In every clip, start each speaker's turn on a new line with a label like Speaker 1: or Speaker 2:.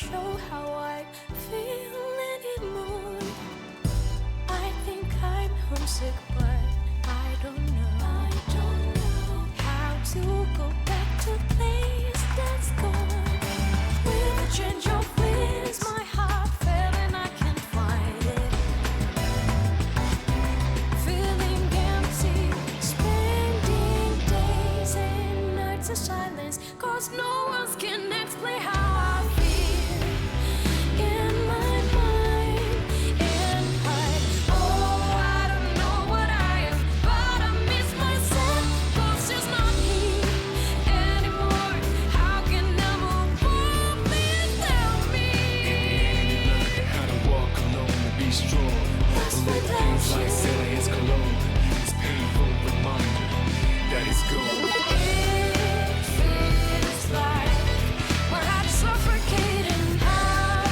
Speaker 1: show how I feel anymore. I think I'm homesick, but I don't know how to go back to the place that's gone. With a change of winds, my heart fell and I can't find it. Feeling empty, spending days and nights in silence, 'cause no one can explain how I feel in my mind. And I don't know what I am, but I miss myself, 'cause it's not me anymore. How can I move on without me?
Speaker 2: How to walk alone and be strong. Let things like silly as cologne. It's painful reminder that it's gone.
Speaker 1: It feels like my heart's suffocating. How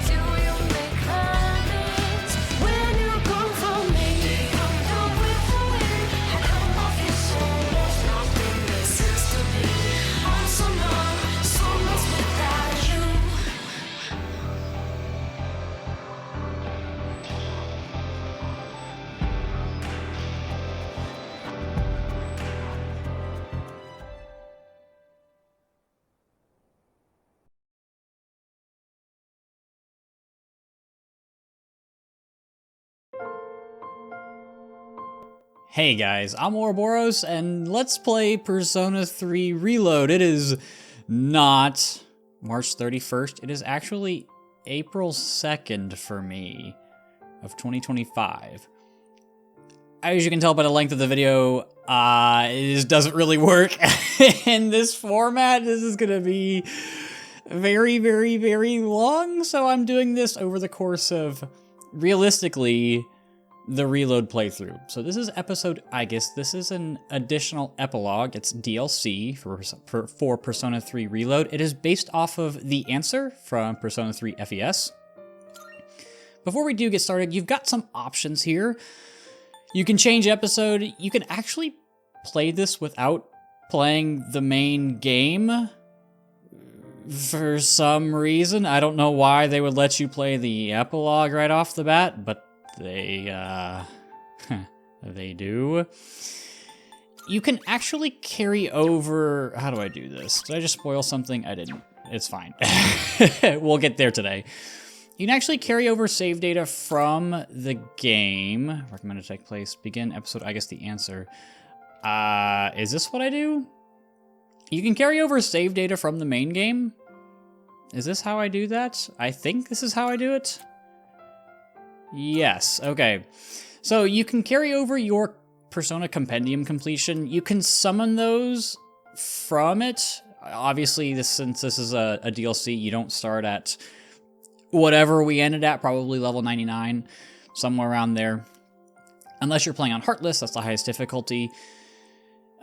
Speaker 1: do you make amends when you come from me? Come down with the wind. I come off your soul. There's nothing that says to me. I'm so numb, so lost without you.
Speaker 3: Hey guys, I'm Ouroboros, and let's play Persona 3 Reload. It is not March 31st, it is actually April 2nd for me of 2025. As you can tell by the length of the video, it just doesn't really work in this format. This is gonna be very, very, very long, so I'm doing this over the course of, realistically, the Reload playthrough. So this is episode Aigis. This is an additional epilogue. It's DLC for Persona 3 Reload. It is based off of the answer from Persona 3 FES. Before we do get started, you've got some options here. You can change episode. You can actually play this without playing the main game. For some reason, I don't know why they would let you play the epilogue right off the bat, but they do. You can actually carry over... How do I do this? Did I just spoil something? I didn't. It's fine. We'll get there today. You can actually carry over save data from the game. Recommended to take place. Begin episode, I guess the answer. Is this what I do? You can carry over save data from the main game. Is this how I do that? I think this is how I do it. Yes, okay. So you can carry over your Persona Compendium completion. You can summon those from it. Obviously, since this is a DLC, you don't start at whatever we ended at, probably level 99, somewhere around there. Unless you're playing on Heartless, that's the highest difficulty.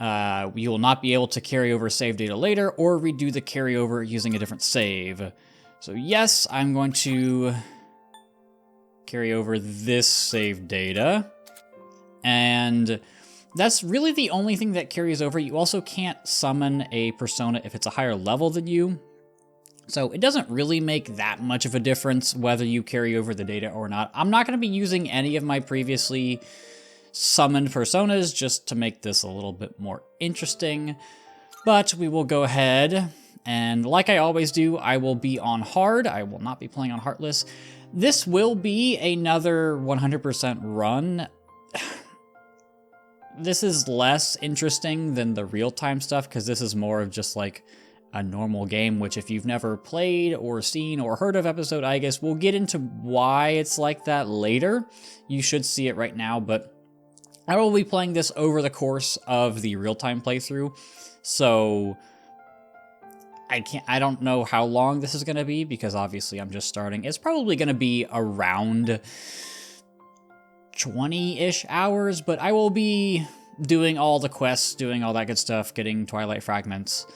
Speaker 3: You will not be able to carry over save data later or redo the carryover using a different save. So yes, I'm going to carry over this save data, and that's really the only thing that carries over. You also can't summon a persona if it's a higher level than you, so it doesn't really make that much of a difference whether you carry over the data or not. I'm not going to be using any of my previously summoned personas just to make this a little bit more interesting, but we will go ahead, and like I always do, I will be on hard. I will not be playing on Heartless. This will be another 100% run. This is less interesting than the real-time stuff, because this is more of just like a normal game, which if you've never played or seen or heard of episode Aigis, we'll get into why it's like that later. You should see it right now, but I will be playing this over the course of the real-time playthrough, so I don't know how long this is going to be, because obviously I'm just starting. It's probably going to be around 20-ish hours, but I will be doing all the quests, doing all that good stuff, getting Twilight Fragments.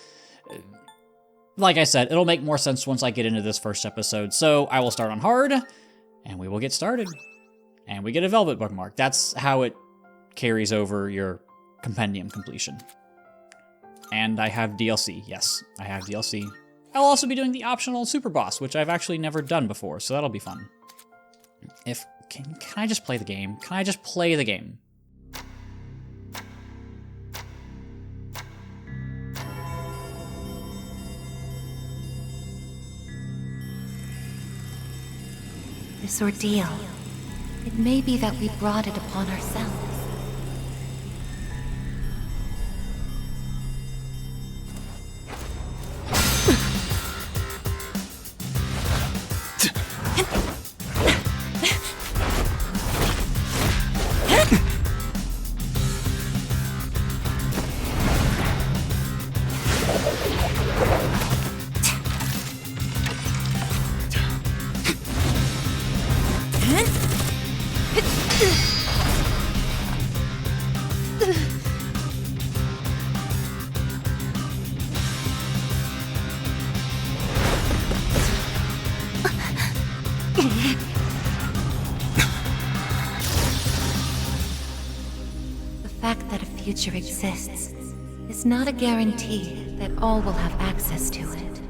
Speaker 3: Like I said, it'll make more sense once I get into this first episode, so I will start on hard, and we will get started. And we get a Velvet bookmark. That's how it carries over your compendium completion. And I have DLC. Yes, I have DLC. I'll also be doing the optional super boss, which I've actually never done before, so that'll be fun. Can I just play the game? Can I just play the game?
Speaker 4: This ordeal, it may be that we brought it upon ourselves. The fact that a future exists is not a guarantee that all will have access to it.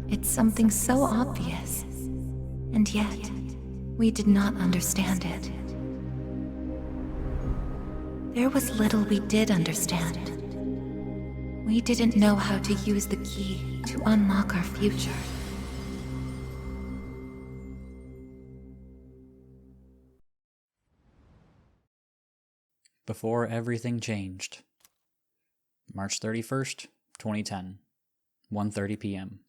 Speaker 4: It's something so obvious, and yet we did not understand it. There was little we did understand. We didn't know how to use the key to unlock our future.
Speaker 3: Before everything changed. March 31st, 2010, 1:30 p.m.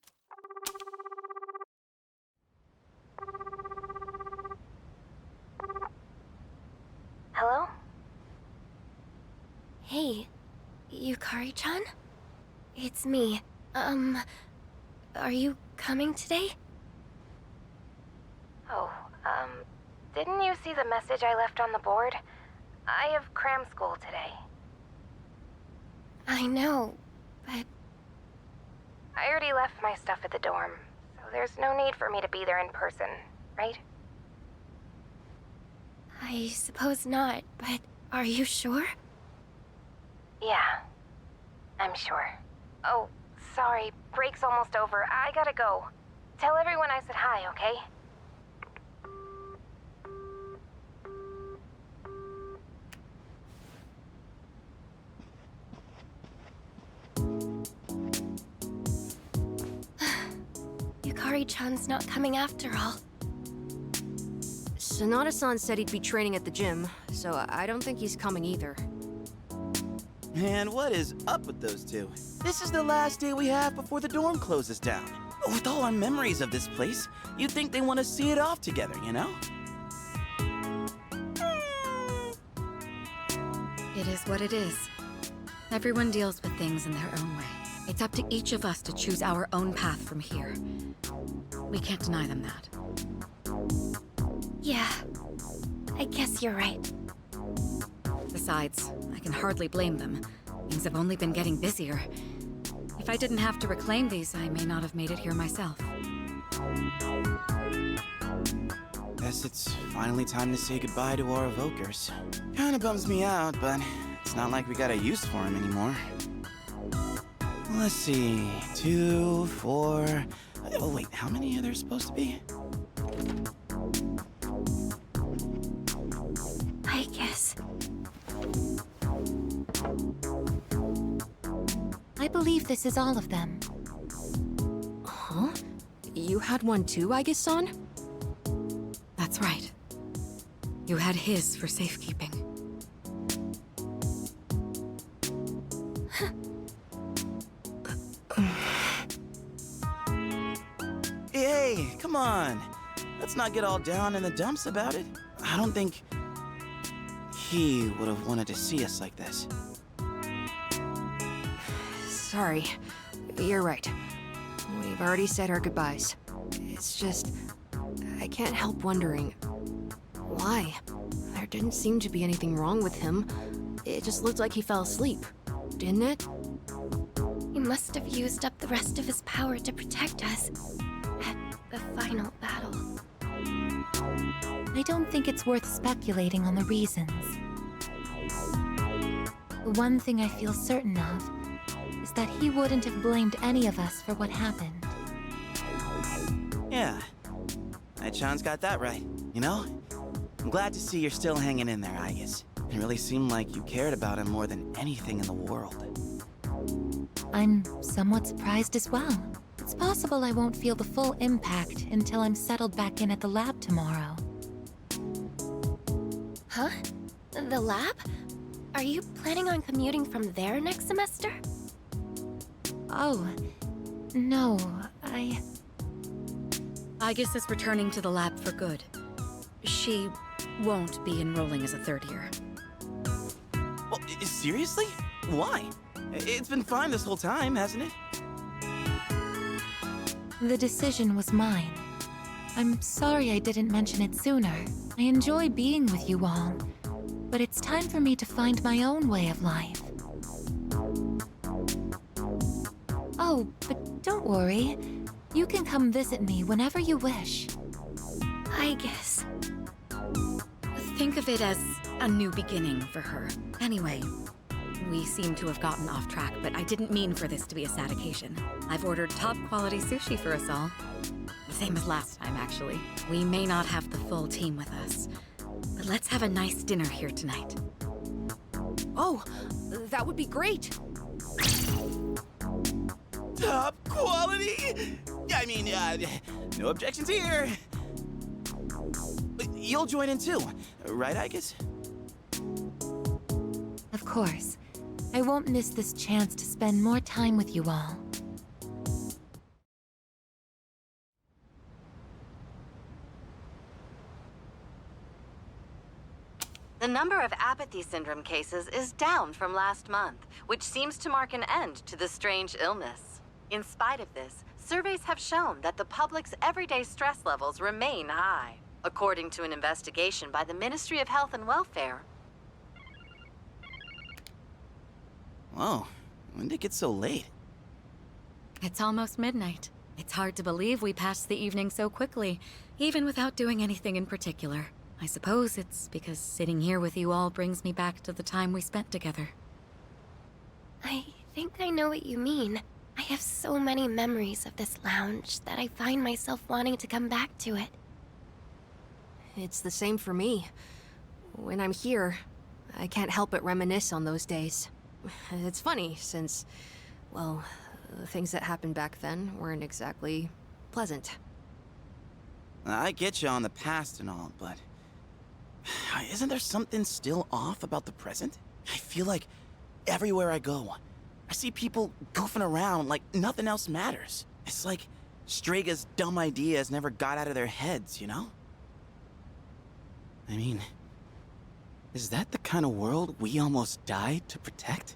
Speaker 4: Hello? Hey, Yukari-chan? It's me. Are you coming today? Oh, didn't you see the message I left on the board? I have cram school today. I know, but... I already left my stuff at the dorm, so there's no need for me to be there in person, right? I suppose not, but are you sure? Yeah, I'm sure. Oh, sorry, break's almost over. I gotta go. Tell everyone I said hi, okay? Yukari-chan's not coming after all.
Speaker 5: Sonata-san said he'd be training at the gym, so I don't think he's coming either.
Speaker 6: Man, what is up with those two? This is the last day we have before the dorm closes down. With all our memories of this place, you'd think they want to see it off together, you know?
Speaker 7: It is what it is. Everyone deals with things in their own way. It's up to each of us to choose our own path from here. We can't deny them that.
Speaker 4: Yeah, I guess you're right.
Speaker 7: Besides, I can hardly blame them. Things have only been getting busier. If I didn't have to reclaim these, I may not have made it here myself.
Speaker 6: Guess it's finally time to say goodbye to our evokers. Kinda bums me out, but it's not like we got a use for them anymore. Let's see, 2, 4... Oh wait, how many are there supposed to be?
Speaker 4: I guess. I believe this is all of them.
Speaker 5: Huh? You had one too, Aigis-san?
Speaker 7: That's right. You had his for safekeeping.
Speaker 6: Hey, come on. Let's not get all down in the dumps about it. I don't think he would have wanted to see us like this.
Speaker 5: Sorry. You're right. We've already said our goodbyes. It's just... I can't help wondering... why? There didn't seem to be anything wrong with him. It just looked like he fell asleep, didn't it?
Speaker 4: He must have used up the rest of his power to protect us at the final battle. I don't think it's worth speculating on the reasons. The one thing I feel certain of is that he wouldn't have blamed any of us for what happened.
Speaker 6: Yeah. Aichan's got that right. You know? I'm glad to see you're still hanging in there, Aigis. It really seemed like you cared about him more than anything in the world.
Speaker 4: I'm somewhat surprised as well. It's possible I won't feel the full impact until I'm settled back in at the lab tomorrow.
Speaker 8: Huh? The lab? Are you planning on commuting from there next semester?
Speaker 4: Oh, no,
Speaker 7: Aigis is returning to the lab for good. She won't be enrolling as a third year.
Speaker 6: Well, seriously? Why? It's been fine this whole time, hasn't it?
Speaker 4: The decision was mine. I'm sorry I didn't mention it sooner. I enjoy being with you all, but it's time for me to find my own way of life. Oh, but don't worry. You can come visit me whenever you wish.
Speaker 8: Aigis.
Speaker 7: Think of it as a new beginning for her. Anyway, we seem to have gotten off track, but I didn't mean for this to be a sad occasion. I've ordered top-quality sushi for us all. The same as last time, actually. We may not have the full team with us, but let's have a nice dinner here tonight.
Speaker 5: Oh, that would be great.
Speaker 6: Top quality? I mean, no objections here. You'll join in too, right, Aigis?
Speaker 4: Of course. I won't miss this chance to spend more time with you all.
Speaker 9: The number of apathy syndrome cases is down from last month, which seems to mark an end to the strange illness. In spite of this, surveys have shown that the public's everyday stress levels remain high, according to an investigation by the Ministry of Health and Welfare.
Speaker 6: Whoa, when did it get so late?
Speaker 7: It's almost midnight. It's hard to believe we passed the evening so quickly, even without doing anything in particular. I suppose it's because sitting here with you all brings me back to the time we spent together.
Speaker 8: I think I know what you mean. I have so many memories of this lounge that I find myself wanting to come back to it.
Speaker 5: It's the same for me. When I'm here, I can't help but reminisce on those days. It's funny, since, well, the things that happened back then weren't exactly pleasant.
Speaker 6: I get you on the past and all, but isn't there something still off about the present? I feel like everywhere I go, I see people goofing around like nothing else matters. It's like Straga's dumb ideas never got out of their heads, you know? I mean, is that the kind of world we almost died to protect?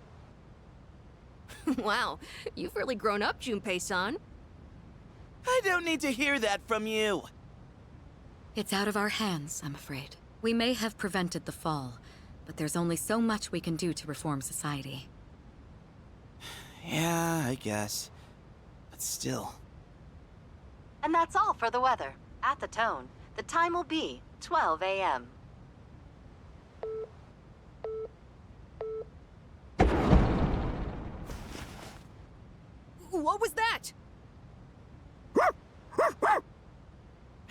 Speaker 5: Wow, you've really grown up, Junpei-san.
Speaker 6: I don't need to hear that from you.
Speaker 7: It's out of our hands, I'm afraid. We may have prevented the fall, but there's only so much we can do to reform society.
Speaker 6: Yeah, I guess. But still.
Speaker 9: And that's all for the weather. At the tone, the time will be 12 a.m.
Speaker 5: What was that?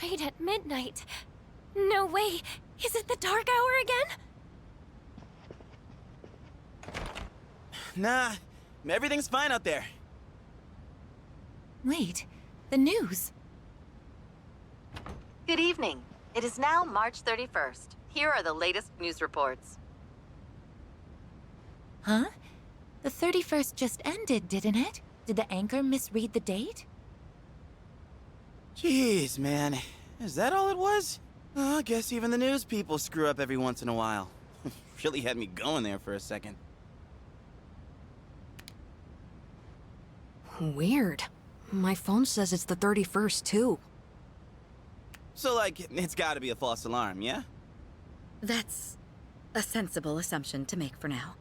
Speaker 8: Right at midnight. No way. Is it the dark hour again?
Speaker 6: Nah, everything's fine out there.
Speaker 4: Wait, the news.
Speaker 9: Good evening. It is now March 31st. Here are the latest news reports.
Speaker 4: Huh? The 31st just ended, didn't it? Did the anchor misread the date?
Speaker 6: Jeez, man. Is that all it was? Oh, I guess even the news people screw up every once in a while. Really had me going there for a second.
Speaker 5: Weird. My phone says it's the 31st, too.
Speaker 6: So, like, it's gotta be a false alarm, yeah?
Speaker 7: That's a sensible assumption to make for now.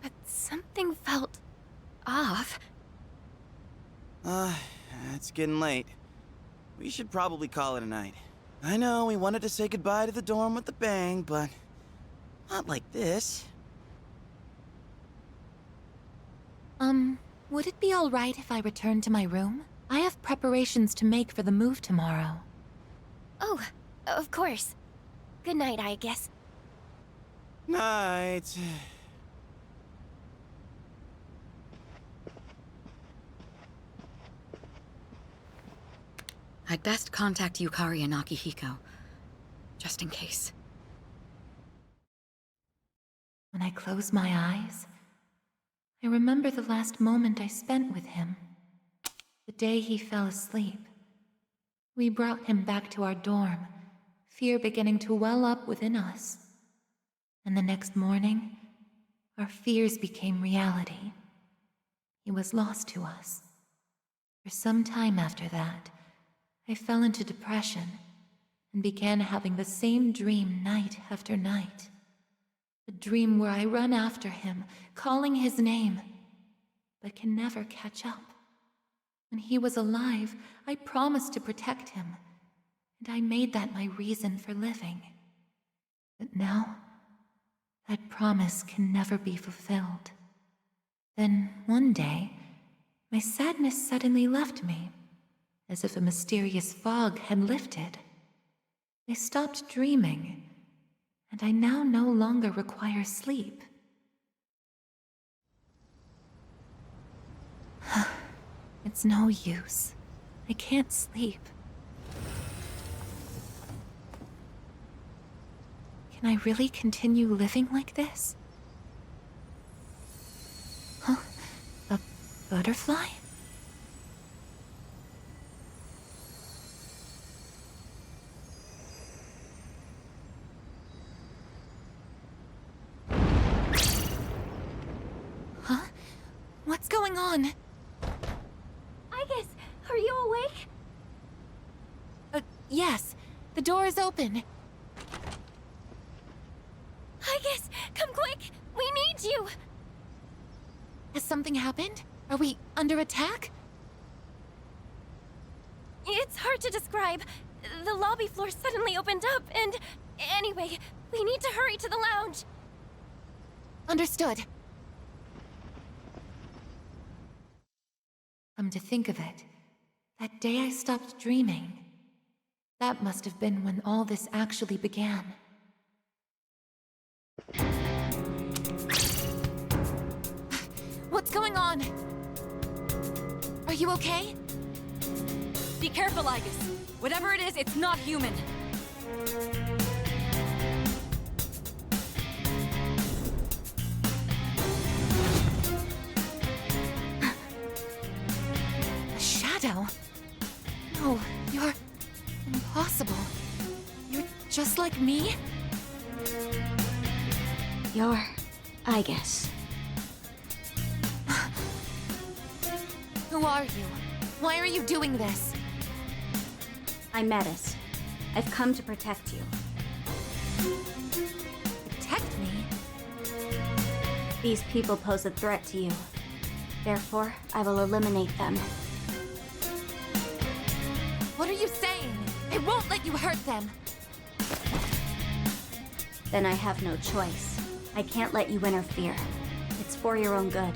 Speaker 8: But something felt off.
Speaker 6: It's getting late. We should probably call it a night. I know we wanted to say goodbye to the dorm with a bang, but not like this.
Speaker 4: Would it be alright if I returned to my room? I have preparations to make for the move tomorrow.
Speaker 8: Oh, of course. Good night, Aigis.
Speaker 6: Night.
Speaker 7: I'd best contact Yukari and Akihiko, just in case.
Speaker 4: When I close my eyes, I remember the last moment I spent with him. The day he fell asleep. We brought him back to our dorm, fear beginning to well up within us. And the next morning, our fears became reality. He was lost to us. For some time after that, I fell into depression and began having the same dream night after night. A dream where I run after him, calling his name, but can never catch up. When he was alive, I promised to protect him, and I made that my reason for living. But now, that promise can never be fulfilled. Then, one day, my sadness suddenly left me, as if a mysterious fog had lifted. I stopped dreaming, and I now no longer require sleep. It's no use. I can't sleep. Can I really continue living like this? Huh? A butterfly? Huh? What's going on?
Speaker 8: Aigis, are you awake?
Speaker 4: Yes. The door is open.
Speaker 8: Aigis, come quick! We need you!
Speaker 4: Has something happened? Are we under attack?
Speaker 8: It's hard to describe. The lobby floor suddenly opened up, and... Anyway, we need to hurry to the lounge.
Speaker 4: Understood. Come to think of it, that day I stopped dreaming. That must have been when all this actually began. What's going on? Are you okay?
Speaker 10: Be careful, Aigis. Whatever it is, it's not human.
Speaker 4: A shadow? No, you're... impossible. You're just like me?
Speaker 8: You're... Aigis.
Speaker 4: Who are you? Why are you doing this?
Speaker 11: I'm Metis. I've come to protect you.
Speaker 4: Protect me?
Speaker 11: These people pose a threat to you. Therefore, I will eliminate them.
Speaker 4: What are you saying? I won't let you hurt them!
Speaker 11: Then I have no choice. I can't let you interfere. It's for your own good.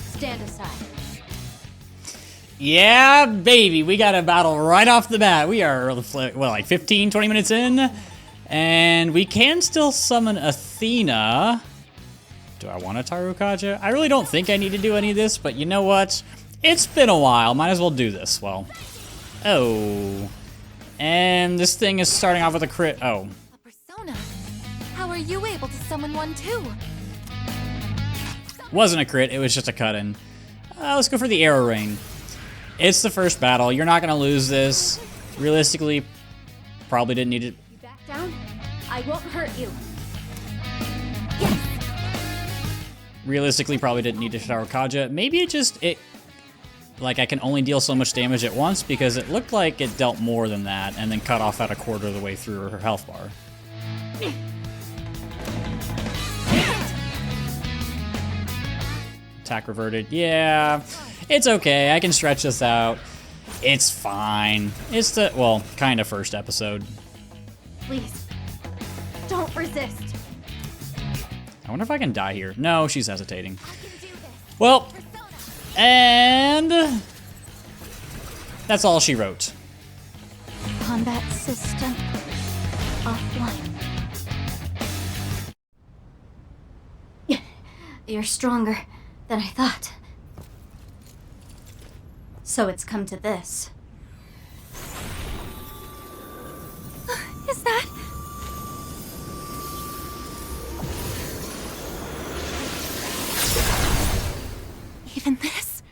Speaker 11: Stand aside.
Speaker 3: Yeah, baby, we got a battle right off the bat. We are, well, like 15, 20 minutes in, and we can still summon Athena. Do I want a Tarukaja? I really don't think I need to do any of this, but you know what? It's been a while. Might as well do this. Well, oh. And this thing is starting off with a crit. Oh.
Speaker 4: A persona? How are you able to summon one too?
Speaker 3: Wasn't a crit, it was just a cut-in. Let's go for the Arrow Rain. It's the first battle. You're not going to lose this. Realistically, probably didn't need it.
Speaker 11: You back down? I won't hurt you.
Speaker 3: Realistically, probably didn't need to Tarukaja. Maybe like I can only deal so much damage at once because it looked like it dealt more than that and then cut off at a quarter of the way through her health bar. Attack reverted. Yeah, it's okay. I can stretch this out. It's fine. It's the, well, kind of first episode.
Speaker 11: Please, don't resist.
Speaker 3: I wonder if I can die here. No, she's hesitating. Well, and that's all she wrote.
Speaker 11: Combat system offline. You're stronger than I thought. So it's come to this.
Speaker 8: Is that? Even this?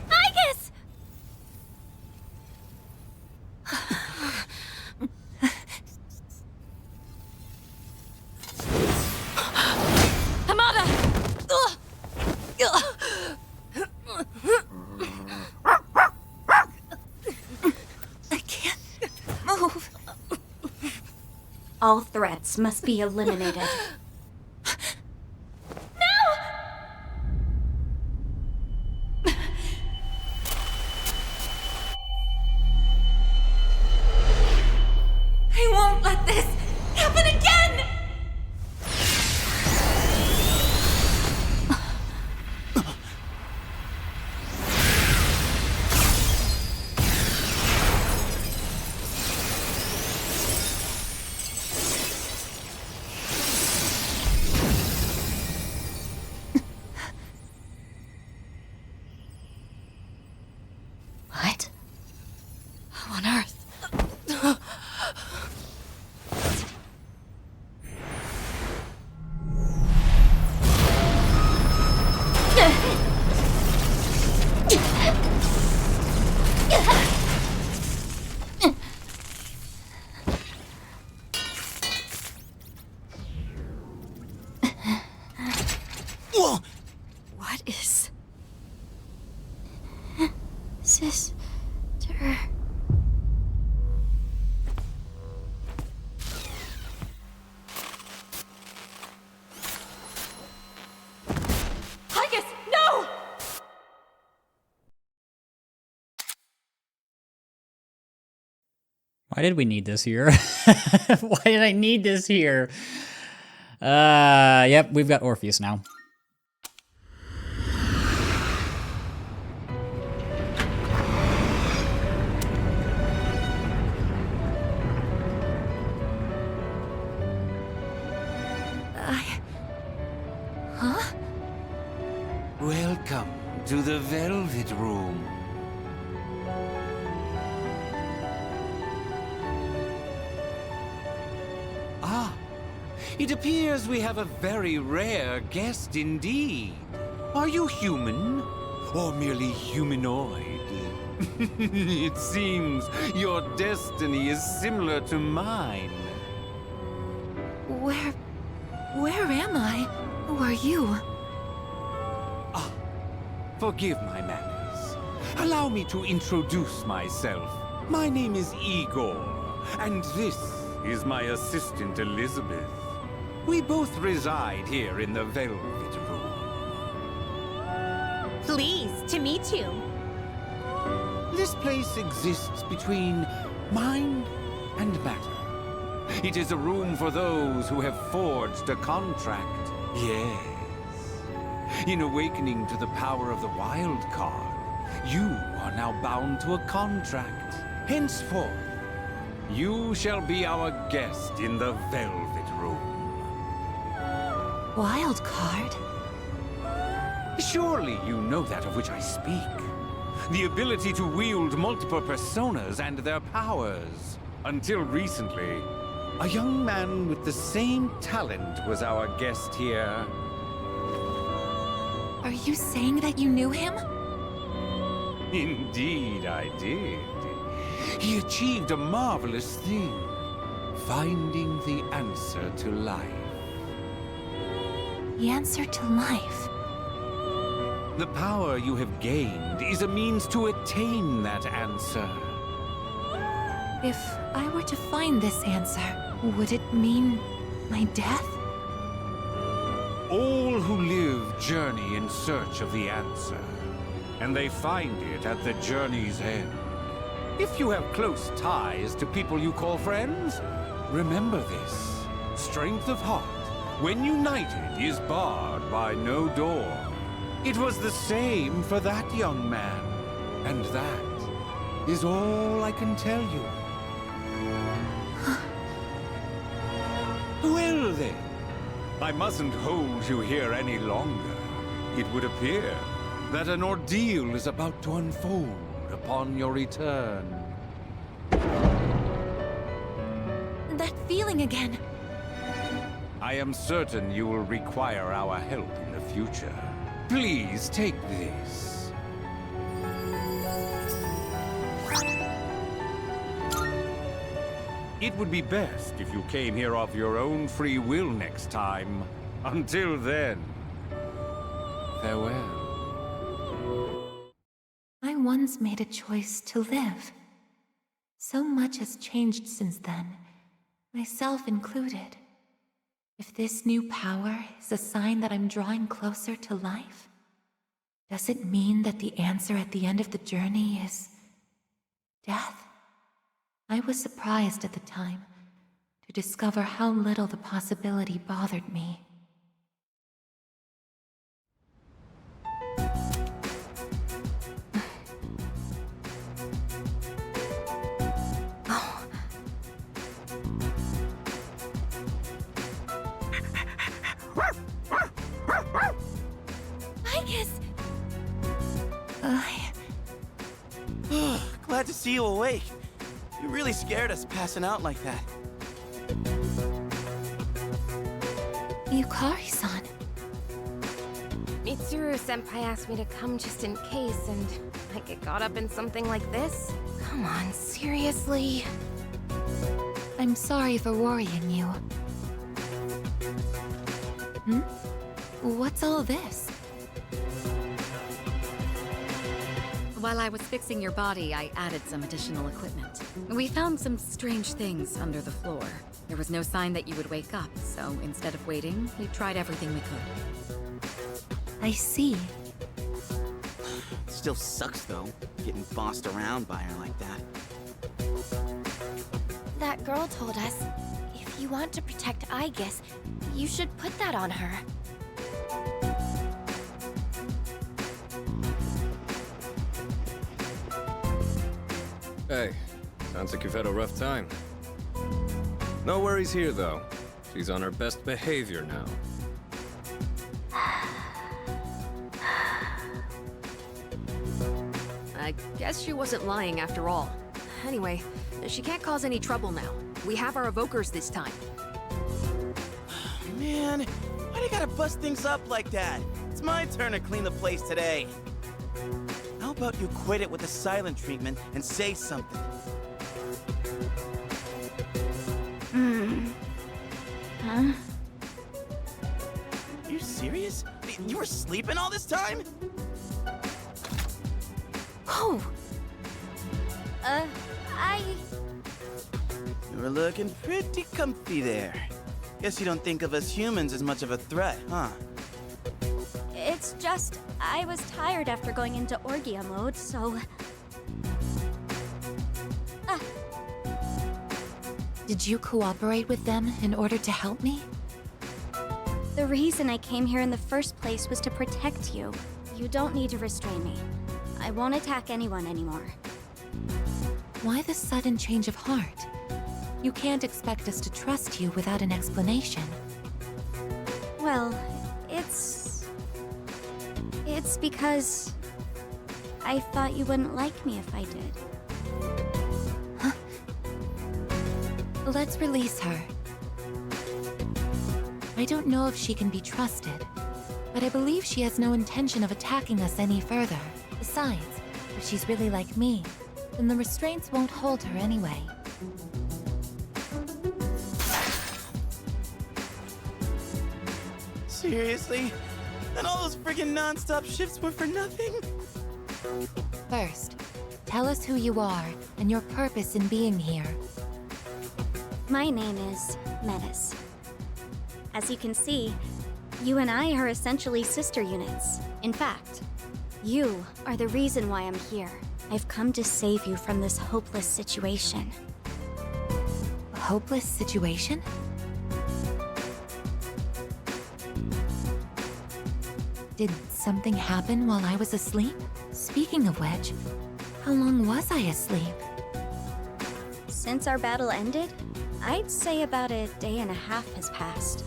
Speaker 8: Aigis!
Speaker 10: Hamada!
Speaker 8: I can't move.
Speaker 11: All threats must be eliminated.
Speaker 8: I won't let this happen again!
Speaker 11: What?
Speaker 10: How on earth?
Speaker 6: Whoa!
Speaker 10: What is...
Speaker 11: Sister.
Speaker 10: Aigis, no!
Speaker 3: Why did we need this here? Why did I need this here? Yep, we've got Orpheus now.
Speaker 12: Welcome to the Velvet Room. Ah, it appears we have a very rare guest indeed. Are you human? Or merely humanoid? It seems your destiny is similar to mine.
Speaker 8: Where am I? Who are you?
Speaker 12: Forgive my manners. Allow me to introduce myself. My name is Igor, and this is my assistant Elizabeth. We both reside here in the Velvet Room.
Speaker 11: Pleased to meet you.
Speaker 12: This place exists between mind and matter. It is a room for those who have forged a contract. Yes. In awakening to the power of the wild card, you are now bound to a contract. Henceforth, you shall be our guest in the Velvet Room.
Speaker 8: Wild card?
Speaker 12: Surely you know that of which I speak. The ability to wield multiple personas and their powers. Until recently, a young man with the same talent was our guest here.
Speaker 8: Are you saying that you knew him?
Speaker 12: Indeed, I did. He achieved a marvelous thing, finding the answer to life.
Speaker 8: The answer to life?
Speaker 12: The power you have gained is a means to attain that answer.
Speaker 8: If I were to find this answer, would it mean my death?
Speaker 12: All who live journey in search of the answer, and they find it at the journey's end. If you have close ties to people you call friends, remember this. Strength of heart, when united, is barred by no door. It was the same for that young man, and that is all I can tell you. Well then, I mustn't hold you here any longer. It would appear that an ordeal is about to unfold upon your return.
Speaker 4: That feeling again.
Speaker 12: I am certain you will require our help in the future. Please take this. It would be best if you came here of your own free will next time. Until then, farewell.
Speaker 4: I once made a choice to live. So much has changed since then, myself included. If this new power is a sign that I'm drawing closer to life, does it mean that the answer at the end of the journey is death? I was surprised at the time to discover how little the possibility bothered me.
Speaker 8: Aigis!
Speaker 6: Glad to see you awake. You really scared us passing out like that.
Speaker 4: Yukari-san.
Speaker 13: Mitsuru-senpai asked me to come just in case, and I get caught up in something like this? Come on, seriously?
Speaker 4: I'm sorry for worrying you. What's all this?
Speaker 7: While I was fixing your body, I added some additional equipment. We found some strange things under the floor. There was no sign that you would wake up, so instead of waiting, we tried everything we could.
Speaker 4: I see.
Speaker 6: Still sucks though, getting bossed around by her like that.
Speaker 8: That girl told us, if you want to protect Aigis, you should put that on her.
Speaker 14: Hey, sounds like you've had a rough time. No worries here, though. She's on her best behavior now.
Speaker 5: I guess she wasn't lying after all. Anyway, she can't cause any trouble now. We have our evokers this time.
Speaker 6: Man, why do you gotta bust things up like that? It's my turn to clean the place today. How about you quit it with the silent treatment and say something?
Speaker 11: Huh?
Speaker 6: You serious? You were sleeping all this time?
Speaker 8: Oh!
Speaker 6: You were looking pretty comfy there. Guess you don't think of us humans as much of a threat, huh?
Speaker 11: It's just, I was tired after going into Orgia mode, so...
Speaker 4: Did you cooperate with them in order to help me?
Speaker 11: The reason I came here in the first place was to protect you. You don't need to restrain me. I won't attack anyone anymore.
Speaker 4: Why the sudden change of heart? You can't expect us to trust you without an explanation.
Speaker 11: Well, it's because... I thought you wouldn't like me if I did.
Speaker 4: Let's release her. I don't know if she can be trusted, but I believe she has no intention of attacking us any further. Besides, if she's really like me, then the restraints won't hold her anyway.
Speaker 6: Seriously? And all those friggin' non-stop shifts were for nothing?
Speaker 4: First, tell us who you are and your purpose in being here.
Speaker 11: My name is Menace. As you can see, You and I are essentially sister units. In fact, you are the reason why I'm here. I've come to save you from this hopeless situation.
Speaker 4: A hopeless situation? Did something happen while I was asleep? Speaking of which, how long was I asleep?
Speaker 11: Since our battle ended, I'd say about a day and a half has passed.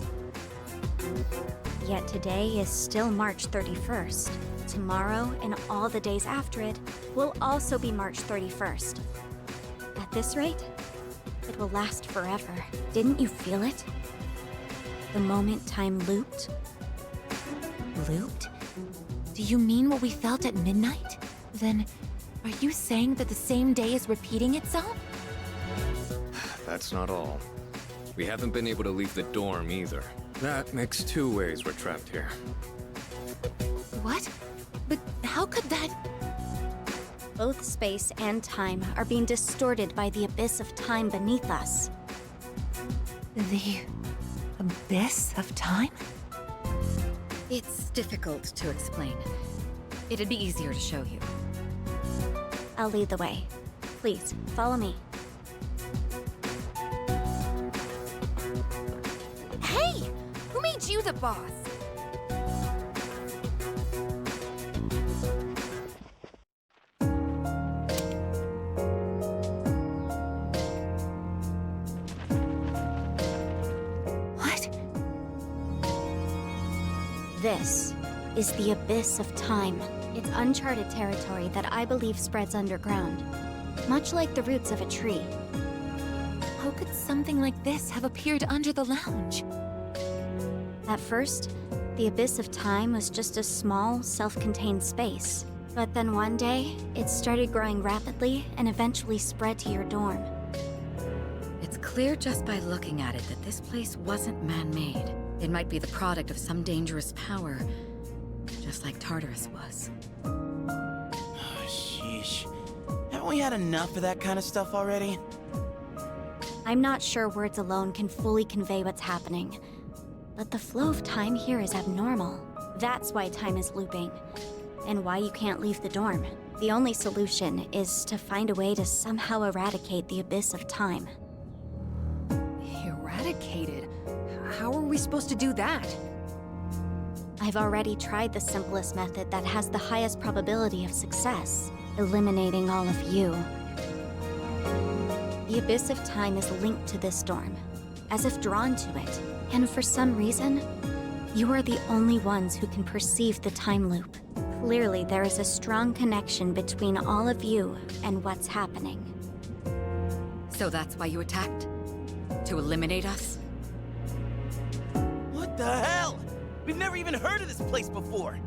Speaker 11: Yet today is still March 31st. Tomorrow and all the days after it will also be March 31st. At this rate, it will last forever. Didn't you feel it? The moment time looped?
Speaker 4: Looped? Do you mean what we felt at midnight? Then, are you saying that the same day is repeating itself?
Speaker 14: That's not all. We haven't been able to leave the dorm either. That makes 2 ways we're trapped here.
Speaker 4: What? But how could that...
Speaker 11: Both space and time are being distorted by the abyss of time beneath us.
Speaker 4: The... abyss of time?
Speaker 7: It's difficult to explain. It'd be easier to show you.
Speaker 11: I'll lead the way. Please, follow me.
Speaker 13: Hey! Who made you the boss?
Speaker 11: This is the abyss of time. It's uncharted territory that I believe spreads underground, much like the roots of a tree.
Speaker 4: How could something like this have appeared under the lounge?
Speaker 11: At first, the abyss of time was just a small, self-contained space. But then one day, it started growing rapidly and eventually spread to your dorm.
Speaker 7: It's clear just by looking at it that this place wasn't man-made. It might be the product of some dangerous power, just like Tartarus was.
Speaker 6: Sheesh. Haven't we had enough of that kind of stuff already?
Speaker 11: I'm not sure words alone can fully convey what's happening, but the flow of time here is abnormal. That's why time is looping, and why you can't leave the dorm. The only solution is to find a way to somehow eradicate the abyss of time.
Speaker 5: Eradicated? How are we supposed to do that?
Speaker 11: I've already tried the simplest method that has the highest probability of success, eliminating all of you. The abyss of time is linked to this dorm, as if drawn to it, and for some reason, you are the only ones who can perceive the time loop. Clearly, there is a strong connection between all of you and what's happening.
Speaker 7: So that's why you attacked? To eliminate us?
Speaker 6: What the hell? We've never even heard of this place before.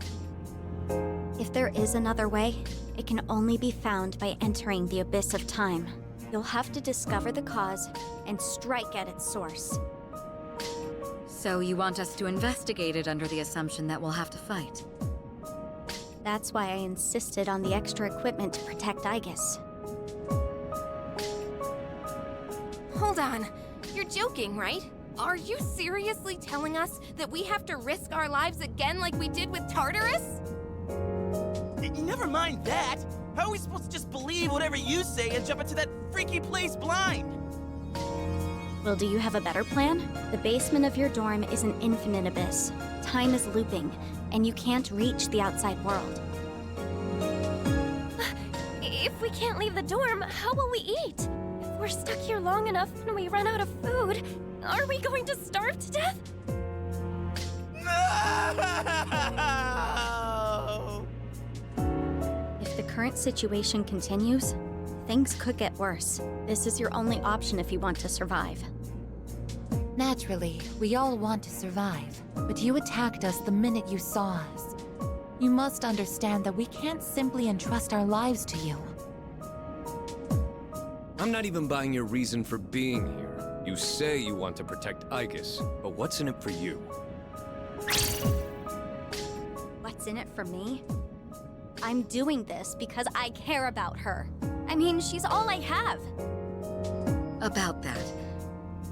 Speaker 11: If there is another way, it can only be found by entering the abyss of time. You'll have to discover the cause and strike at its source.
Speaker 7: So you want us to investigate it under the assumption that we'll have to fight?
Speaker 11: That's why I insisted on the extra equipment to protect Aigis.
Speaker 13: Hold on. You're joking, right? Are you seriously telling us that we have to risk our lives again like we did with Tartarus?
Speaker 6: Never mind that. How are we supposed to just believe whatever you say and jump into that freaky place blind?
Speaker 11: Well, do you have a better plan? The basement of your dorm is an infinite abyss. Time is looping, and you can't reach the outside world.
Speaker 8: If we can't leave the dorm, how will we eat? If we're stuck here long enough and we run out of food, are we going to starve to death?
Speaker 6: No!
Speaker 11: If the current situation continues, things could get worse. This is your only option if you want to survive.
Speaker 4: Naturally, we all want to survive, but you attacked us the minute you saw us. You must understand that we can't simply entrust our lives to you.
Speaker 14: I'm not even buying your reason for being here. You say you want to protect Aigis, but what's in it for you?
Speaker 11: What's in it for me? I'm doing this because I care about her. I mean, she's all I have.
Speaker 7: About that,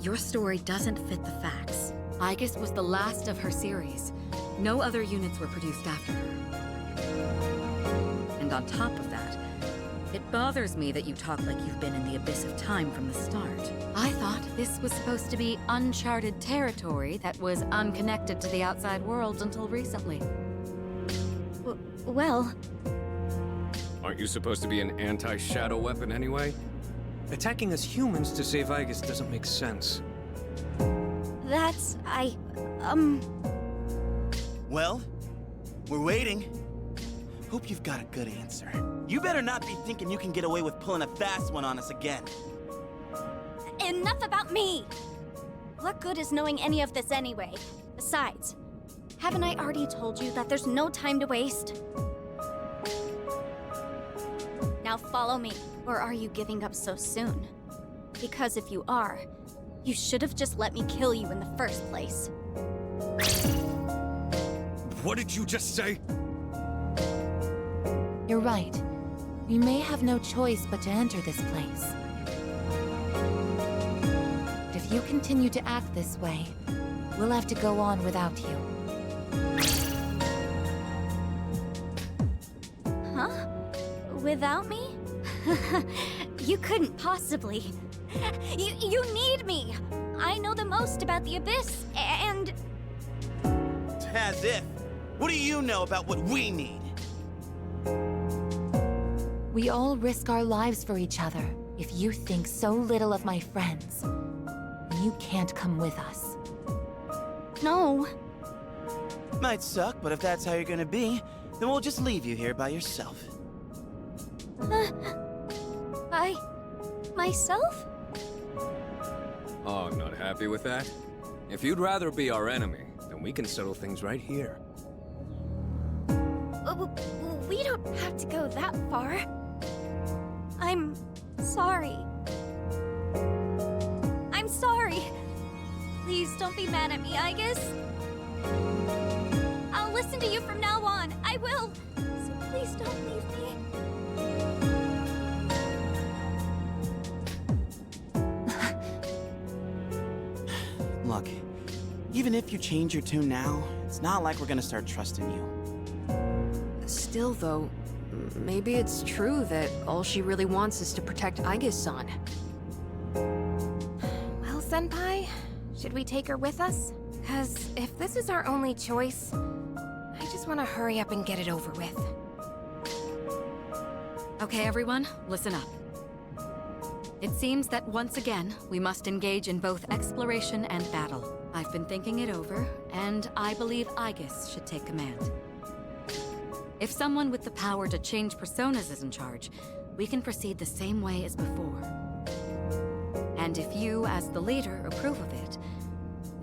Speaker 7: your story doesn't fit the facts. Aigis was the last of her series. No other units were produced after her. And on top of that, it bothers me that you talk like you've been in the abyss of time from the start. I thought this was supposed to be uncharted territory that was unconnected to the outside world until recently.
Speaker 11: Well...
Speaker 14: Aren't you supposed to be an anti-shadow weapon anyway? Attacking us humans to save Aigis doesn't make sense.
Speaker 11: That's...
Speaker 6: Well, we're waiting. Hope you've got a good answer. You better not be thinking you can get away with pulling a fast one on us again.
Speaker 11: Enough about me! What good is knowing any of this anyway? Besides, haven't I already told you that there's no time to waste? Now follow me, or are you giving up so soon? Because if you are, you should have just let me kill you in the first place.
Speaker 14: What did you just say?
Speaker 4: You're right. We may have no choice but to enter this place. But if you continue to act this way, we'll have to go on without you.
Speaker 11: Huh? Without me? You couldn't possibly. You need me! I know the most about the Abyss, and...
Speaker 6: As if. What do you know about what we need?
Speaker 4: We all risk our lives for each other. If you think so little of my friends, then you can't come with us.
Speaker 11: No.
Speaker 6: Might suck, but if that's how you're gonna be, then we'll just leave you here by yourself.
Speaker 11: Myself?
Speaker 14: Oh, not happy with that? If you'd rather be our enemy, then we can settle things right here.
Speaker 8: We don't have to go that far.
Speaker 11: I'm sorry. I'm sorry. Please don't be mad at me, Aigis. I'll listen to you from now on. I will. So please don't leave me.
Speaker 6: Look, even if you change your tune now, it's not like we're gonna start trusting you.
Speaker 5: Still, though, maybe it's true that all she really wants is to protect Aigis-san.
Speaker 13: Well, Senpai, should we take her with us? Because if this is our only choice, I just want to hurry up and get it over with.
Speaker 7: Okay, everyone, listen up. It seems that once again, we must engage in both exploration and battle. I've been thinking it over, and I believe Aigis should take command. If someone with the power to change personas is in charge, we can proceed the same way as before. And if you, as the leader, approve of it,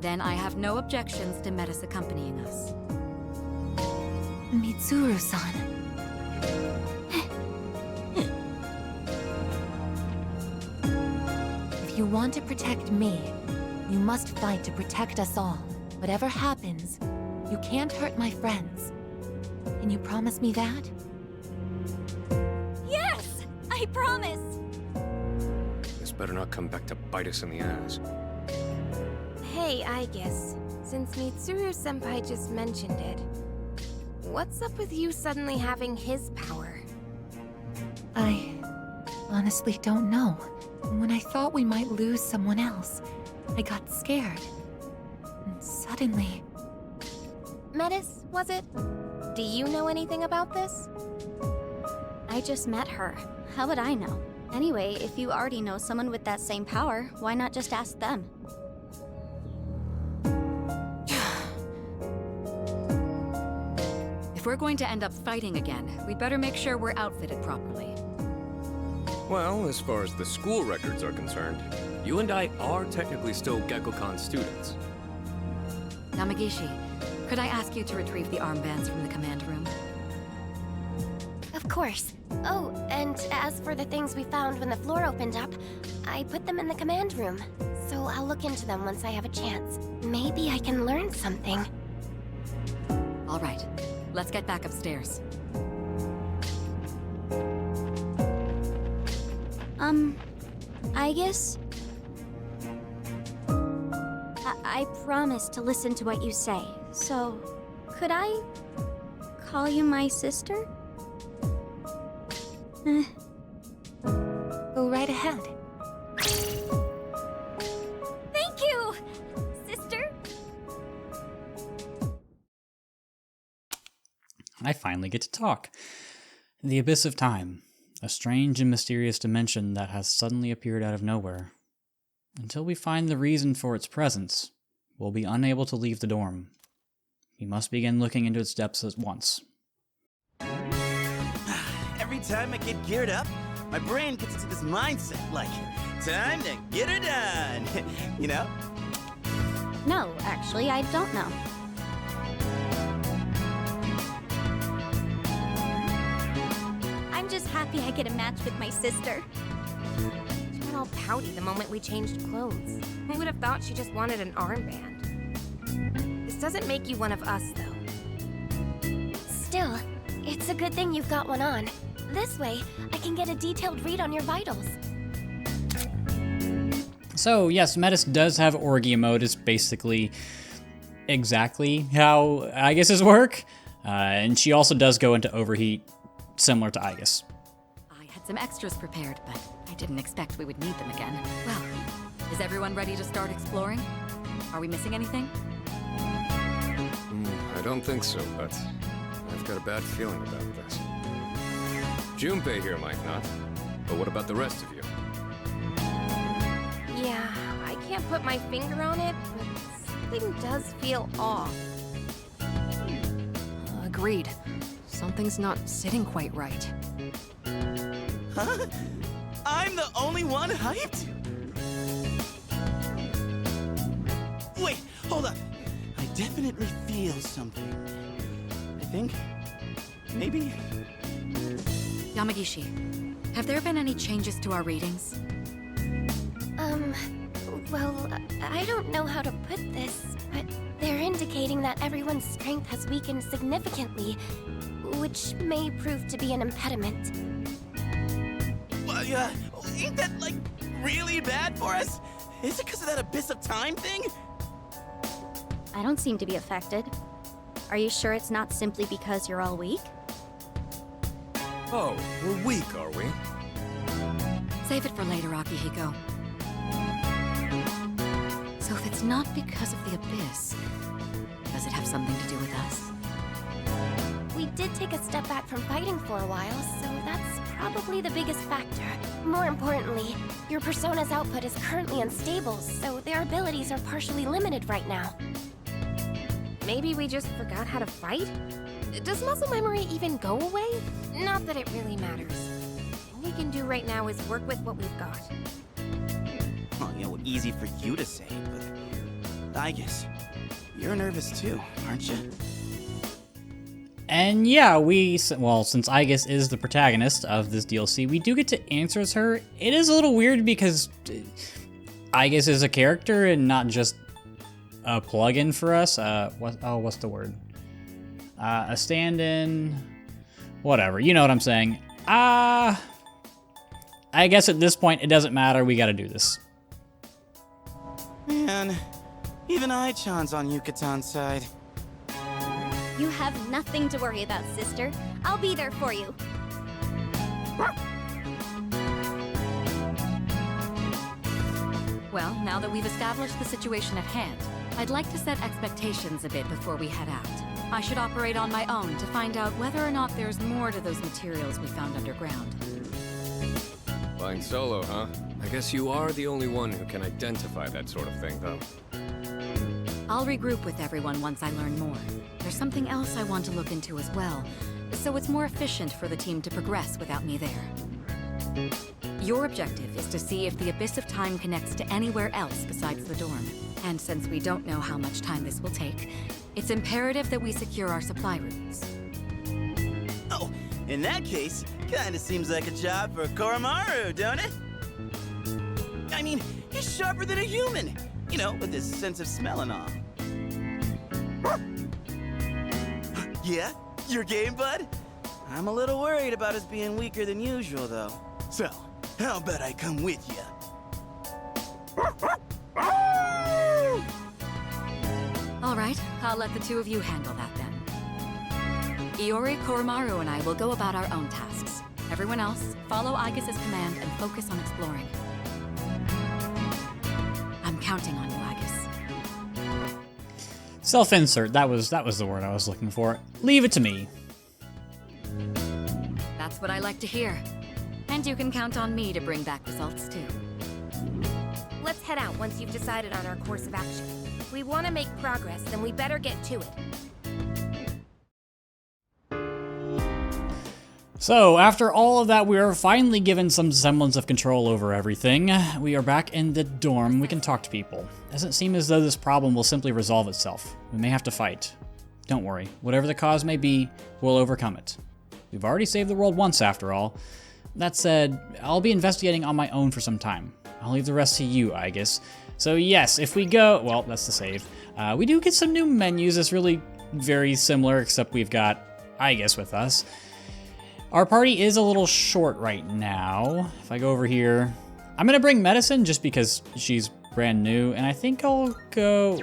Speaker 7: then I have no objections to Metis accompanying us.
Speaker 4: Mitsuru-san. If you want to protect me, you must fight to protect us all. Whatever happens, you can't hurt my friends. Can you promise me that?
Speaker 11: Yes! I promise!
Speaker 14: This better not come back to bite us in the ass.
Speaker 13: Hey, Aigis, since Mitsuru-senpai just mentioned it, what's up with you suddenly having his power?
Speaker 4: I honestly don't know. When I thought we might lose someone else, I got scared. And suddenly...
Speaker 13: Metis, was it? Do you know anything about this?
Speaker 11: I just met her. How would I know? Anyway, if you already know someone with that same power, why not just ask them?
Speaker 7: If we're going to end up fighting again, we'd better make sure we're outfitted properly.
Speaker 14: Well, as far as the school records are concerned, you and I are technically still Gekko-kan students.
Speaker 7: Yamagishi, could I ask you to retrieve the armbands from the command room?
Speaker 8: Of course. Oh, and as for the things we found when the floor opened up, I put them in the command room. So I'll look into them once I have a chance. Maybe I can learn something.
Speaker 7: All right, let's get back upstairs.
Speaker 11: Aigis? I promise to listen to what you say, so Could I call you my sister?
Speaker 5: Go right ahead.
Speaker 11: Thank you, sister.
Speaker 3: I finally get to talk. The Abyss of Time, a strange and mysterious dimension that has suddenly appeared out of nowhere. Until we find the reason for its presence, we'll be unable to leave the dorm. We must begin looking into its depths at once.
Speaker 6: Every time I get geared up, my brain gets into this mindset, like, time to get her done, you know?
Speaker 11: No, actually, I don't know. I'm just happy I get a match with my sister.
Speaker 13: She got all pouty the moment we changed clothes. I would have thought she just wanted an armband. This doesn't make you one of us, though.
Speaker 8: Still, it's a good thing you've got one on. This way, I can get a detailed read on your vitals.
Speaker 3: So, yes, Metis does have Orgia mode. It's basically exactly how Aigis' work. And she also does go into overheat, similar to Aigis.
Speaker 7: I had some extras prepared, but I didn't expect we would need them again. Well, is everyone ready to start exploring? Are we missing anything?
Speaker 14: I don't think so, but I've got a bad feeling about this. Junpei here might not, but what about the rest of you?
Speaker 13: Yeah, I can't put my finger on it, but something does feel off.
Speaker 5: Agreed. Something's not sitting quite right.
Speaker 6: Huh? I'm the only one hyped? Wait, hold up. I definitely feel something. I think... maybe...
Speaker 7: Yamagishi, have there been any changes to our readings?
Speaker 8: Well, I don't know how to put this, but they're indicating that everyone's strength has weakened significantly, which may prove to be an impediment.
Speaker 6: Well, ain't that, like, really bad for us? Is it because of that Abyss of Time thing?
Speaker 11: I don't seem to be affected. Are you sure it's not simply because you're all weak?
Speaker 14: Oh, we're weak, are we?
Speaker 7: Save it for later, Akihiko. So if it's not because of the Abyss, does it have something to do with us?
Speaker 8: We did take a step back from fighting for a while, so that's probably the biggest factor. More importantly, your persona's output is currently unstable, so their abilities are partially limited right now.
Speaker 13: Maybe we just forgot how to fight? Does muscle memory even go away? Not that it really matters. All we can do right now is work with what we've got.
Speaker 6: Well, easy for you to say, but... Aigis, you're nervous too, aren't you?
Speaker 3: And yeah, since Aigis is the protagonist of this DLC, we do get to answer as her. It is a little weird because Aigis is a character and not just a plug-in for us. What's the word? A stand-in, whatever. You know what I'm saying. I guess at this point, it doesn't matter. We gotta do this.
Speaker 6: Man, even Ai-chan's on Yukatan's side.
Speaker 11: You have nothing to worry about, sister. I'll be there for you.
Speaker 7: Well, now that we've established the situation at hand, I'd like to set expectations a bit before we head out. I should operate on my own to find out whether or not there's more to those materials we found underground.
Speaker 14: Flying solo, huh? I guess you are the only one who can identify that sort of thing, though.
Speaker 7: I'll regroup with everyone once I learn more. There's something else I want to look into as well, so it's more efficient for the team to progress without me there. Your objective is to see if the Abyss of Time connects to anywhere else besides the dorm. And since we don't know how much time this will take, it's imperative that we secure our supply routes.
Speaker 6: Oh, in that case, kinda seems like a job for Koromaru, don't it? I mean, he's sharper than a human, with his sense of smell and all. Yeah? Your game, bud? I'm a little worried about us being weaker than usual, though. So, how about I come with you?
Speaker 7: All right, I'll let the two of you handle that then.
Speaker 10: Iori, Koromaru, and I will go about our own tasks. Everyone else, follow Aigis' command and focus on exploring. I'm counting on you, Aigis.
Speaker 3: Self-insert, that was the word I was looking for. Leave it to me.
Speaker 10: That's what I like to hear. And you can count on me to bring back results too.
Speaker 13: Let's head out once you've decided on our course of action. If we want to make progress, then we better get to it.
Speaker 3: So, after all of that, we are finally given some semblance of control over everything. We are back in the dorm. We can talk to people. Doesn't seem as though this problem will simply resolve itself. We may have to fight. Don't worry. Whatever the cause may be, we'll overcome it. We've already saved the world once, after all. That said, I'll be investigating on my own for some time. I'll leave the rest to you, Aigis. So yes, if we go... Well, that's the save. We do get some new menus. It's really very similar, except we've got Aigis with us. Our party is a little short right now. If I go over here, I'm gonna bring medicine just because she's brand new, and I think I'll go...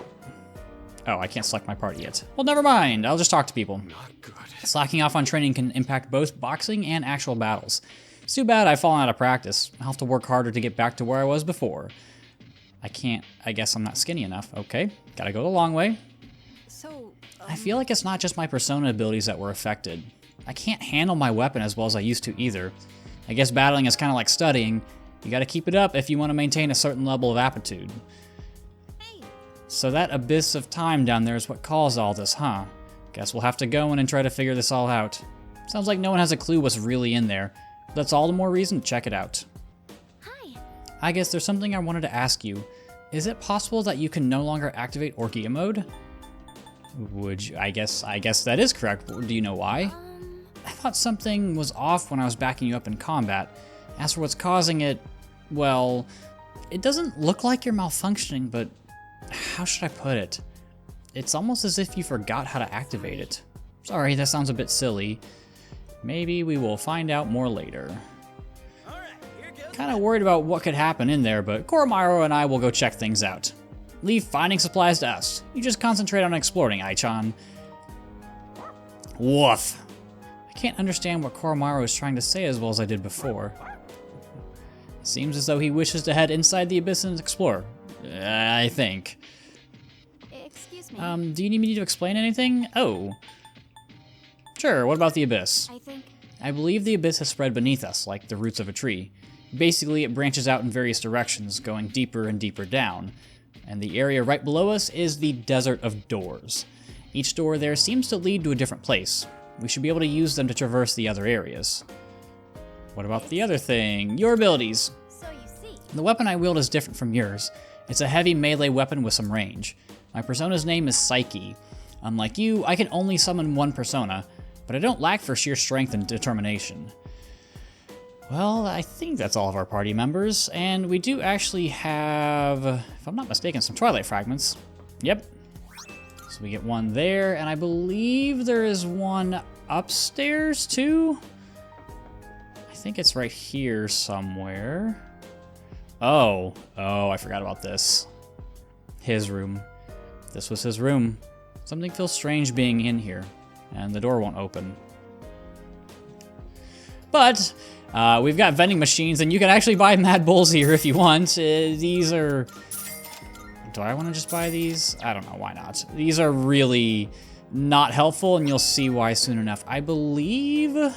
Speaker 3: Oh, I can't select my party yet. Well, never mind. I'll just talk to people.
Speaker 2: Not good.
Speaker 3: Slacking off on training can impact both boxing and actual battles. It's too bad I've fallen out of practice. I'll have to work harder to get back to where I was before. I guess I'm not skinny enough. Okay, gotta go the long way.
Speaker 10: So,
Speaker 3: I feel like it's not just my persona abilities that were affected. I can't handle my weapon as well as I used to either. I guess battling is kind of like studying. You gotta keep it up if you want to maintain a certain level of aptitude. So that abyss of time down there is what caused all this, huh? Guess we'll have to go in and try to figure this all out. Sounds like no one has a clue what's really in there. That's all the more reason to check it out.
Speaker 8: Hi.
Speaker 3: I guess there's something I wanted to ask you. Is it possible that you can no longer activate Orgia mode? Would you, I guess that is correct. Do you know why? I thought something was off when I was backing you up in combat. As for what's causing it, well, it doesn't look like you're malfunctioning, but how should I put it? It's almost as if you forgot how to activate it. Sorry, that sounds a bit silly. Maybe we will find out more later. Kind of worried about what could happen in there, but Koromaru and I will go check things out. Leave finding supplies to us. You just concentrate on exploring, Ai-chan. Woof. I can't understand what Koromaru is trying to say as well as I did before. It seems as though he wishes to head inside the abyss and explore. I think.
Speaker 11: Excuse me.
Speaker 3: Do you need me to explain anything? Oh. Sure, what about the abyss? I believe the abyss has spread beneath us, like the roots of a tree. Basically, it branches out in various directions, going deeper and deeper down. And the area right below us is the Desert of Doors. Each door there seems to lead to a different place. We should be able to use them to traverse the other areas. What about the other thing? Your abilities.
Speaker 8: So you see.
Speaker 3: The weapon I wield is different from yours. It's a heavy melee weapon with some range. My persona's name is Psyche. Unlike you, I can only summon one persona, but I don't lack for sheer strength and determination. Well, I think that's all of our party members, and we do actually have, if I'm not mistaken, some Twilight Fragments. Yep. So we get one there, and I believe there is one upstairs too? I think it's right here somewhere. Oh, I forgot about this. His room. This was his room. Something feels strange being in here, and the door won't open. But we've got vending machines, and you can actually buy Malebolge here if you want. These are... Do I want to just buy these? I don't know, why not? These are really not helpful, and you'll see why soon enough. I believe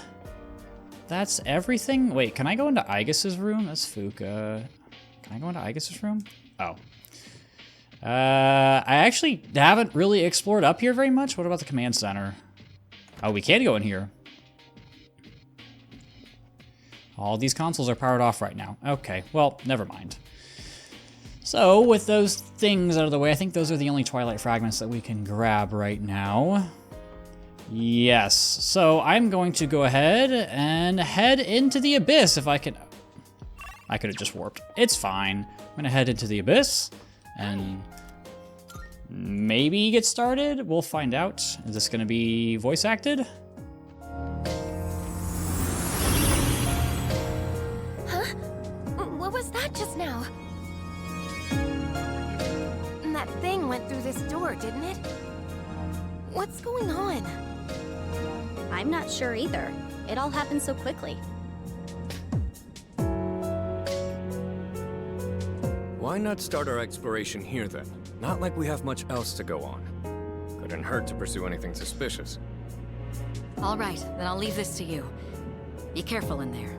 Speaker 3: that's everything. Wait, can I go into Aigis' room? That's Fuka. Can I go into Aigis' room? Oh. I actually haven't really explored up here very much. What about the command center? Oh, we can go in here. All these consoles are powered off right now. Okay, well, never mind. So, with those things out of the way, I think those are the only Twilight Fragments that we can grab right now. Yes, so I'm going to go ahead and head into the Abyss if I can... I could have just warped. It's fine. I'm gonna head into the Abyss and maybe get started. We'll find out. Is this gonna be voice acted?
Speaker 8: Huh? What was that just now?
Speaker 13: That thing went through this door, didn't it? What's going on?
Speaker 11: I'm not sure either. It all happened so quickly.
Speaker 14: Why not start our exploration here then? Not like we have much else to go on. Couldn't hurt to pursue anything suspicious.
Speaker 10: All right, then I'll leave this to you. Be careful in there.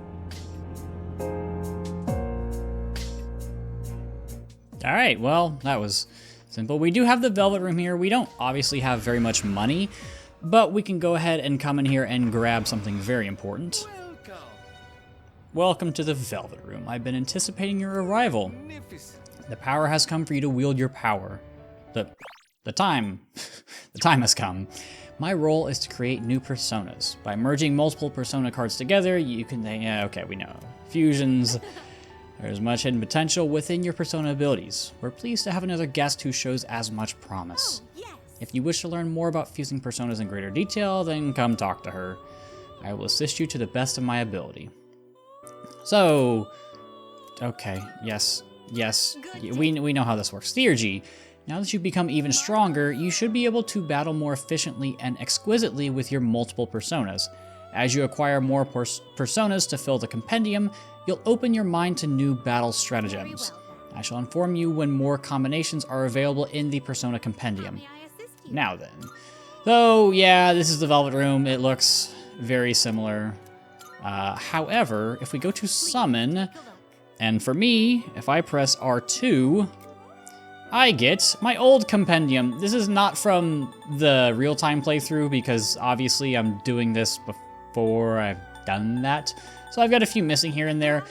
Speaker 3: All right, well, that was simple. We do have the Velvet Room here. We don't obviously have very much money, but we can go ahead and come in here and grab something very important. Welcome to the Velvet Room. I've been anticipating your arrival. The power has come for you to wield your power. The time has come. My role is to create new personas. By merging multiple persona cards together, you can, yeah, okay, we know. Fusions. There's much hidden potential within your persona abilities. We're pleased to have another guest who shows as much promise. If you wish to learn more about fusing personas in greater detail, then come talk to her. I will assist you to the best of my ability. So, okay, yes, we know how this works. Theurgy, now that you've become even stronger, you should be able to battle more efficiently and exquisitely with your multiple personas. As you acquire more personas to fill the compendium, you'll open your mind to new battle stratagems. I shall inform you when more combinations are available in the Persona Compendium. Now then. So, yeah, this is the Velvet Room. It looks very similar. However, if we go to Summon, and for me, if I press R2, I get my old compendium. This is not from the real-time playthrough because obviously I'm doing this before I've done that. So I've got a few missing here and there.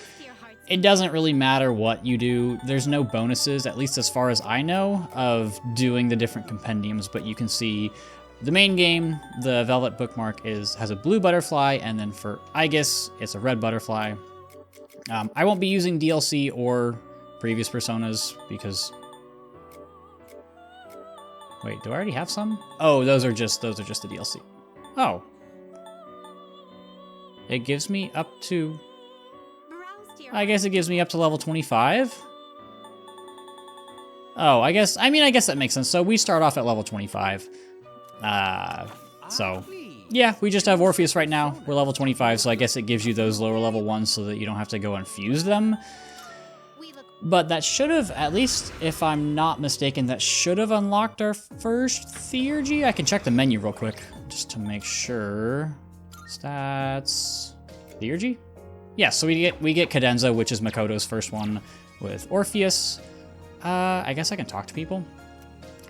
Speaker 3: It doesn't really matter what you do. There's no bonuses, at least as far as I know, of doing the different compendiums, but you can see the main game, the Velvet Bookmark has a blue butterfly, and then for Aigis, it's a red butterfly. I won't be using DLC or previous personas because... Wait, do I already have some? Oh, those are just the DLC. Oh. It gives me up to... I guess it gives me up to level 25. Oh, I guess that makes sense. So we start off at level 25. So, yeah, we just have Orpheus right now. We're level 25, so I guess it gives you those lower level ones so that you don't have to go and fuse them. But that should have, at least if I'm not mistaken, that should have unlocked our first Theurgy. I can check the menu real quick just to make sure. Stats. Theurgy? Yeah, so we get Cadenza, which is Makoto's first one with Orpheus. I guess I can talk to people.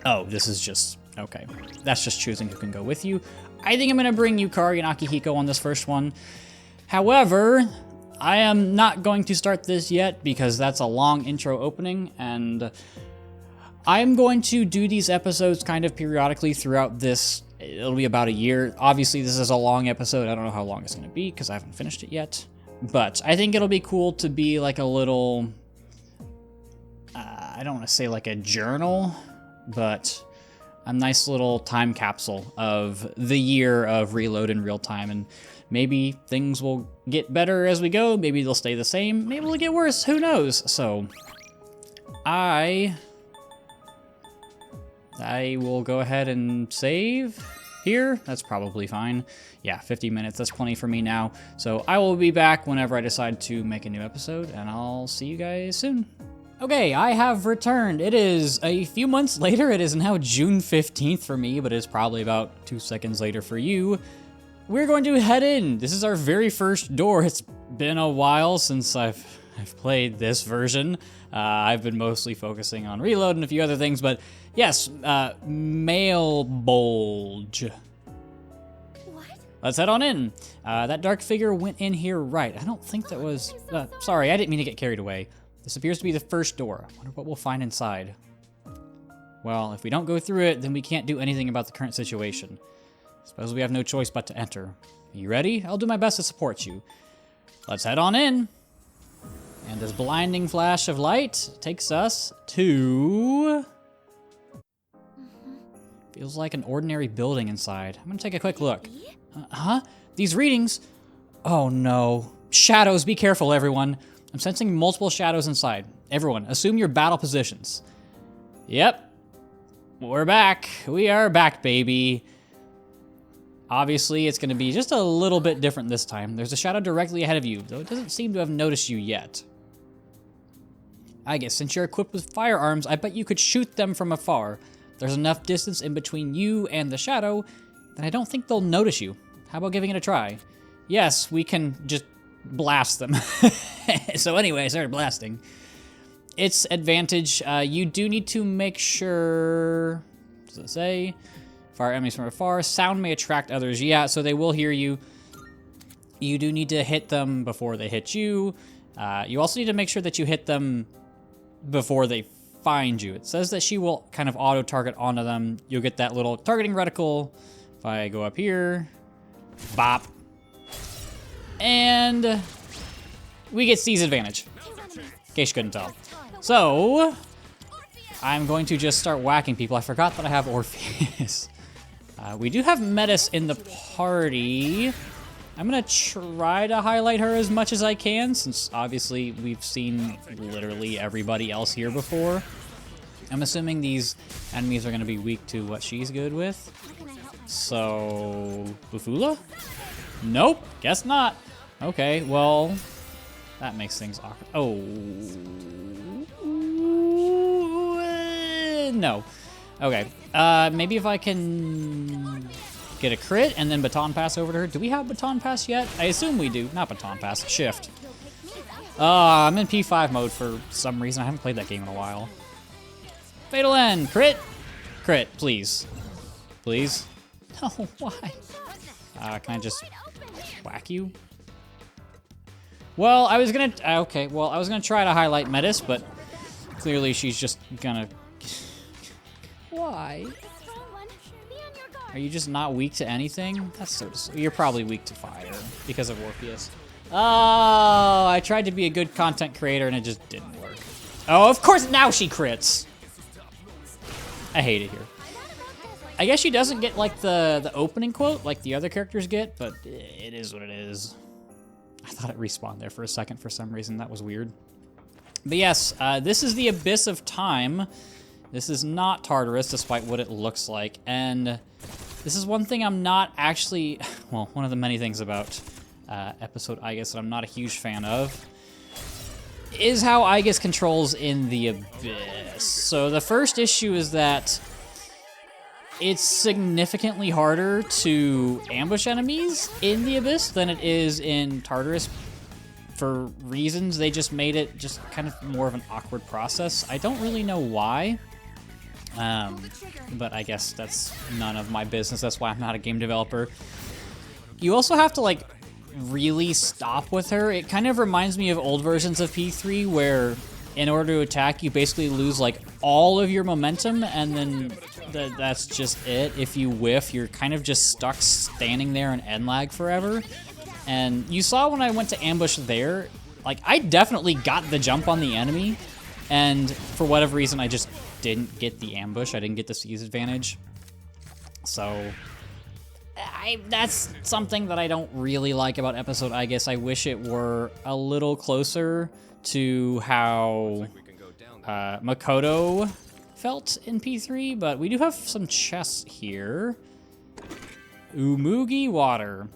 Speaker 3: Oh, this is just... Okay, that's just choosing who can go with you. I think I'm going to bring Yukari and Akihiko on this first one. However, I am not going to start this yet because that's a long intro opening, and I'm going to do these episodes kind of periodically throughout this. It'll be about a year. Obviously, this is a long episode. I don't know how long it's going to be because I haven't finished it yet. But I think it'll be cool to be like a little... I don't want to say like a journal, but... a nice little time capsule of the year of Reload in real time, and maybe things will get better as we go, maybe they'll stay the same, maybe they'll get worse, who knows? So, I will go ahead and save here. That's probably fine. Yeah, 50 minutes, that's plenty for me now. So I will be back whenever I decide to make a new episode, and I'll see you guys soon. Okay, I have returned. It is a few months later. It is now June 15th for me, but it's probably about 2 seconds later for you. We're going to head in. This is our very first door. It's been a while since I've played this version. I've been mostly focusing on Reload and a few other things, but yes, Malebolge.
Speaker 8: What?
Speaker 3: Let's head on in. That dark figure went in here right. I don't think that was... sorry, I didn't mean to get carried away. This appears to be the first door. I wonder what we'll find inside. Well, if we don't go through it, then we can't do anything about the current situation. Suppose we have no choice but to enter. Are you ready? I'll do my best to support you. Let's head on in. And this blinding flash of light takes us to... Feels like an ordinary building inside. I'm gonna take a quick look. Huh? These readings? Oh no. Shadows, be careful everyone. I'm sensing multiple shadows inside. Everyone, assume your battle positions. Yep. We're back. We are back, baby. Obviously, it's going to be just a little bit different this time. There's a shadow directly ahead of you, though it doesn't seem to have noticed you yet. I guess since you're equipped with firearms, I bet you could shoot them from afar. There's enough distance in between you and the shadow that I don't think they'll notice you. How about giving it a try? Yes, we can just blast them. So anyway, I started blasting. Its advantage, you do need to make sure... What does it say? Fire enemies from afar. Sound may attract others. Yeah, so they will hear you. You do need to hit them before they hit you. You also need to make sure that you hit them before they find you. It says that she will kind of auto-target onto them. You'll get that little targeting reticle. If I go up here, bop. And we get seize advantage, in case you couldn't tell. So, I'm going to just start whacking people. I forgot that I have Orpheus. We do have Metis in the party. I'm gonna try to highlight her as much as I can, since obviously we've seen literally everybody else here before. I'm assuming these enemies are gonna be weak to what she's good with. So, Bufula? Nope, guess not. Okay, well, that makes things awkward. Oh, no. Okay, maybe if I can get a crit and then baton pass over to her. Do we have baton pass yet? I assume we do. Not baton pass, shift. I'm in P5 mode for some reason. I haven't played that game in a while. Fatal End, crit? Crit, please. Please? No, why? Can I just whack you? Well, I was gonna, okay, well, I was gonna try to highlight Metis, but clearly she's just gonna, why? Are you just not weak to anything? That's so, you're probably weak to fire because of Orpheus. Oh, I tried to be a good content creator and it just didn't work. Oh, of course now she crits. I hate it here. I guess she doesn't get like the opening quote like the other characters get, but it is what it is. I thought it respawned there for a second for some reason. That was weird. But yes, this is the Abyss of Time. This is not Tartarus, despite what it looks like. And this is one thing I'm not actually, well, one of the many things about episode Aigis that I'm not a huge fan of is how Aigis controls in the Abyss. So the first issue is that it's significantly harder to ambush enemies in the Abyss than it is in Tartarus. For reasons, they just made it just kind of more of an awkward process. I don't really know why, but I guess that's none of my business. That's why I'm not a game developer. You also have to, like, really stop with her. It kind of reminds me of old versions of P3 where in order to attack, you basically lose, like, all of your momentum, and then that's just it. If you whiff, you're kind of just stuck standing there in end lag forever. And you saw when I went to ambush there, like, I definitely got the jump on the enemy, and for whatever reason, I just didn't get the ambush. I didn't get the seize advantage. So, that's something that I don't really like about episode Aigis. I wish it were a little closer to how Makoto felt in P3, but we do have some chests here. Umugi water.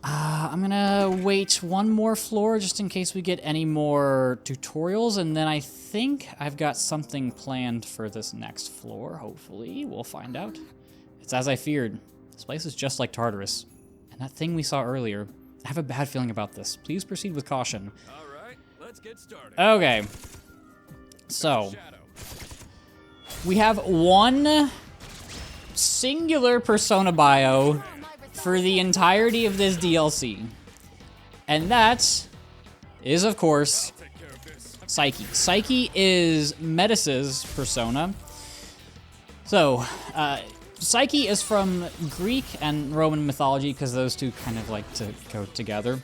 Speaker 3: I'm gonna wait one more floor just in case we get any more tutorials, and then I think I've got something planned for this next floor, hopefully. We'll find out. It's as I feared. This place is just like Tartarus. And that thing we saw earlier. I have a bad feeling about this. Please proceed with caution.
Speaker 2: Alright, let's get started.
Speaker 3: Okay. So, we have one singular persona bio for the entirety of this DLC. And that is, of course, Psyche. Psyche is Metis's persona. So, Psyche is from Greek and Roman mythology because those two kind of like to go together.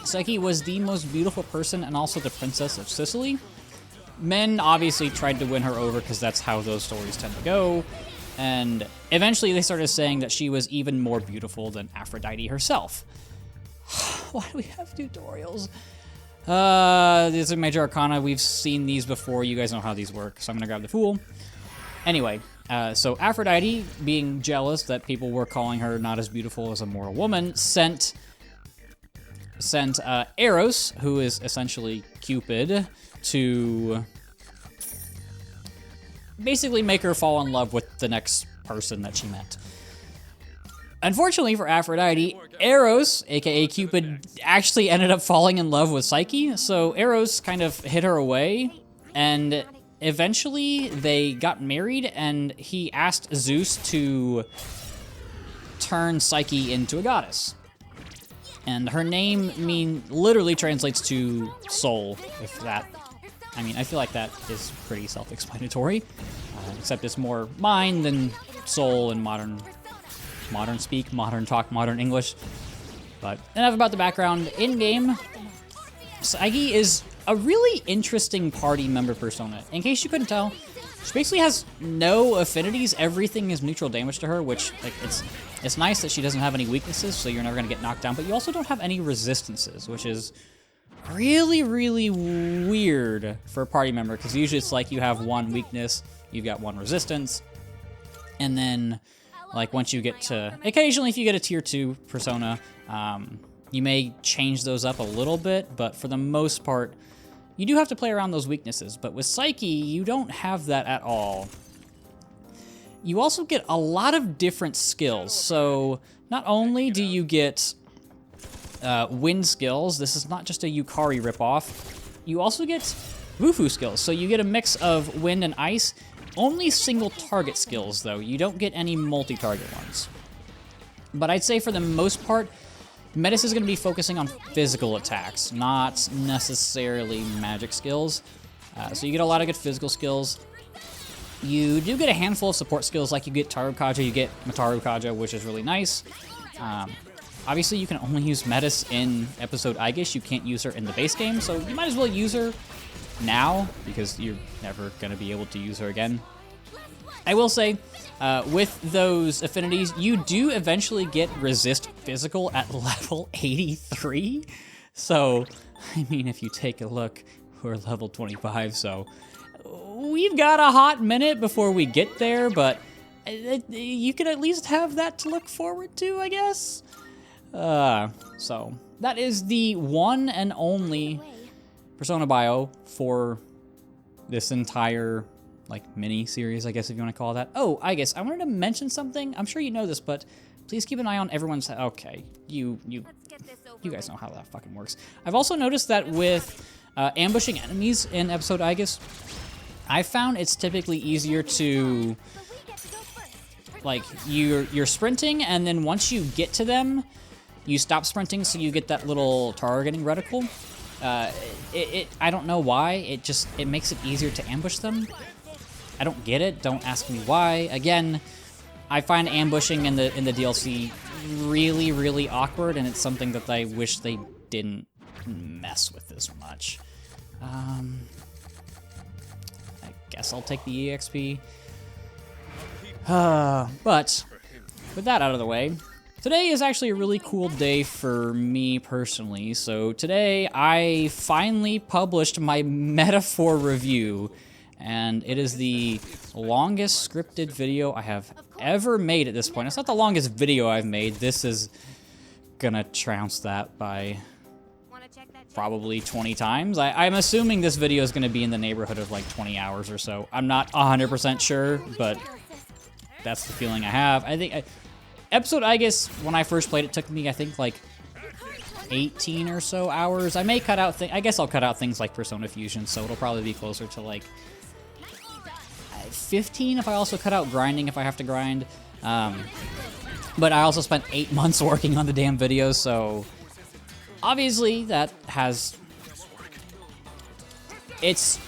Speaker 3: Psyche was the most beautiful person and also the princess of Sicily. Men obviously tried to win her over because that's how those stories tend to go. And eventually they started saying that she was even more beautiful than Aphrodite herself. Why do we have tutorials? These are Major Arcana. We've seen these before. You guys know how these work, so I'm going to grab the Fool. Anyway, So Aphrodite, being jealous that people were calling her not as beautiful as a mortal woman, sent Eros, who is essentially Cupid, to basically make her fall in love with the next person that she met. Unfortunately for Aphrodite, Eros, aka Cupid, actually ended up falling in love with Psyche, so Eros kind of hid her away, and eventually they got married, and he asked Zeus to turn Psyche into a goddess. And her name literally translates to soul, if that... I mean, I feel like that is pretty self-explanatory, except it's more mind than soul in modern speak, modern talk, modern English. But enough about the background. In-game, Psyche is a really interesting party member persona. In case you couldn't tell, she basically has no affinities. Everything is neutral damage to her, which, like, it's nice that she doesn't have any weaknesses, so you're never going to get knocked down, but you also don't have any resistances, which is really, really weird for a party member, because usually it's like you have one weakness, you've got one resistance, and then, like, once you get to... Occasionally, if you get a tier 2 persona, you may change those up a little bit, but for the most part, you do have to play around those weaknesses. But with Psyche, you don't have that at all. You also get a lot of different skills. So not only do you get wind skills, this is not just a Yukari ripoff, you also get Wufu skills. So you get a mix of wind and ice. Only single target skills, though. You don't get any multi-target ones. But I'd say for the most part, Metis is going to be focusing on physical attacks, not necessarily magic skills. So you get a lot of good physical skills. You do get a handful of support skills, like you get Tarukaja, you get Matarukaja, which is really nice. Obviously, you can only use Metis in episode Aigis. You can't use her in the base game, so you might as well use her now, because you're never going to be able to use her again. I will say, with those affinities, you do eventually get resist physical at level 83. So, I mean, if you take a look, we're level 25, so we've got a hot minute before we get there, but you can at least have that to look forward to, I guess. So, that is the one and only Persona bio for this entire, like, mini-series, I guess, if you want to call it that. Oh, I guess I wanted to mention something. I'm sure you know this, but please keep an eye on everyone's... Okay, you guys know how that fucking works. I've also noticed that with ambushing enemies in episode Aigis, I found it's typically easier to... Like, you're sprinting, and then once you get to them, you stop sprinting, so you get that little targeting reticle. I don't know why, it makes it easier to ambush them. I don't get it, don't ask me why. Again, I find ambushing in the DLC really, really awkward, and it's something that I wish they didn't mess with as much. I guess I'll take the EXP. But, with that out of the way, today is actually a really cool day for me personally. So today I finally published my Metaphor review, and it is the longest scripted video I have ever made at this point. It's not the longest video I've made. This is gonna trounce that by probably 20 times. I'm assuming this video is gonna be in the neighborhood of like 20 hours or so. I'm not 100% sure, but that's the feeling I have. I think episode Aigis, when I first played it, took me, I think, like 18 or so hours. I may cut out I guess I'll cut out things like Persona Fusion, so it'll probably be closer to like 15 if I also cut out grinding if I have to grind. But I also spent 8 months working on the damn video, so obviously that has... It's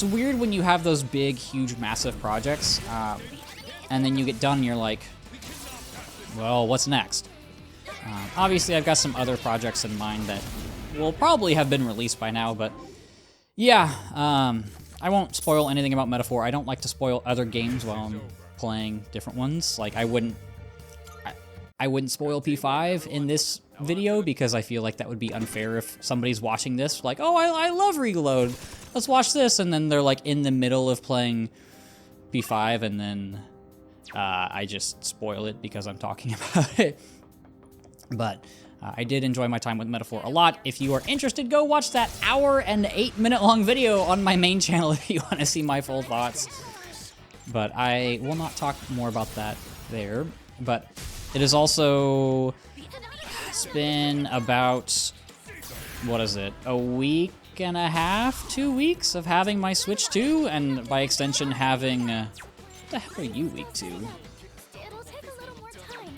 Speaker 3: weird when you have those big, huge, massive projects, and then you get done and you're like, well, what's next? Obviously, I've got some other projects in mind that will probably have been released by now, but yeah, I won't spoil anything about Metaphor. I don't like to spoil other games while I'm playing different ones. Like, I wouldn't spoil P5 in this video because I feel like that would be unfair if somebody's watching this, like, oh, I love Reload, let's watch this, and then they're like in the middle of playing P5, and then I just spoil it because I'm talking about it. But I did enjoy my time with Metaphor a lot. If you are interested, go watch that hour and 8-minute long video on my main channel if you want to see my full thoughts. But I will not talk more about that there. But it is also... It's been about... What is it? A week and a half? 2 weeks of having my Switch 2? And by extension having... what the hell are you weak to?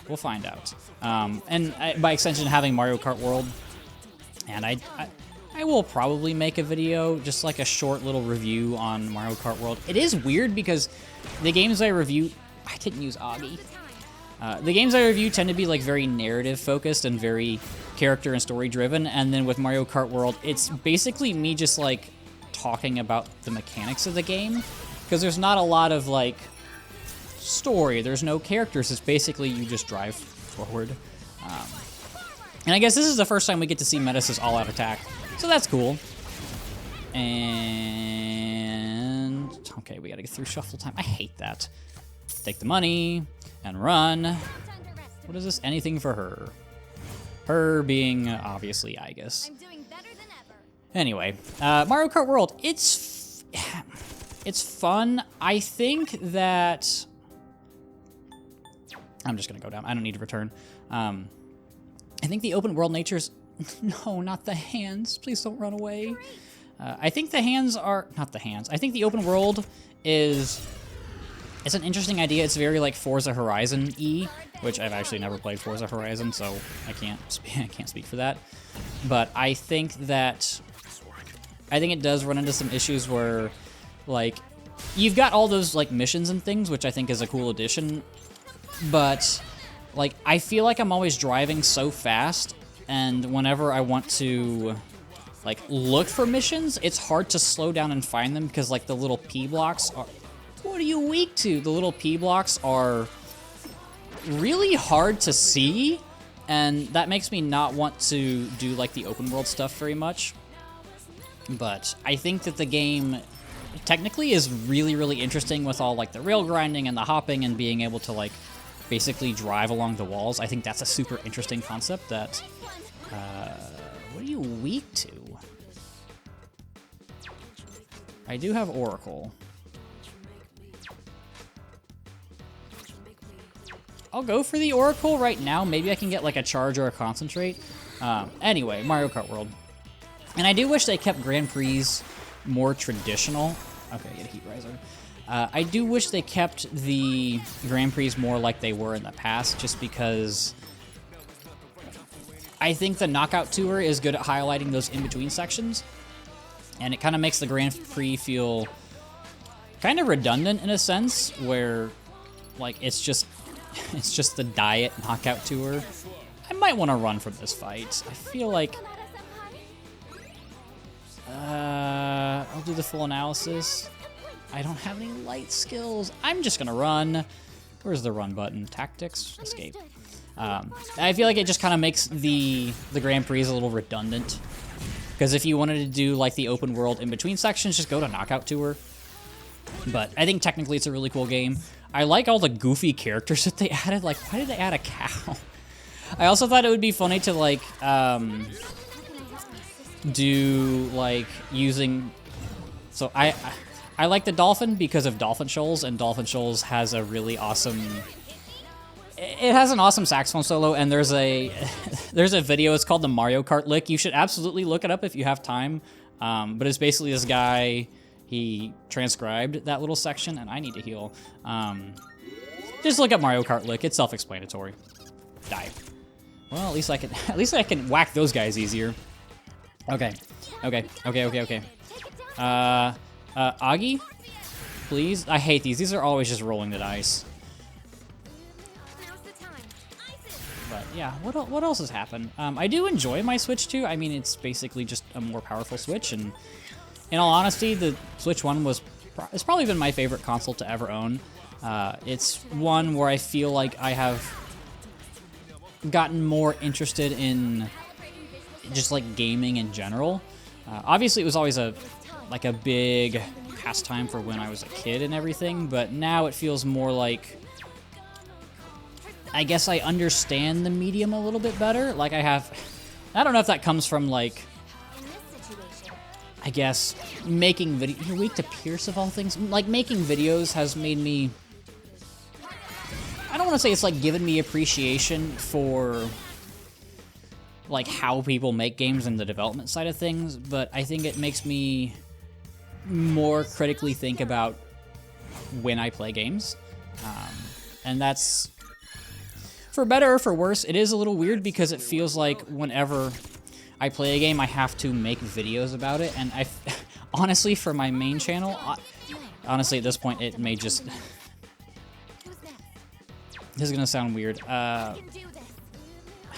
Speaker 3: We'll find out. By extension, having Mario Kart World. And I will probably make a video, just like a short little review on Mario Kart World. It is weird because the games I review... I didn't use Aigis. The games I review tend to be like very narrative focused and very character and story driven. And then with Mario Kart World, it's basically me just like talking about the mechanics of the game. Because there's not a lot of like... story. There's no characters. It's basically you just drive forward. And I guess this is the first time we get to see Metis' all-out attack, so that's cool. And okay, we gotta get through shuffle time. I hate that. Take the money and run. What is this? Anything for her. Her being obviously Aigis. Anyway, Mario Kart World. It's fun. I think that. I'm just gonna go down. I don't need to return. I think the open world nature's... No, not the hands. Please don't run away. I think the hands are... Not the hands. I think the open world is... It's an interesting idea. It's very like Forza Horizon-y, which I've actually never played Forza Horizon, so I can't speak for that. But I think that... I think it does run into some issues where, like, you've got all those like missions and things, which I think is a cool addition. But, like, I feel like I'm always driving so fast, and whenever I want to, like, look for missions, it's hard to slow down and find them because, like, the little P blocks are... What are you weak to? The little P blocks are really hard to see, and that makes me not want to do, like, the open world stuff very much. But I think that the game... technically is really, really interesting with all, like, the rail grinding and the hopping and being able to, like, basically drive along the walls. I think that's a super interesting concept that... what are you weak to? I do have Oracle. I'll go for the Oracle right now. Maybe I can get, like, a charge or a concentrate. Anyway, Mario Kart World. And I do wish they kept Grand Prix more traditional. Okay, get a Heat Riser. I do wish they kept the Grand Prix more like they were in the past, just because I think the Knockout Tour is good at highlighting those in-between sections, and it kind of makes the Grand Prix feel kind of redundant in a sense, where, like, it's just the Diet Knockout Tour. I might want to run from this fight. I feel like... I'll do the full analysis. I don't have any light skills. I'm just gonna run. Where's the run button? Tactics? Escape. I feel like it just kind of makes the Grand Prix a little redundant. Because if you wanted to do like the open world in between sections, just go to Knockout Tour. But I think technically it's a really cool game. I like all the goofy characters that they added. Like, why did they add a cow? I also thought it would be funny to like do like using... So I like the dolphin because of Dolphin Shoals, and Dolphin Shoals has a really awesome... It has an awesome saxophone solo, and there's a video. It's called the Mario Kart Lick. You should absolutely look it up if you have time. But it's basically this guy. He transcribed that little section, and I need to heal. Just look up Mario Kart Lick. It's self-explanatory. Die. Well, at least I can whack those guys easier. Okay. Aigis, please. I hate these. These are always just rolling the dice. But yeah, what else has happened? I do enjoy my Switch 2. I mean, it's basically just a more powerful Switch, and in all honesty, the Switch 1 it's probably been my favorite console to ever own. It's one where I feel like I have gotten more interested in just like gaming in general. Obviously, it was always a big pastime for when I was a kid and everything, but now it feels more like I guess I understand the medium a little bit better. Like I don't know if that comes from like, I guess, making video. You're weak to Pierce of all things. Like, making videos has made me, I don't want to say it's like given me appreciation for like how people make games and the development side of things, but I think it makes me more critically think about when I play games. And that's, for better or for worse, it is a little weird because it feels like whenever I play a game, I have to make videos about it, and honestly, for my main channel, honestly, at this point, it may just... This is gonna sound weird. How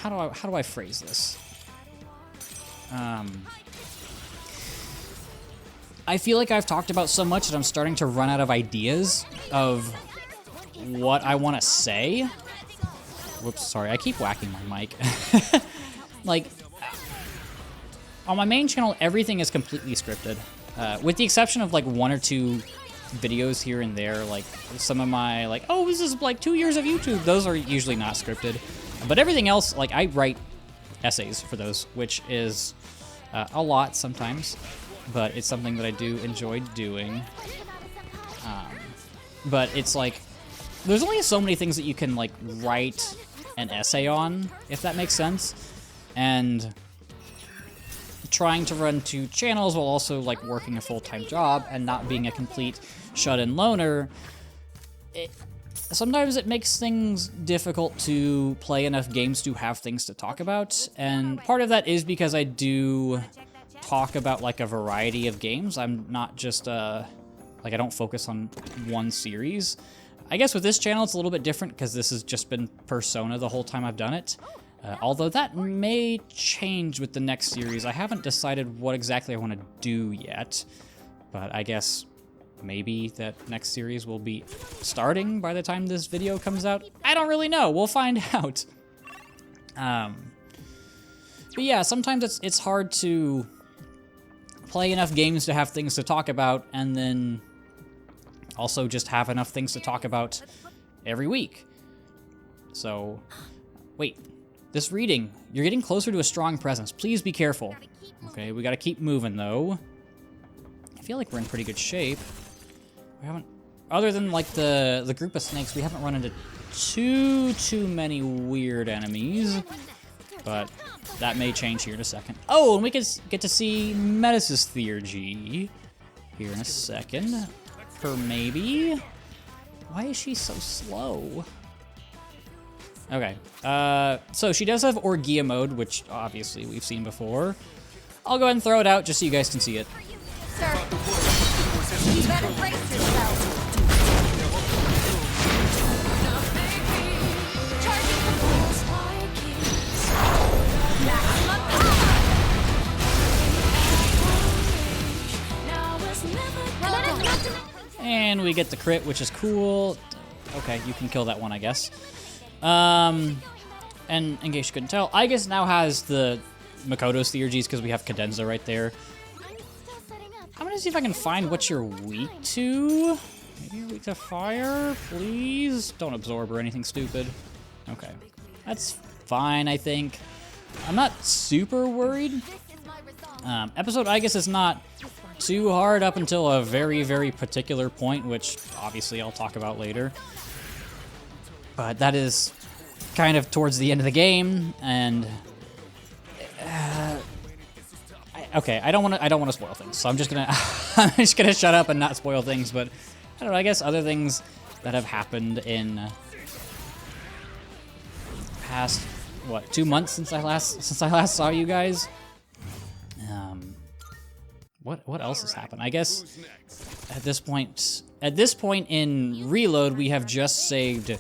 Speaker 3: do I phrase this? I feel like I've talked about so much that I'm starting to run out of ideas of what I want to say. Whoops, sorry, I keep whacking my mic. Like, on my main channel, everything is completely scripted, with the exception of like 1 or 2 videos here and there. Like some of my like, oh, this is like 2 years of YouTube. Those are usually not scripted, but everything else, like I write essays for those, which is a lot sometimes, but it's something that I do enjoy doing. But it's like, there's only so many things that you can like write an essay on, if that makes sense, and trying to run 2 channels while also like working a full-time job and not being a complete shut-in loner, sometimes it makes things difficult to play enough games to have things to talk about, and part of that is because I do talk about like a variety of games. I'm not just like, I don't focus on one series. I guess with this channel it's a little bit different because this has just been Persona the whole time I've done it. Although that may change with the next series. I haven't decided what exactly I want to do yet, but I guess maybe that next series will be starting by the time this video comes out. I don't really know. We'll find out. But yeah, sometimes it's hard to play enough games to have things to talk about, and then also just have enough things to talk about every week. So, wait. This reading, you're getting closer to a strong presence. Please be careful. Okay, we gotta keep moving though. I feel like we're in pretty good shape. We haven't, other than like the group of snakes, we haven't run into too many weird enemies. But that may change here in a second. Oh, and we get to see Metis' Theurgy here in a second. Her maybe. Why is she so slow? Okay, so she does have Orgia mode, which obviously we've seen before. I'll go ahead and throw it out just so you guys can see it.
Speaker 1: Sir, you better brace yourself.
Speaker 3: And we get the crit, which is cool. Okay, you can kill that one, I guess. And in case you couldn't tell, Aigis now has the Makoto's Theurgies because we have Cadenza right there. I'm gonna see if I can find what you're weak to. Maybe you're weak to fire, please? Don't absorb or anything stupid. Okay, that's fine, I think. I'm not super worried. Episode Aigis is not too hard up until a very particular point, which obviously I'll talk about later. But that is kind of towards the end of the game, and okay, I don't want to spoil things, so I'm just gonna shut up and not spoil things. But I don't know. I guess other things that have happened in past 2 months since I last saw you guys. What else has happened? I guess at this point in Reload, we have just saved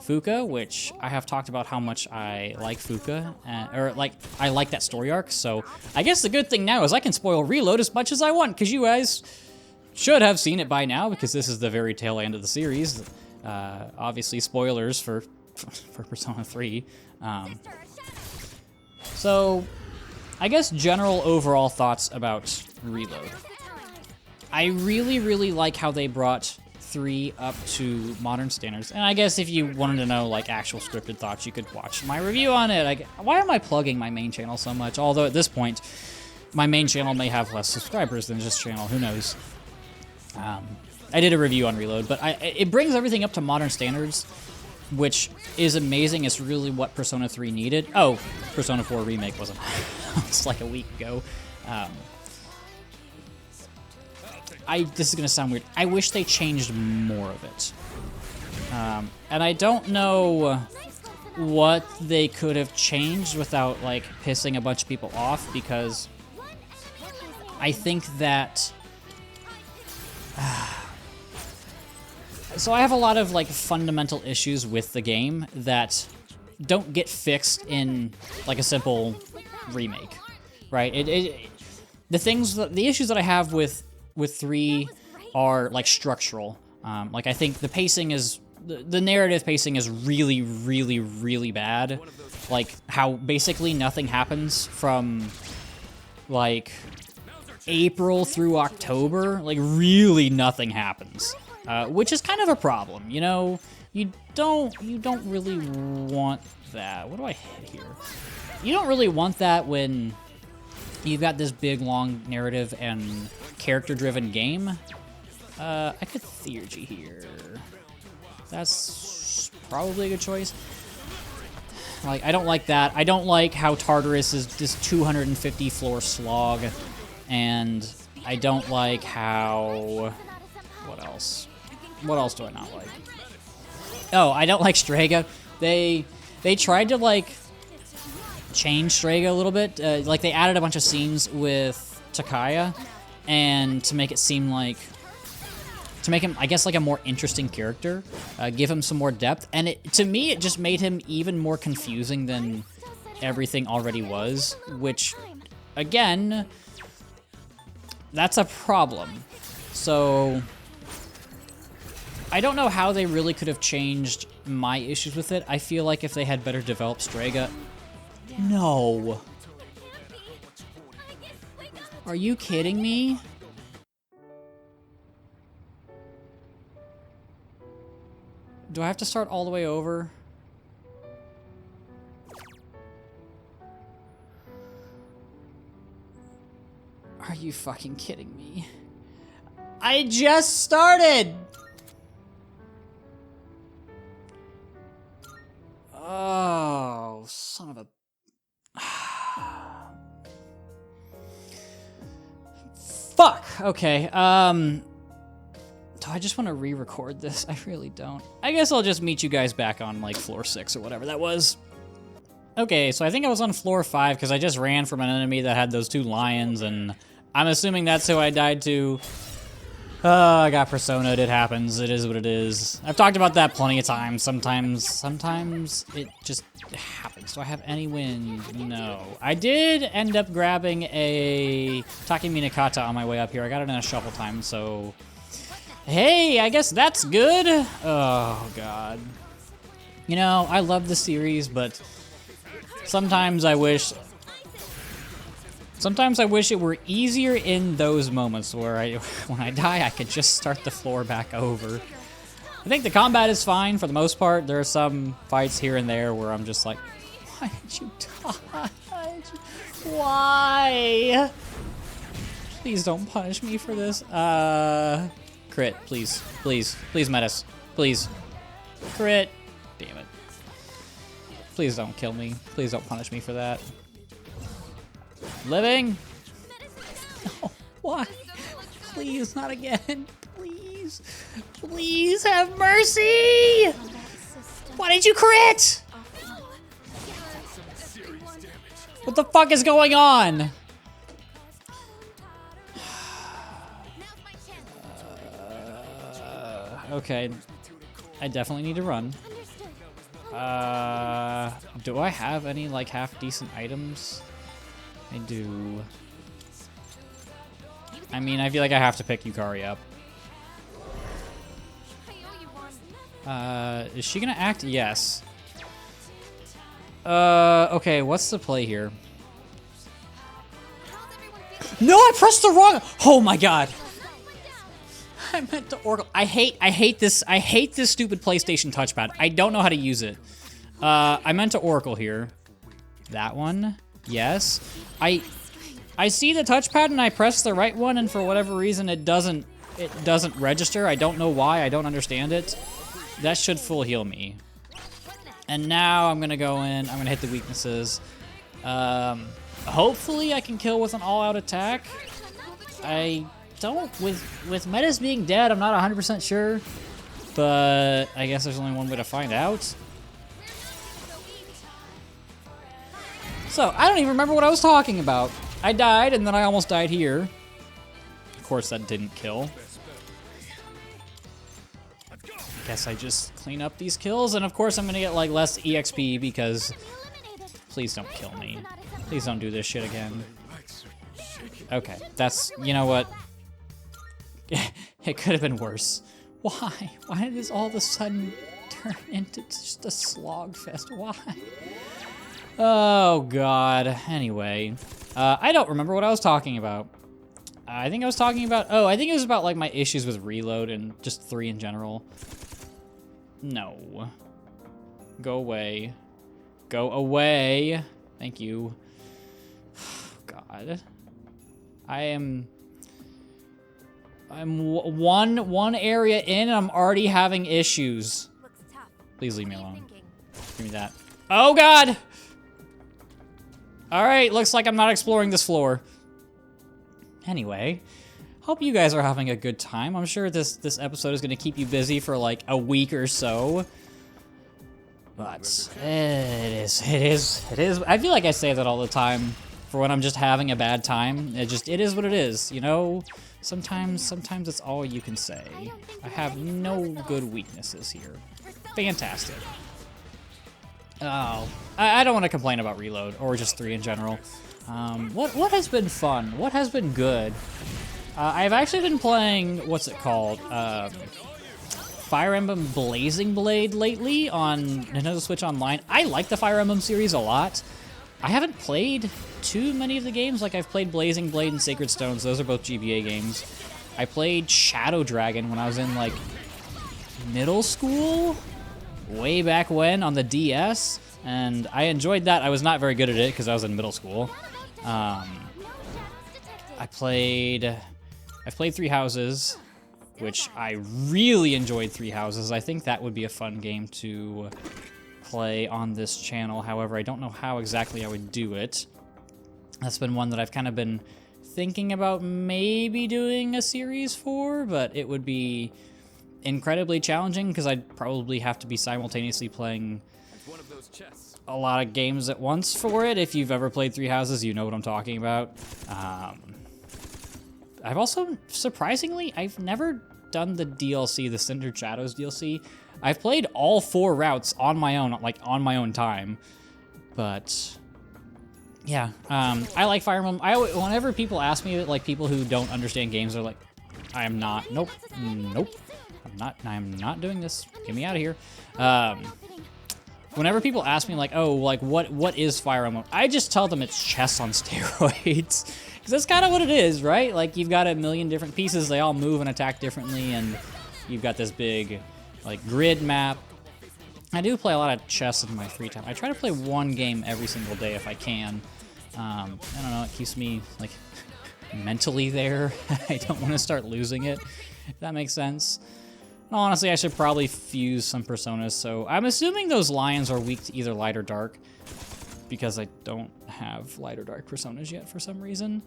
Speaker 3: Fuka, which I have talked about how much I like Fuka, or like I like that story arc. So I guess the good thing now is I can spoil Reload as much as I want, because you guys should have seen it by now, because this is the very tail end of the series. Obviously, spoilers for Persona 3. So I guess general overall thoughts about Reload. I really like how they brought 3 up to modern standards. And I guess if you wanted to know like actual scripted thoughts, you could watch my review on it. Why am I plugging my main channel so much? Although at this point, my main channel may have less subscribers than this channel. Who knows? I did a review on Reload, but it brings everything up to modern standards, which is amazing. It's really what Persona 3 needed. Oh, Persona 4 Remake wasn't. It's like a week ago. This is gonna sound weird. I wish they changed more of it. And I don't know what they could have changed without like pissing a bunch of people off, because I think that so I have a lot of like fundamental issues with the game that don't get fixed in like a simple remake, right? The issues that I have with 3 are like structural. Like I think the pacing is the narrative pacing is really, really, really bad. Like how basically nothing happens from like April through October. Like really nothing happens. Which is kind of a problem, you know. You don't really want that. What do I hit here? You don't really want that when you've got this big, long narrative and character-driven game. I could Theurgy here. That's probably a good choice. Like, I don't like that. I don't like how Tartarus is this 250 floor slog, and I don't like how. What else? What else do I not like? Oh, I don't like Strega. They tried to like change Strega a little bit. Like they added a bunch of scenes with Takaya, and to make it seem like to make him, I guess, like a more interesting character, give him some more depth. And to me, it just made him even more confusing than everything already was. Which, again, that's a problem. So I don't know how they really could have changed my issues with it. I feel like if they had better developed Strega... No. Are you kidding me? Do I have to start all the way over? Are you fucking kidding me? I just started! Oh, son of a... Fuck! Okay, do I just want to re-record this? I really don't. I guess I'll just meet you guys back on, like, floor 6 or whatever that was. Okay, so I think I was on floor 5 because I just ran from an enemy that had those 2 lions, and I'm assuming that's who I died to. I got Persona'd. It happens. It is what it is. I've talked about that plenty of times. Sometimes it just happens. Do I have any wind? No. I did end up grabbing a Takemi Nakata on my way up here. I got it in a shuffle time, so... Hey, I guess that's good. Oh, God. You know, I love the series, but sometimes I wish it were easier in those moments where when I die, I could just start the floor back over. I think the combat is fine for the most part. There are some fights here and there where I'm just like, why did you die? Why? Please don't punish me for this. Crit, please. Please. Please, Metis. Please. Crit. Damn it. Please don't kill me. Please don't punish me for that. Living? No. Why? Please, not again. Please. Please have mercy! Why did you crit? What the fuck is going on? Okay. I definitely need to run. Do I have any, like, half-decent items? I do. I mean, I feel like I have to pick Yukari up. Is she gonna act? Yes. Okay, what's the play here? No, I pressed the wrong... Oh my god! I meant to Oracle. I hate this stupid PlayStation touchpad. I don't know how to use it. I meant to Oracle here. That one. Yes. I see the touchpad and I press the right one, and for whatever reason it doesn't register. I don't know why. I don't understand it. That should full heal me. And now I'm gonna go in. I'm gonna hit the weaknesses. Hopefully I can kill with an all-out attack. I don't, with Metas being dead, I'm not 100% sure, but I guess there's only one way to find out. So, I don't even remember what I was talking about. I died, and then I almost died here. Of course, that didn't kill. Guess I just clean up these kills, and of course I'm gonna get, like, less EXP because... Please don't kill me. Please don't do this shit again. Okay, that's... You know what? It could have been worse. Why? Why did this all of a sudden turn into just a slog fest? Why? Oh, God. Anyway. I don't remember what I was talking about. I think I was talking about... Oh, I think it was about, like, my issues with reload and just 3 in general. No. Go away. Go away. Thank you. God. I'm one area in and I'm already having issues. Please leave me alone. Give me that. Oh, God! Alright, looks like I'm not exploring this floor. Anyway, hope you guys are having a good time. I'm sure this episode is going to keep you busy for like a week or so. But it is. I feel like I say that all the time for when I'm just having a bad time. It is what it is, you know? Sometimes it's all you can say. I have no good weaknesses here. Fantastic. Oh, I don't want to complain about reload or just 3 in general. What has been fun? What has been good? I've actually been playing, what's it called? Fire Emblem Blazing Blade lately on Nintendo Switch Online. I like the Fire Emblem series a lot. I haven't played too many of the games. Like, I've played Blazing Blade and Sacred Stones. Those are both GBA games. I played Shadow Dragon when I was in, like, middle school? Way back when on the DS, and I enjoyed that. I was not very good at it because I was in middle school. I've played 3 Houses, which I really enjoyed 3 Houses. I think that would be a fun game to play on this channel. However, I don't know how exactly I would do it. That's been one that I've kind of been thinking about maybe doing a series for, but it would be incredibly challenging because I'd probably have to be simultaneously playing a lot of games at once for it. If you've ever played 3 Houses, you know what I'm talking about. I've also, surprisingly, I've never done the DLC, the Cindered Shadows DLC. I've played all 4 routes on my own, like on my own time. But yeah, I like Fire Emblem. Whenever people ask me, like people who don't understand games are like, I am not, nope, I'm not doing this. Get me out of here. Whenever people ask me like, oh, like what is Fire Emblem? I just tell them it's chess on steroids. Because that's kind of what it is, right? Like, you've got a million different pieces. They all move and attack differently, and you've got this big, like, grid map. I do play a lot of chess in my free time. I try to play 1 game every single day if I can. I don't know, it keeps me, like, mentally there. I don't want to start losing it, if that makes sense. Honestly, I should probably fuse some personas, so I'm assuming those lions are weak to either light or dark, because I don't have light or dark personas yet for some reason.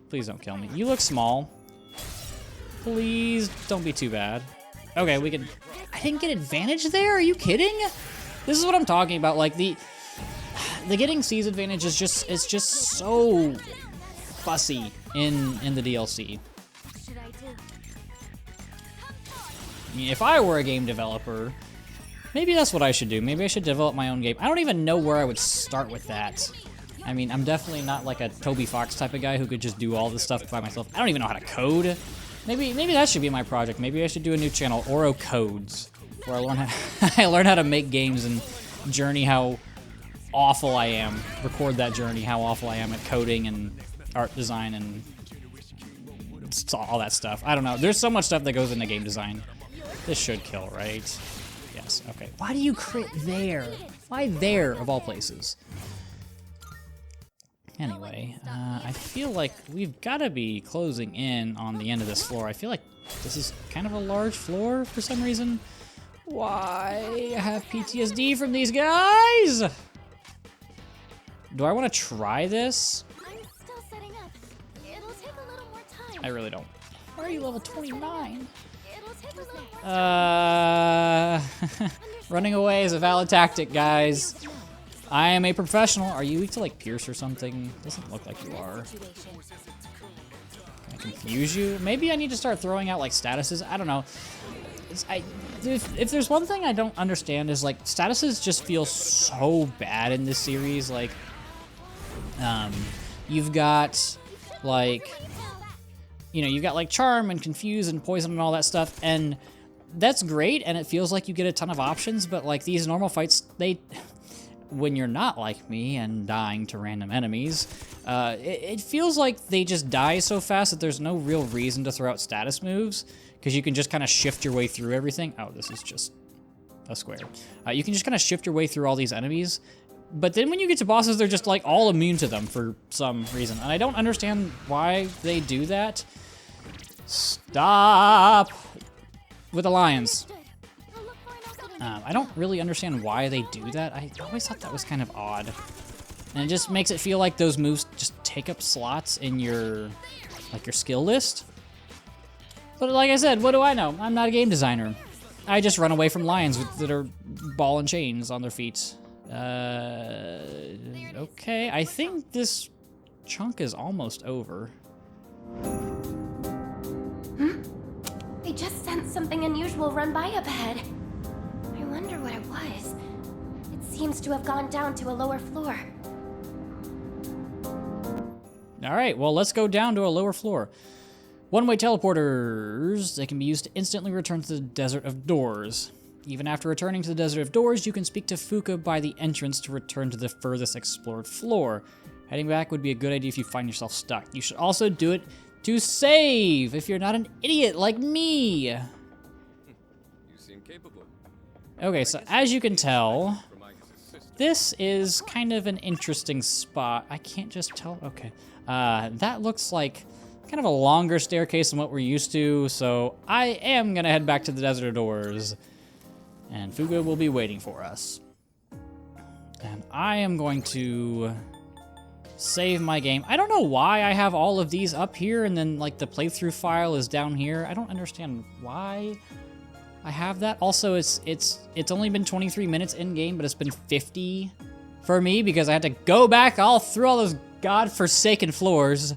Speaker 3: Please don't kill me. You look small. Please don't be too bad. Okay, we can... I didn't get advantage there? Are you kidding? This is what I'm talking about. Like, the getting C's advantage is just... It's just so fussy in the DLC. I mean, if I were a game developer, maybe that's what I should do. Maybe I should develop my own game. I don't even know where I would start with that. I mean, I'm definitely not like a Toby Fox type of guy who could just do all this stuff by myself. I don't even know how to code. Maybe that should be my project. Maybe I should do a new channel, Oro Codes, where I learn how to make games and journey how awful I am. Record that journey, how awful I am at coding and art design and all that stuff. I don't know. There's so much stuff that goes into game design. This should kill, right? Yes, okay. Why do you crit there? Why there, of all places? Anyway, I feel like we've got to be closing in on the end of this floor. I feel like this is kind of a large floor for some reason. Why? I have PTSD from these guys! Do I want to try this?
Speaker 8: I'm still setting up. It'll take a little more time.
Speaker 3: I really don't. Why are you level 29?
Speaker 8: It'll take a little more
Speaker 3: Running away is a valid tactic, guys. I am a professional. Are you weak to like Pierce or something? Doesn't look like you are. Can I confuse you? Maybe I need to start throwing out like statuses. I don't know. If there's one thing I don't understand is like statuses just feel so bad in this series. Like, you've got like, you know, you've got like charm and confuse and poison and all that stuff, and that's great, and it feels like you get a ton of options. But like these normal fights, when you're not like me and dying to random enemies, it feels like they just die so fast that there's no real reason to throw out status moves, because you can just kind of shift your way through everything. Oh, this is just a square. You can just kind of shift your way through all these enemies, but then when you get to bosses, they're just like all immune to them for some reason, and I don't understand why they do that. Stop with the lions. I don't really understand why they do that. I always thought that was kind of odd. And it just makes it feel like those moves just take up slots in your skill list. But like I said, what do I know? I'm not a game designer. I just run away from lions that are ball and chains on their feet. Okay, I think this chunk is almost over.
Speaker 8: I just sensed something unusual run by up ahead. I wonder what it was. It seems to have gone down to a lower floor.
Speaker 3: All right, well, let's go down to a lower floor. One-way teleporters. They can be used to instantly return to the Desert of Doors. Even after returning to the Desert of Doors, you can speak to Fuka by the entrance to return to the furthest explored floor. Heading back would be a good idea if you find yourself stuck. You should also do it to save, if you're not an idiot like me.
Speaker 14: You seem capable.
Speaker 3: Okay, so as you can tell, this is kind of an interesting spot. I can't just tell. Okay. That looks like kind of a longer staircase than what we're used to, so I am going to head back to the Desert of Doors. And Fuga will be waiting for us. And I am going to save my game. I don't know why I have all of these up here and then like the playthrough file is down here. I don't understand why I have that. Also, it's only been 23 minutes in game, but it's been 50 for me because I had to go back all through all those godforsaken floors.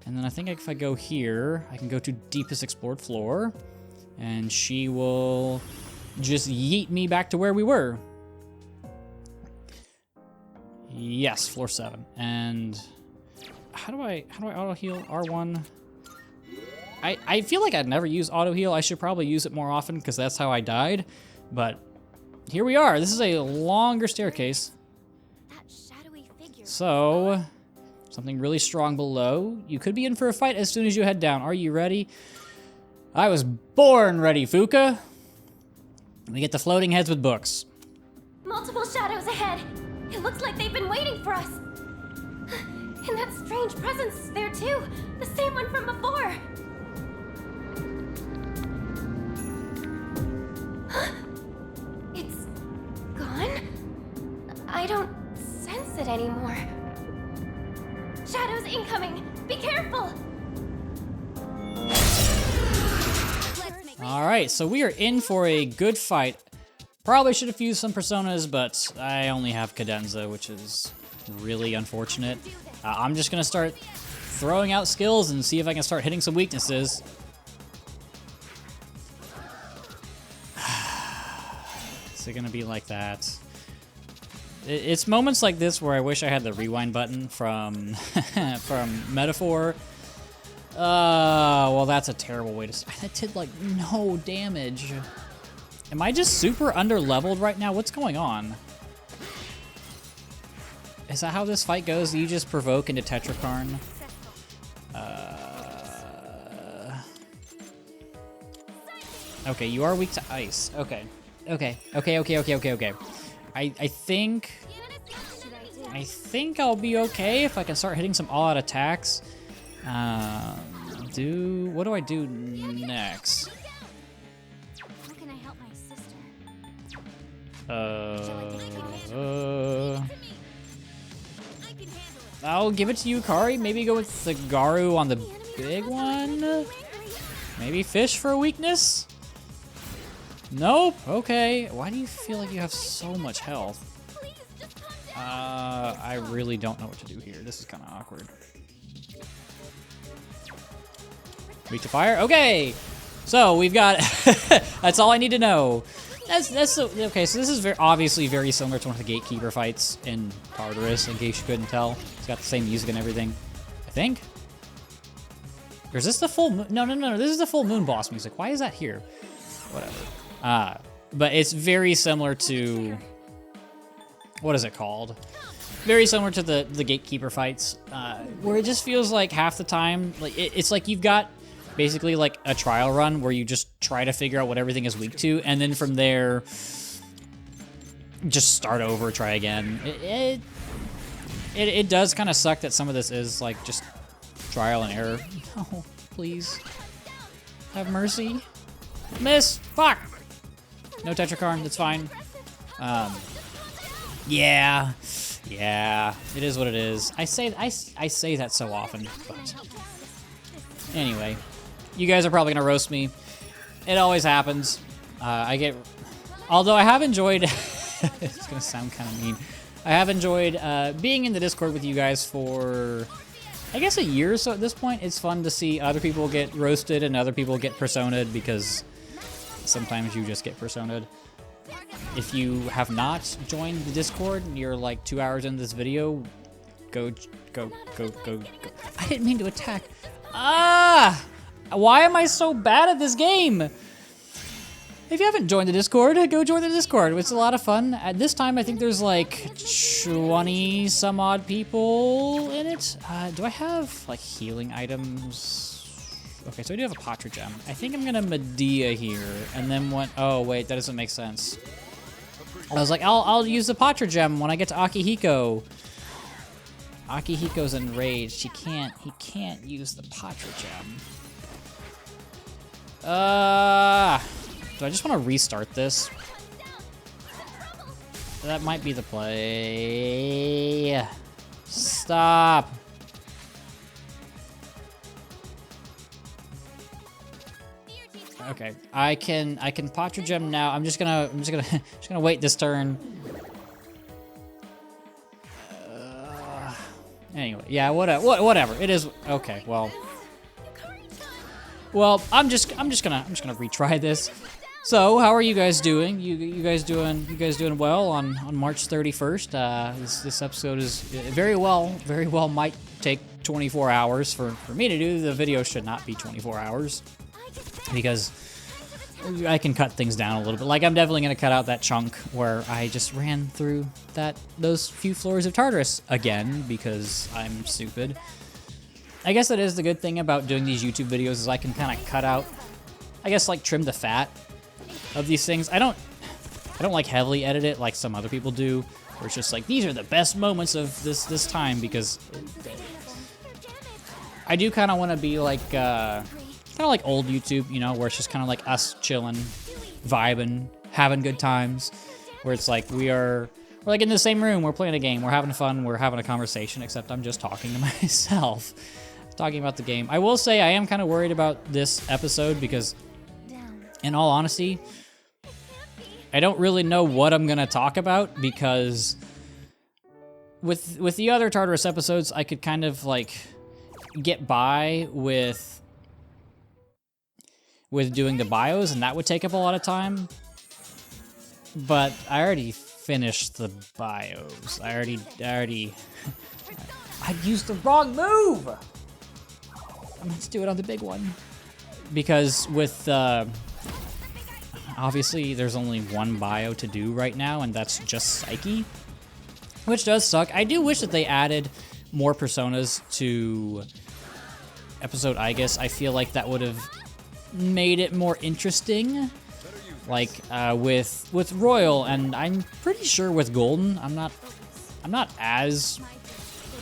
Speaker 3: And then I think if I go here, I can go to deepest explored floor, and she will just yeet me back to where we were. Yes, floor 7. And how do I auto heal R1? I feel like I'd never use auto heal. I should probably use it more often because that's how I died. But here we are. This is a longer staircase. So something really strong below. You could be in for a fight as soon as you head down. Are you ready? I was born ready, Fuka. We get the floating heads with books.
Speaker 8: Multiple shadows ahead. It looks like they've been waiting for us. And that strange presence is there too. The same one from before. It's gone? I don't sense it anymore. Shadows incoming! Be careful!
Speaker 3: Alright, so we are in for a good fight. Probably should have used some personas, but I only have Cadenza, which is really unfortunate. I'm just gonna start throwing out skills and see if I can start hitting some weaknesses. Is it gonna be like that? It's moments like this where I wish I had the rewind button from from Metaphor. Well, that's a terrible way to. That did like no damage. Am I just super under-leveled right now? What's going on? Is that how this fight goes? You just provoke into Tetrakarn? Okay, you are weak to ice. Okay. Okay. I think I'll be okay if I can start hitting some all-out attacks. What do I do next?
Speaker 11: How can I help my sister?
Speaker 3: I'll give it to you, Kari. Maybe go with the Garu on the big one. Maybe fish for a weakness? Nope. Okay. Why do you feel like you have so much health? I really don't know what to do here. This is kind of awkward. Weak to fire? Okay! So, we've got... That's all I need to know. Okay, so this is obviously very similar to one of the Gatekeeper fights in Tartarus, in case you couldn't tell. It's got the same music and everything. I think? Or is this the full moon? No. This is the full moon boss music. Why is that here? Whatever. But it's very similar to... What is it called? Very similar to the Gatekeeper fights, where it just feels like half the time, like it's like you've got basically like a trial run where you just try to figure out what everything is weak to, and then from there, just start over, try again. It does kind of suck that some of this is like just trial and error. Oh, please. Have mercy. Miss! Fuck! No Tetrakarn, that's fine. Yeah, it is what it is. I say that so often, but anyway, you guys are probably gonna roast me. It always happens. Although I have enjoyed. It's gonna sound kind of mean. I have enjoyed being in the Discord with you guys for, I guess, a year or so at this point. It's fun to see other people get roasted and other people get persona'd, because sometimes you just get persona'd. If you have not joined the Discord and you're like 2 hours into this video, go. I didn't mean to attack. Ah! Why am I so bad at this game? If you haven't joined the Discord, go join the Discord. It's a lot of fun. At this time, I think there's like 20 some odd people in it. Do I have like healing items? Okay, so I do have a Patra Gem. I think I'm gonna Medea here, and then oh wait, that doesn't make sense. I was like, I'll use the Patra Gem when I get to Akihiko. Akihiko's enraged. He can't use the Patra Gem. Do I just want to restart this? That might be the play. Stop. Okay, I can Patra Gem now. I'm just gonna wait this turn. Anyway, yeah, whatever. It is okay. Well, I'm just gonna retry this. So, how are you guys doing? You guys doing well on March 31st? This episode is very well might take 24 hours for me to do. The video should not be 24 hours. Because I can cut things down a little bit. Like, I'm definitely going to cut out that chunk where I just ran through those few floors of Tartarus again, because I'm stupid. I guess that is the good thing about doing these YouTube videos, is I can kind of cut out, I guess, like, trim the fat of these things. I don't like heavily edit it like some other people do, where it's just like, these are the best moments of this time, because I do kind of want to be like, kind of like old YouTube, you know, where it's just kind of like us chilling, vibing, having good times, where it's like we're like in the same room, we're playing a game, we're having fun, we're having a conversation, except I'm just talking to myself, talking about the game. I will say I am kind of worried about this episode because, in all honesty, I don't really know what I'm going to talk about, because with the other Tartarus episodes, I could kind of like get by with doing the bios, and that would take up a lot of time. But I already finished the bios. I used the wrong move! I'm gonna do it on the big one. Because with, obviously there's only one bio to do right now, and that's just Psyche. Which does suck. I do wish that they added more personas to episode Aigis. I feel like that would have made it more interesting, like with Royal, and I'm pretty sure with Golden. I'm not as,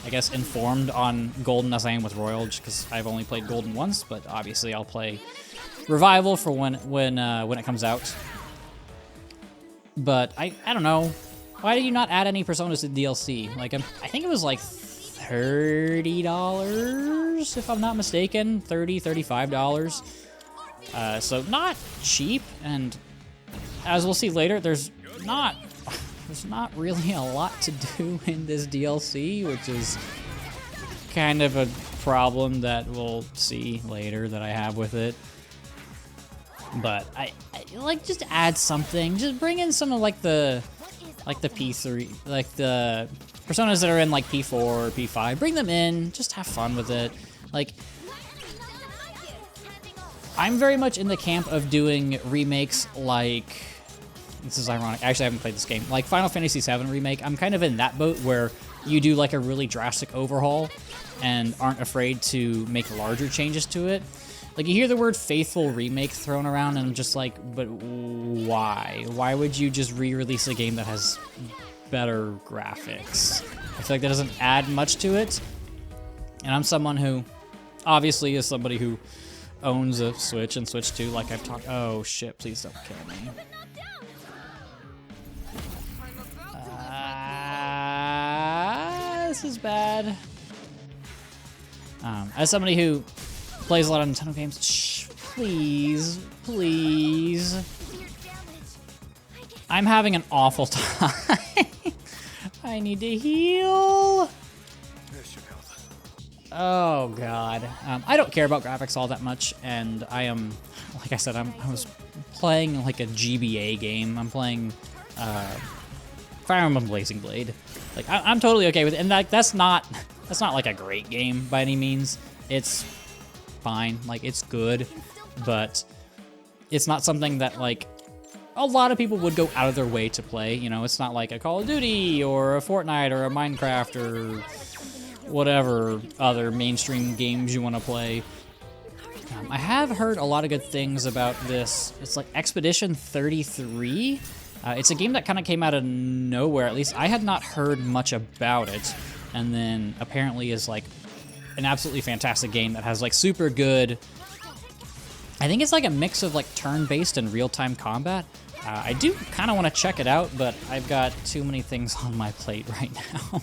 Speaker 3: I guess, informed on Golden as I am with Royal, just because I've only played Golden once. But obviously, I'll play Revival for when it comes out. But I don't know. Why do you not add any Personas to DLC? Like, I think it was like $30, if I'm not mistaken. $30, $35. So not cheap, and as we'll see later, there's not really a lot to do in this DLC, which is kind of a problem that we'll see later that I have with it. But I like, just add something. Just bring in some of like the P3, like the Personas that are in like P4 or P5. Bring them in. Just have fun with it. Like, I'm very much in the camp of doing remakes like, this is ironic, actually I haven't played this game, like Final Fantasy VII Remake. I'm kind of in that boat where you do like a really drastic overhaul and aren't afraid to make larger changes to it. Like, you hear the word faithful remake thrown around, and I'm just like, but why? Why would you just re-release a game that has better graphics? I feel like that doesn't add much to it. And I'm someone who, obviously, is somebody who owns a Switch and Switch 2, like I've talked. Oh shit, please don't kill me. This is bad. As somebody who plays a lot of Nintendo games, shh, please, please. I'm having an awful time. I need to heal. Oh god. I don't care about graphics all that much, and I am, like I said, I was playing like a GBA game. I'm playing Fire Emblem Blazing Blade. Like, I'm totally okay with it, and like that's not like a great game by any means. It's fine, like it's good, but it's not something that like a lot of people would go out of their way to play. You know, it's not like a Call of Duty or a Fortnite or a Minecraft or whatever other mainstream games you want to play. I have heard a lot of good things about this. It's like Expedition 33. It's a game that kind of came out of nowhere. At least I had not heard much about it, and then apparently is like an absolutely fantastic game that has like super good, I think it's like a mix of like turn-based and real-time combat. I do kind of want to check it out, but I've got too many things on my plate right now.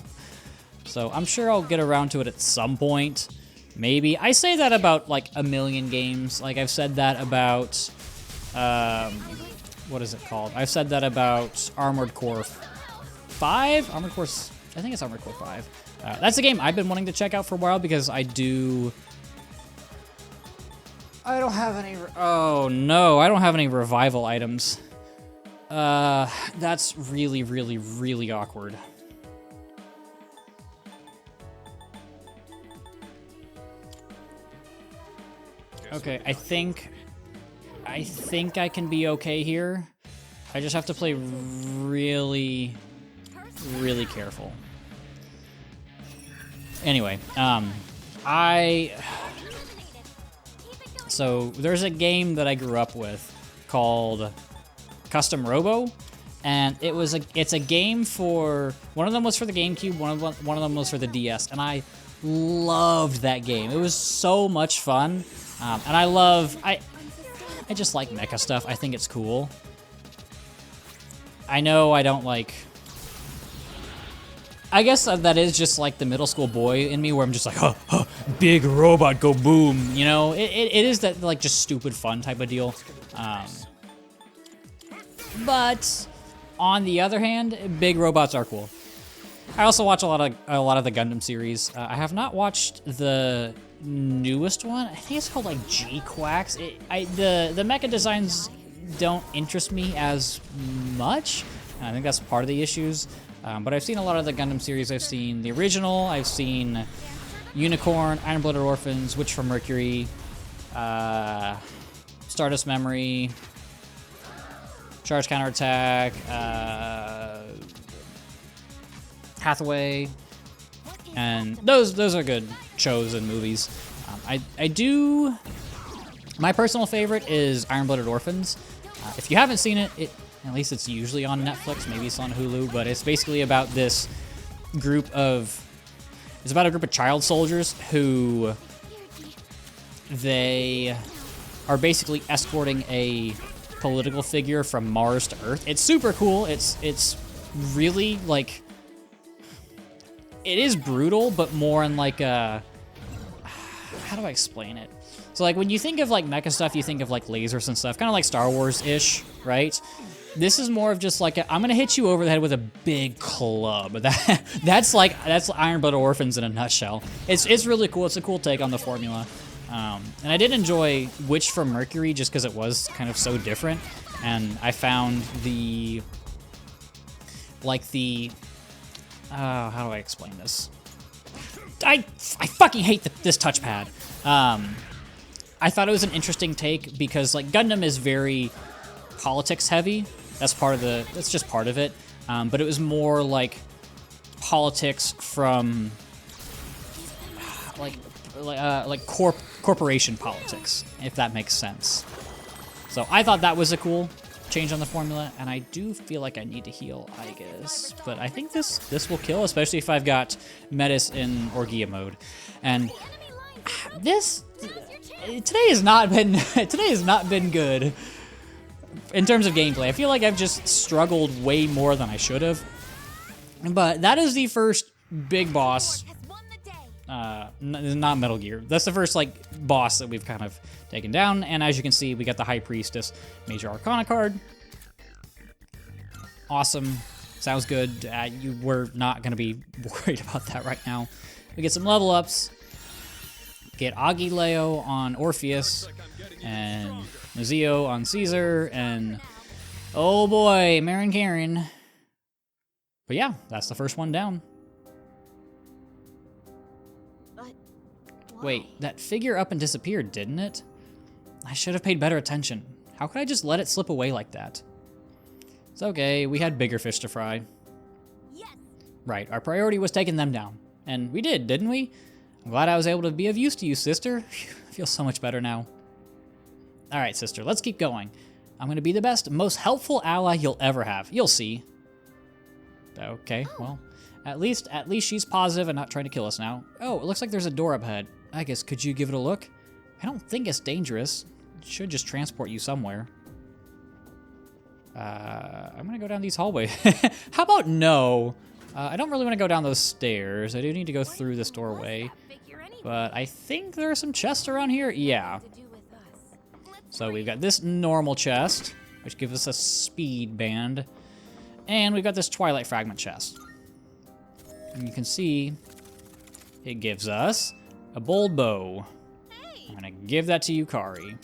Speaker 3: So I'm sure I'll get around to it at some point. Maybe. I say that about like a million games. Like, I've said that about, what is it called? I've said that about Armored Core 5? Armored Core, I think it's Armored Core 5. That's a game I've been wanting to check out for a while because I don't have any, oh no, I don't have any revival items. That's really, really, really awkward. Okay, I think I can be okay here. I just have to play really, really careful. Anyway, so there's a game that I grew up with called Custom Robo, and it's a game for, one of them was for the GameCube, one of them was for the DS, and I loved that game. It was so much fun, and I just like mecha stuff. I think it's cool. I know I don't like, I guess that is just like the middle school boy in me where I'm just like, huh, big robot go boom, you know? It is that like just stupid fun type of deal. But on the other hand, big robots are cool. I also watch a lot of the Gundam series. I have not watched the newest one. I think it's called like G-Quacks. The mecha designs don't interest me as much. I think that's part of the issues. But I've seen a lot of the Gundam series. I've seen the original. I've seen Unicorn, Iron-Blooded Orphans, Witch from Mercury, Stardust Memory, Charge Counterattack, Hathaway, and those are good shows and movies. I do My personal favorite is Iron-Blooded Orphans. If you haven't seen it, at least it's usually on Netflix, maybe it's on Hulu, but it's basically about this group of... It's about a group of child soldiers who... They are basically escorting a political figure from Mars to Earth. It's super cool. It's really, like... It is brutal, but more in like a... How do I explain it? So like when you think of like mecha stuff, you think of like lasers and stuff, kind of like Star Wars-ish, right? This is more of just like I'm gonna hit you over the head with a big club. That's Iron-Blooded Orphans in a nutshell. It's really cool. It's a cool take on the formula, and I did enjoy Witch from Mercury just because it was kind of so different, and I found the how do I explain this? I fucking hate this touchpad. I thought it was an interesting take because like Gundam is very politics heavy. That's just part of it. But it was more like politics from like corporation politics, if that makes sense. So I thought that was a cool change on the formula, and I do feel like I need to heal Aigis, but I think this will kill, especially if I've got Metis in Orgia mode. And today has not been good in terms of gameplay. I feel like I've just struggled way more than I should have. But that is the first big boss. Not Metal Gear. That's the first like boss that we've kind of taken down, and as you can see, we got the High Priestess Major Arcana card. Awesome. Sounds good. We're not going to be worried about that right now. We get some level ups. Get Agileo on Orpheus, and Nazio on Caesar, and oh boy, Marin Karen. But yeah, that's the first one down. Wait, that figure up and disappeared, didn't it? I should have paid better attention. How could I just let it slip away like that? It's okay, we had bigger fish to fry. Yes. Right, our priority was taking them down. And we did, didn't we? I'm glad I was able to be of use to you, sister. I feel so much better now. Alright, sister, let's keep going. I'm gonna be the best, most helpful ally you'll ever have. You'll see. Okay, well, at least she's positive and not trying to kill us now. Oh, it looks like there's a door up ahead. I guess, could you give it a look? I don't think it's dangerous. It should just transport you somewhere. I'm gonna go down these hallways. How about no? I don't really want to go down those stairs. I do need to go through this doorway. But I think there are some chests around here. Yeah. So we've got this normal chest, which gives us a speed band. And we've got this Twilight Fragment chest. And you can see it gives us a bold bow. I'm gonna give that to you, Kari.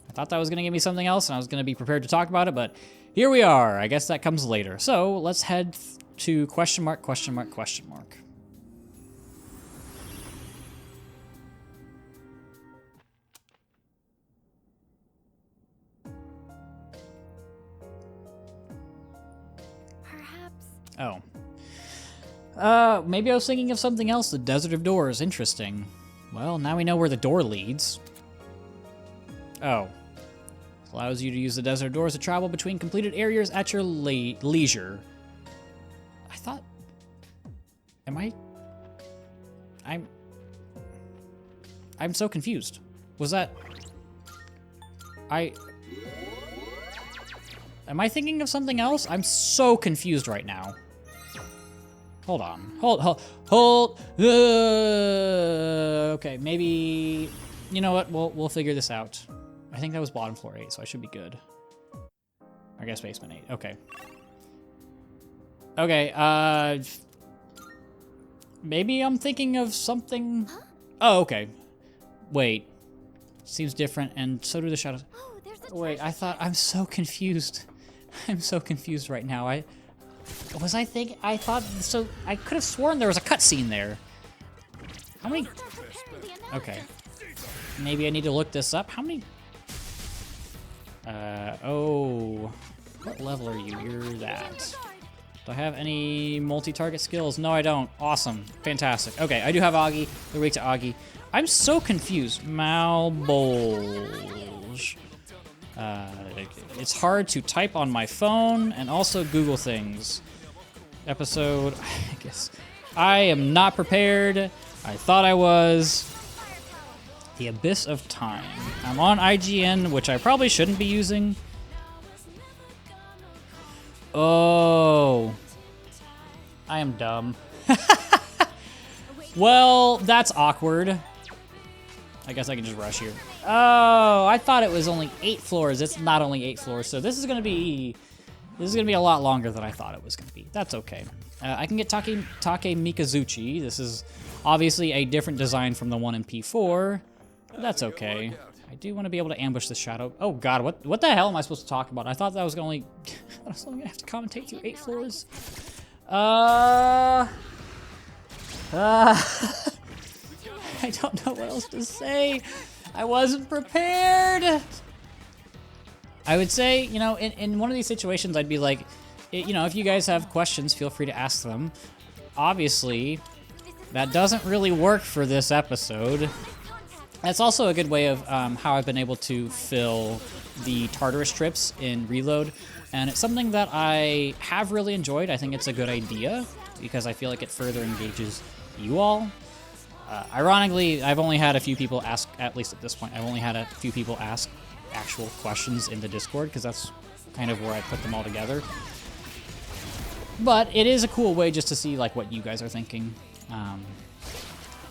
Speaker 3: I thought that was gonna give me something else, and I was gonna be prepared to talk about it, but here we are. I guess that comes later. So let's head to question mark, question mark, question mark.
Speaker 8: Perhaps.
Speaker 3: Oh. Maybe I was thinking of something else. The Desert of Doors. Interesting. Well, now we know where the door leads. Oh. Allows you to use the Desert of Doors to travel between completed areas at your leisure. I thought... I'm so confused. Was that... Am I thinking of something else? I'm so confused right now. Hold on. Hold. Okay, maybe... You know what? We'll figure this out. I think that was bottom floor 8, so I should be good. I guess basement 8. Okay. Okay, maybe I'm thinking of something... Oh, okay. Wait. Seems different, and so do the shadows. Wait, I'm so confused. I'm so confused right now. I thought, so I could have sworn there was a cutscene there. How many? Okay. Maybe I need to look this up. How many? Oh. What level are you? You're that. Do I have any multi-target skills? No, I don't. Awesome. Fantastic. Okay, I do have Augie. They're weak to Augie. I'm so confused. Malebolge. It's hard to type on my phone and also Google things. Episode, I guess. I am not prepared. I thought I was. The Abyss of Time. I'm on IGN, which I probably shouldn't be using. Oh. I am dumb. Well, that's awkward. I guess I can just rush here. Oh, I thought it was only 8 floors. It's not only 8 floors, so this is gonna be a lot longer than I thought it was gonna be. That's okay. I can get Take Mikazuchi. This is obviously a different design from the one in P4. But that's okay. I do want to be able to ambush the shadow. Oh god, what the hell am I supposed to talk about? I thought that was only I was only gonna have to commentate through 8 floors. I don't know what else to say. I wasn't prepared. I would say, you know, in one of these situations, I'd be like, you know, if you guys have questions, feel free to ask them. Obviously, that doesn't really work for this episode. That's also a good way of how I've been able to fill the Tartarus trips in Reload. And it's something that I have really enjoyed. I think it's a good idea because I feel like it further engages you all. Ironically, I've only had a few people ask, at least at this point, I've only had a few people ask actual questions in the Discord because that's kind of where I put them all together. But it is a cool way just to see like what you guys are thinking. I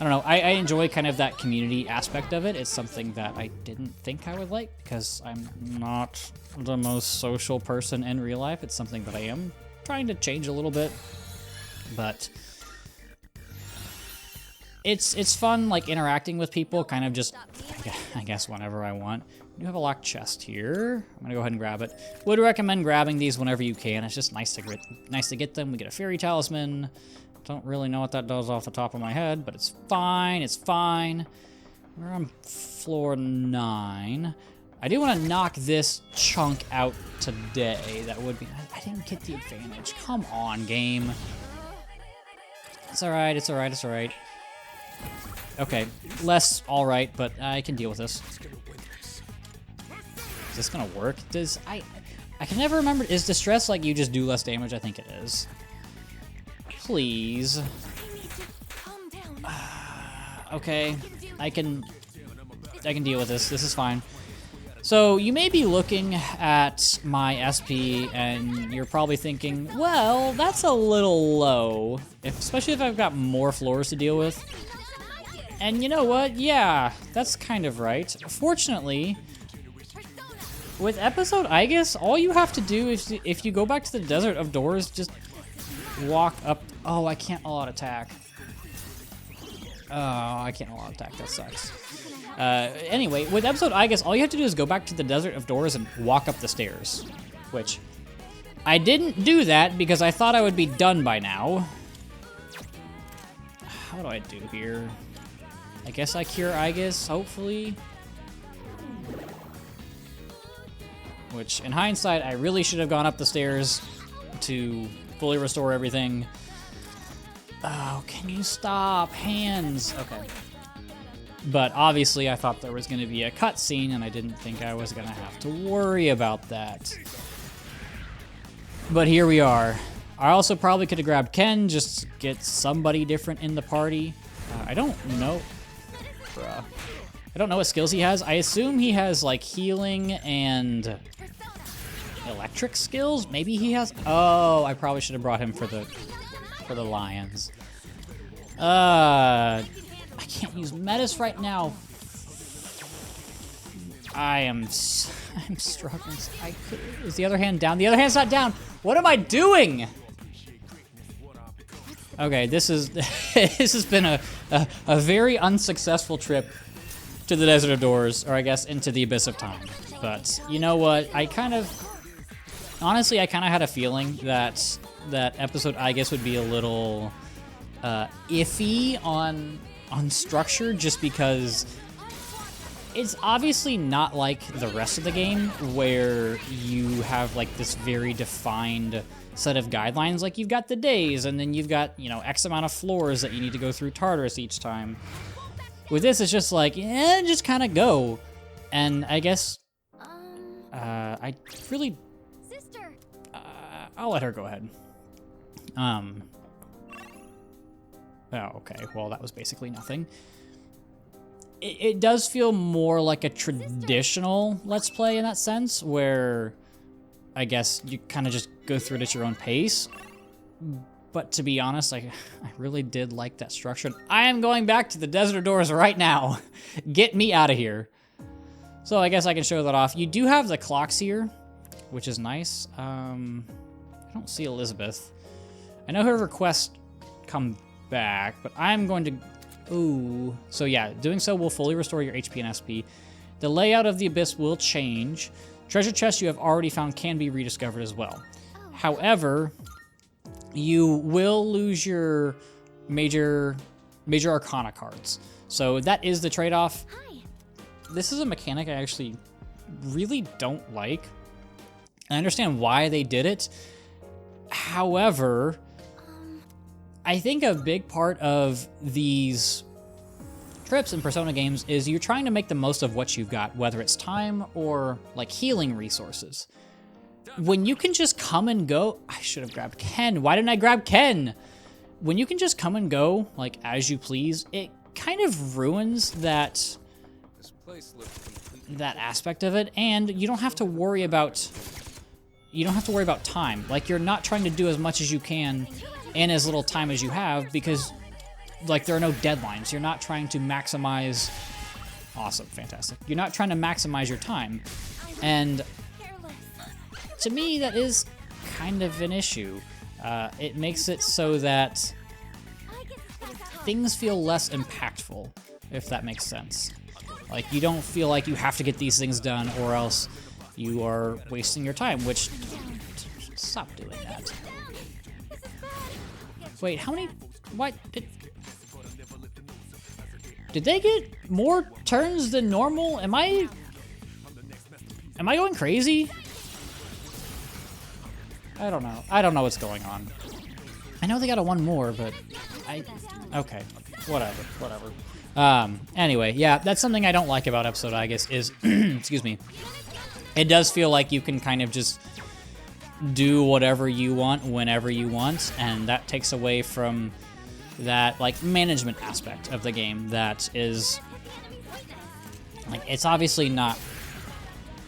Speaker 3: don't know, I enjoy kind of that community aspect of it. It's something that I didn't think I would like because I'm not the most social person in real life. It's something that I am trying to change a little bit, but it's fun like interacting with people, kind of just, I guess, whenever I want. We do have a locked chest here. I'm gonna go ahead and grab it. Would recommend grabbing these whenever you can. It's just nice to get them. We get a fairy talisman. Don't really know what that does off the top of my head, but it's fine. It's fine. We're on floor 9. I do want to knock this chunk out today. That would be. I didn't get the advantage. Come on, game. It's all right. It's all right. It's all right. Okay, less all right, but I can deal with this. Is this gonna work? I can never remember. Is distress like you just do less damage? I think it is. Please. Okay, I can deal with this. This is fine. So you may be looking at my SP and you're probably thinking, well, that's a little low, especially if I've got more floors to deal with. And you know what? Yeah, that's kind of right. Fortunately, with episode Aigis, all you have to do is, if you go back to the Desert of Doors, just walk up. Oh, I can't all-out attack. Oh, I can't all-out attack. That sucks. Anyway, with episode Aigis, all you have to do is go back to the Desert of Doors and walk up the stairs. Which, I didn't do that because I thought I would be done by now. How do I do here? I guess I cure Aigis, hopefully. Which, in hindsight, I really should have gone up the stairs to fully restore everything. Oh, can you stop? Hands. Okay. But obviously, I thought there was going to be a cutscene, and I didn't think I was going to have to worry about that. But here we are. I also probably could have grabbed Ken, just to get somebody different in the party. I don't know. Bruh. I don't know what skills he has. I assume he has, like, healing and electric skills? Maybe he has... Oh, I probably should have brought him for the lions. I can't use Metis right now. I'm struggling. Is the other hand down? The other hand's not down. What am I doing? Okay, this has been a very unsuccessful trip to the Desert of Doors, or I guess into the Abyss of Time. But you know what? Honestly, I kind of had a feeling that episode Aigis would be a little iffy on structure, just because it's obviously not like the rest of the game where you have like this very defined set of guidelines. Like, you've got the days, and then you've got, you know, X amount of floors that you need to go through Tartarus each time. With this, it's just like, just kind of go. And I guess, I really, I'll let her go ahead. Oh, okay, well, that was basically nothing. It does feel more like a traditional Let's Play in that sense, where I guess you kind of just go through it at your own pace. But to be honest, I really did like that structure. I am going back to the Desert Doors right now. Get me out of here. So I guess I can show that off. You do have the clocks here, which is nice. I don't see Elizabeth. I know her request come back, but I'm going to... Ooh. So yeah, doing so will fully restore your HP and SP. The layout of the Abyss will change. Treasure chests you have already found can be rediscovered as well. However, you will lose your major Arcana cards. So that is the trade-off. This is a mechanic I actually really don't like. I understand why they did it. However, I think a big part of these trips in Persona games is you're trying to make the most of what you've got, whether it's time or like healing resources. When you can just come and go, I should have grabbed Ken. Why didn't I grab Ken? When you can just come and go like as you please, it kind of ruins that aspect of it, and you don't have to worry about time. Like, you're not trying to do as much as you can in as little time as you have, because like there are no deadlines. You're not trying to maximize. Awesome, fantastic. You're not trying to maximize your time, and to me that is kind of an issue. It makes it so that things feel less impactful, if that makes sense. Like, you don't feel like you have to get these things done or else you are wasting your time, which... Stop doing that. Wait, how many... What? Did they get more turns than normal? Am I going crazy? I don't know. I don't know what's going on. I know they got a one more, but okay. Whatever. Anyway, yeah, that's something I don't like about episode Aigis is, excuse me, it does feel like you can kind of just do whatever you want whenever you want, and that takes away from that, like, management aspect of the game that is, like, it's obviously not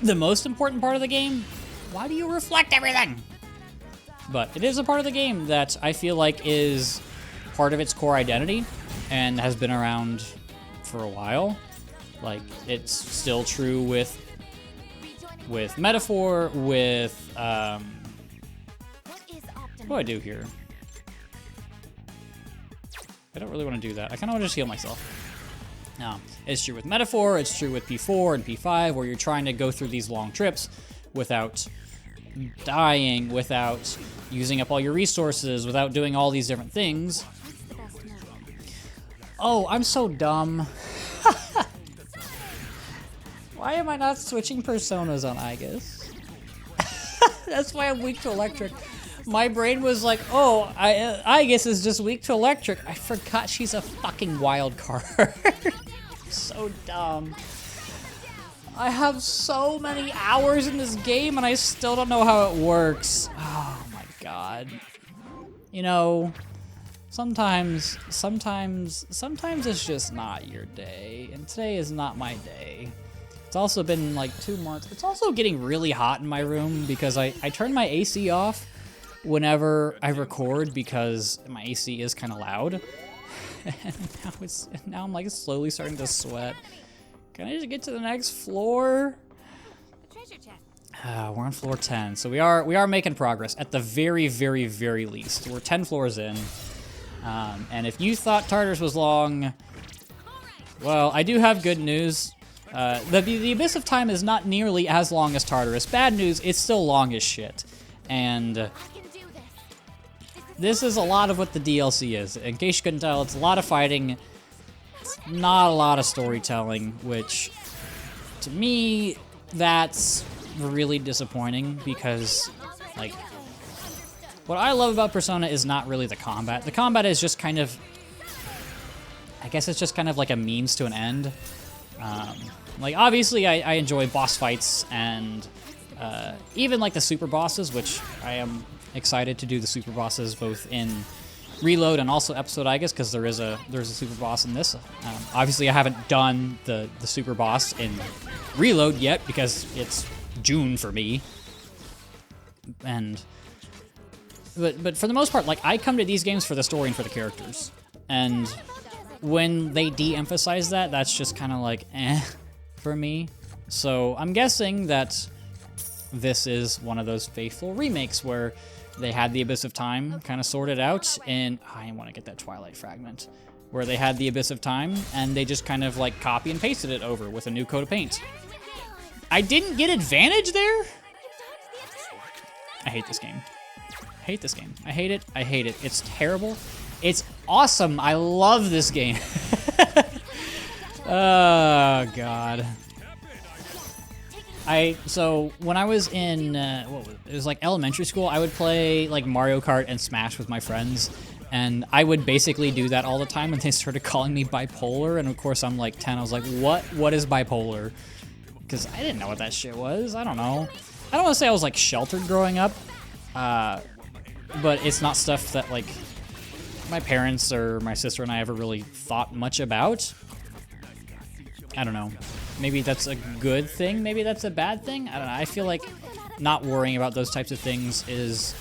Speaker 3: the most important part of the game. Why do you reflect everything? But it is a part of the game that I feel like is part of its core identity and has been around for a while. Like, it's still true with Metaphor, with, what do I do here? I don't really want to do that. I kind of want to just heal myself. No, it's true with Metaphor, it's true with P4 and P5, where you're trying to go through these long trips without dying, without using up all your resources, without doing all these different things. Oh, I'm so dumb. Why am I not switching personas on Aigis? That's why I'm weak to electric. My brain was like, oh, Aigis is just weak to electric. I forgot she's a fucking wild card. So dumb. I have so many hours in this game and I still don't know how it works. Oh my god. You know, sometimes it's just not your day, and today is not my day. It's also been like 2 months. It's also getting really hot in my room because I turn my AC off whenever I record because my AC is kind of loud. And now I'm like slowly starting to sweat. Can I just get to the next floor? We're on floor 10, so we are making progress at the very, very, very least. We're 10 floors in, and if you thought Tartarus was long, well, I do have good news. The Abyss of Time is not nearly as long as Tartarus. Bad news, it's still long as shit, and this is a lot of what the DLC is. In case you couldn't tell, it's a lot of fighting. It's not a lot of storytelling, which, to me, that's really disappointing because, like, what I love about Persona is not really the combat. The combat is just kind of, I guess it's just kind of like a means to an end. Like, obviously, I enjoy boss fights and even like the super bosses, which I am excited to do the super bosses both in Reload and also Episode Aigis, because there's a super boss in this. Obviously, I haven't done the super boss in Reload yet because it's June for me. But for the most part, like, I come to these games for the story and for the characters. And when they de-emphasize that, that's just kind of like, for me. So I'm guessing that this is one of those faithful remakes where they had the Abyss of Time kind of sorted out, and I want to get that Twilight fragment, where they had the Abyss of Time, and they just kind of like copy and pasted it over with a new coat of paint. I didn't get advantage there? I hate this game. I hate this game. I hate it. I hate it. It's terrible. It's awesome. I love this game. Oh, God. So when I was in, it was like elementary school, I would play like Mario Kart and Smash with my friends, and I would basically do that all the time, and they started calling me bipolar, and of course I'm like 10, I was like, what is bipolar? Because I didn't know what that shit was. I don't know. I don't want to say I was like sheltered growing up, but it's not stuff that like my parents or my sister and I ever really thought much about. I don't know. Maybe that's a good thing. Maybe that's a bad thing. I don't know. I feel like not worrying about those types of things is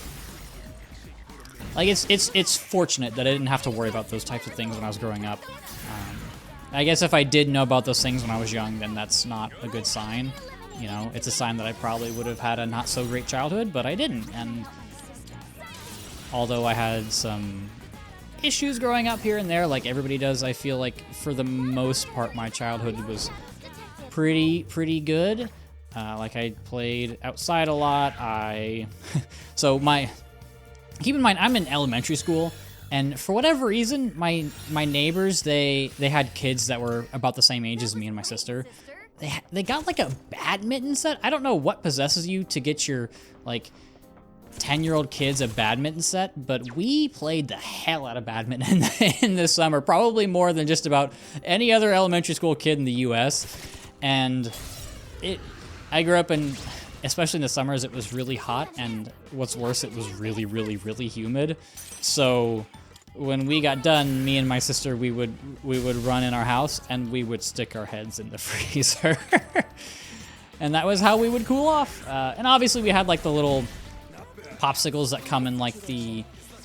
Speaker 3: like it's fortunate that I didn't have to worry about those types of things when I was growing up. I guess if I did know about those things when I was young, then that's not a good sign. You know, it's a sign that I probably would have had a not so great childhood, but I didn't. And although I had some issues growing up here and there, like everybody does, I feel like for the most part my childhood was pretty good. Like I played outside a lot. Keep in mind I'm in elementary school, and for whatever reason my neighbors they had kids that were about the same age as me and my sister. They got like a badminton set. I don't know what possesses you to get your like 10-year-old kids a badminton set, but we played the hell out of badminton in the summer, probably more than just about any other elementary school kid in the US. And I grew up in, especially in the summers, it was really hot, and what's worse, it was really humid. So when we got done, me and my sister, we would run in our house and we would stick our heads in the freezer. And that was how we would cool off. And obviously we had like the little popsicles that come in like the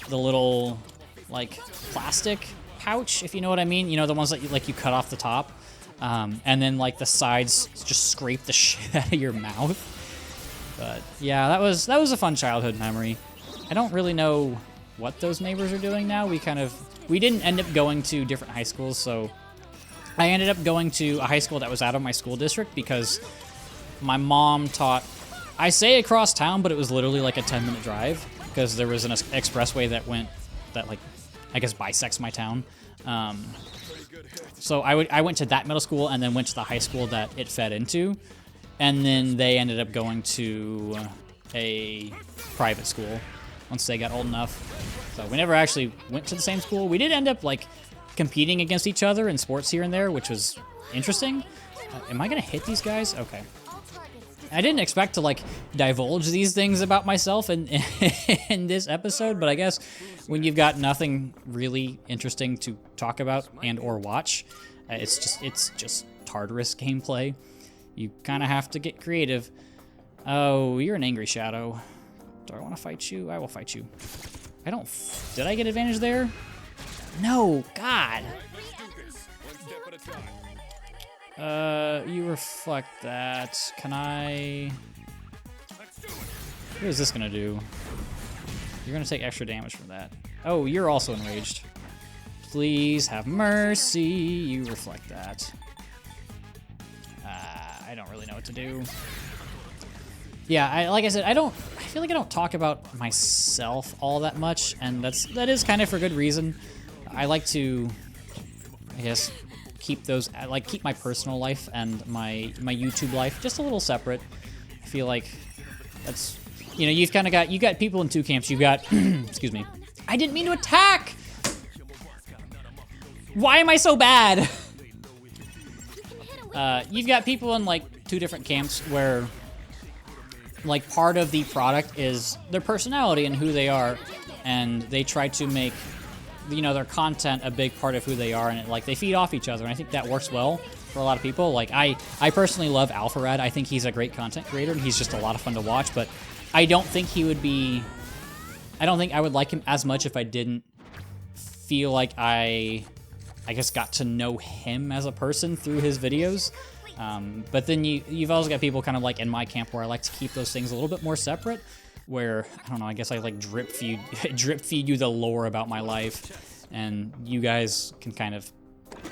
Speaker 3: little like plastic pouch, if you know what I mean. You know, the ones that you cut off the top, and then like the sides just scrape the shit out of your mouth. But yeah, that was a fun childhood memory. I don't really know what those neighbors are doing now. We didn't end up going to different high schools, so I ended up going to a high school that was out of my school district because my mom taught, I say across town, but it was literally like a 10-minute drive because there was an expressway that like, I guess bisects my town. So I went to that middle school and then went to the high school that it fed into. And then they ended up going to a private school once they got old enough. So we never actually went to the same school. We did end up like competing against each other in sports here and there, which was interesting. Am I gonna hit these guys? Okay. I didn't expect to like divulge these things about myself in this episode, but I guess when you've got nothing really interesting to talk about and or watch, it's just Tartarus gameplay. You kind of have to get creative. Oh, you're an angry shadow. Do I want to fight you? I will fight you. Did I get advantage there? No, God. You reflect that. Can I... What is this gonna do? You're gonna take extra damage from that. Oh, you're also enraged. Please have mercy. You reflect that. I don't really know what to do. Yeah, like I said, I feel like I don't talk about myself all that much, and that is kind of for good reason. I like to, I guess, keep my personal life and my YouTube life just a little separate. I feel like that's you know, you've kind of got, you got people in two camps. You've got, excuse me, I didn't mean to attack. Why am I so bad? You've got people in like two different camps where like part of the product is their personality and who they are, and they try to make, you know, their content a big part of who they are, and like they feed off each other, and I think that works well for a lot of people. Like I personally love Alpharad. I think he's a great content creator, and he's just a lot of fun to watch, but I don't think he would be, I don't think I would like him as much if I didn't feel like I guess got to know him as a person through his videos. But then you've also got people kind of like in my camp where I like to keep those things a little bit more separate, where, I don't know, I guess I like drip feed you the lore about my life, and you guys can kind of,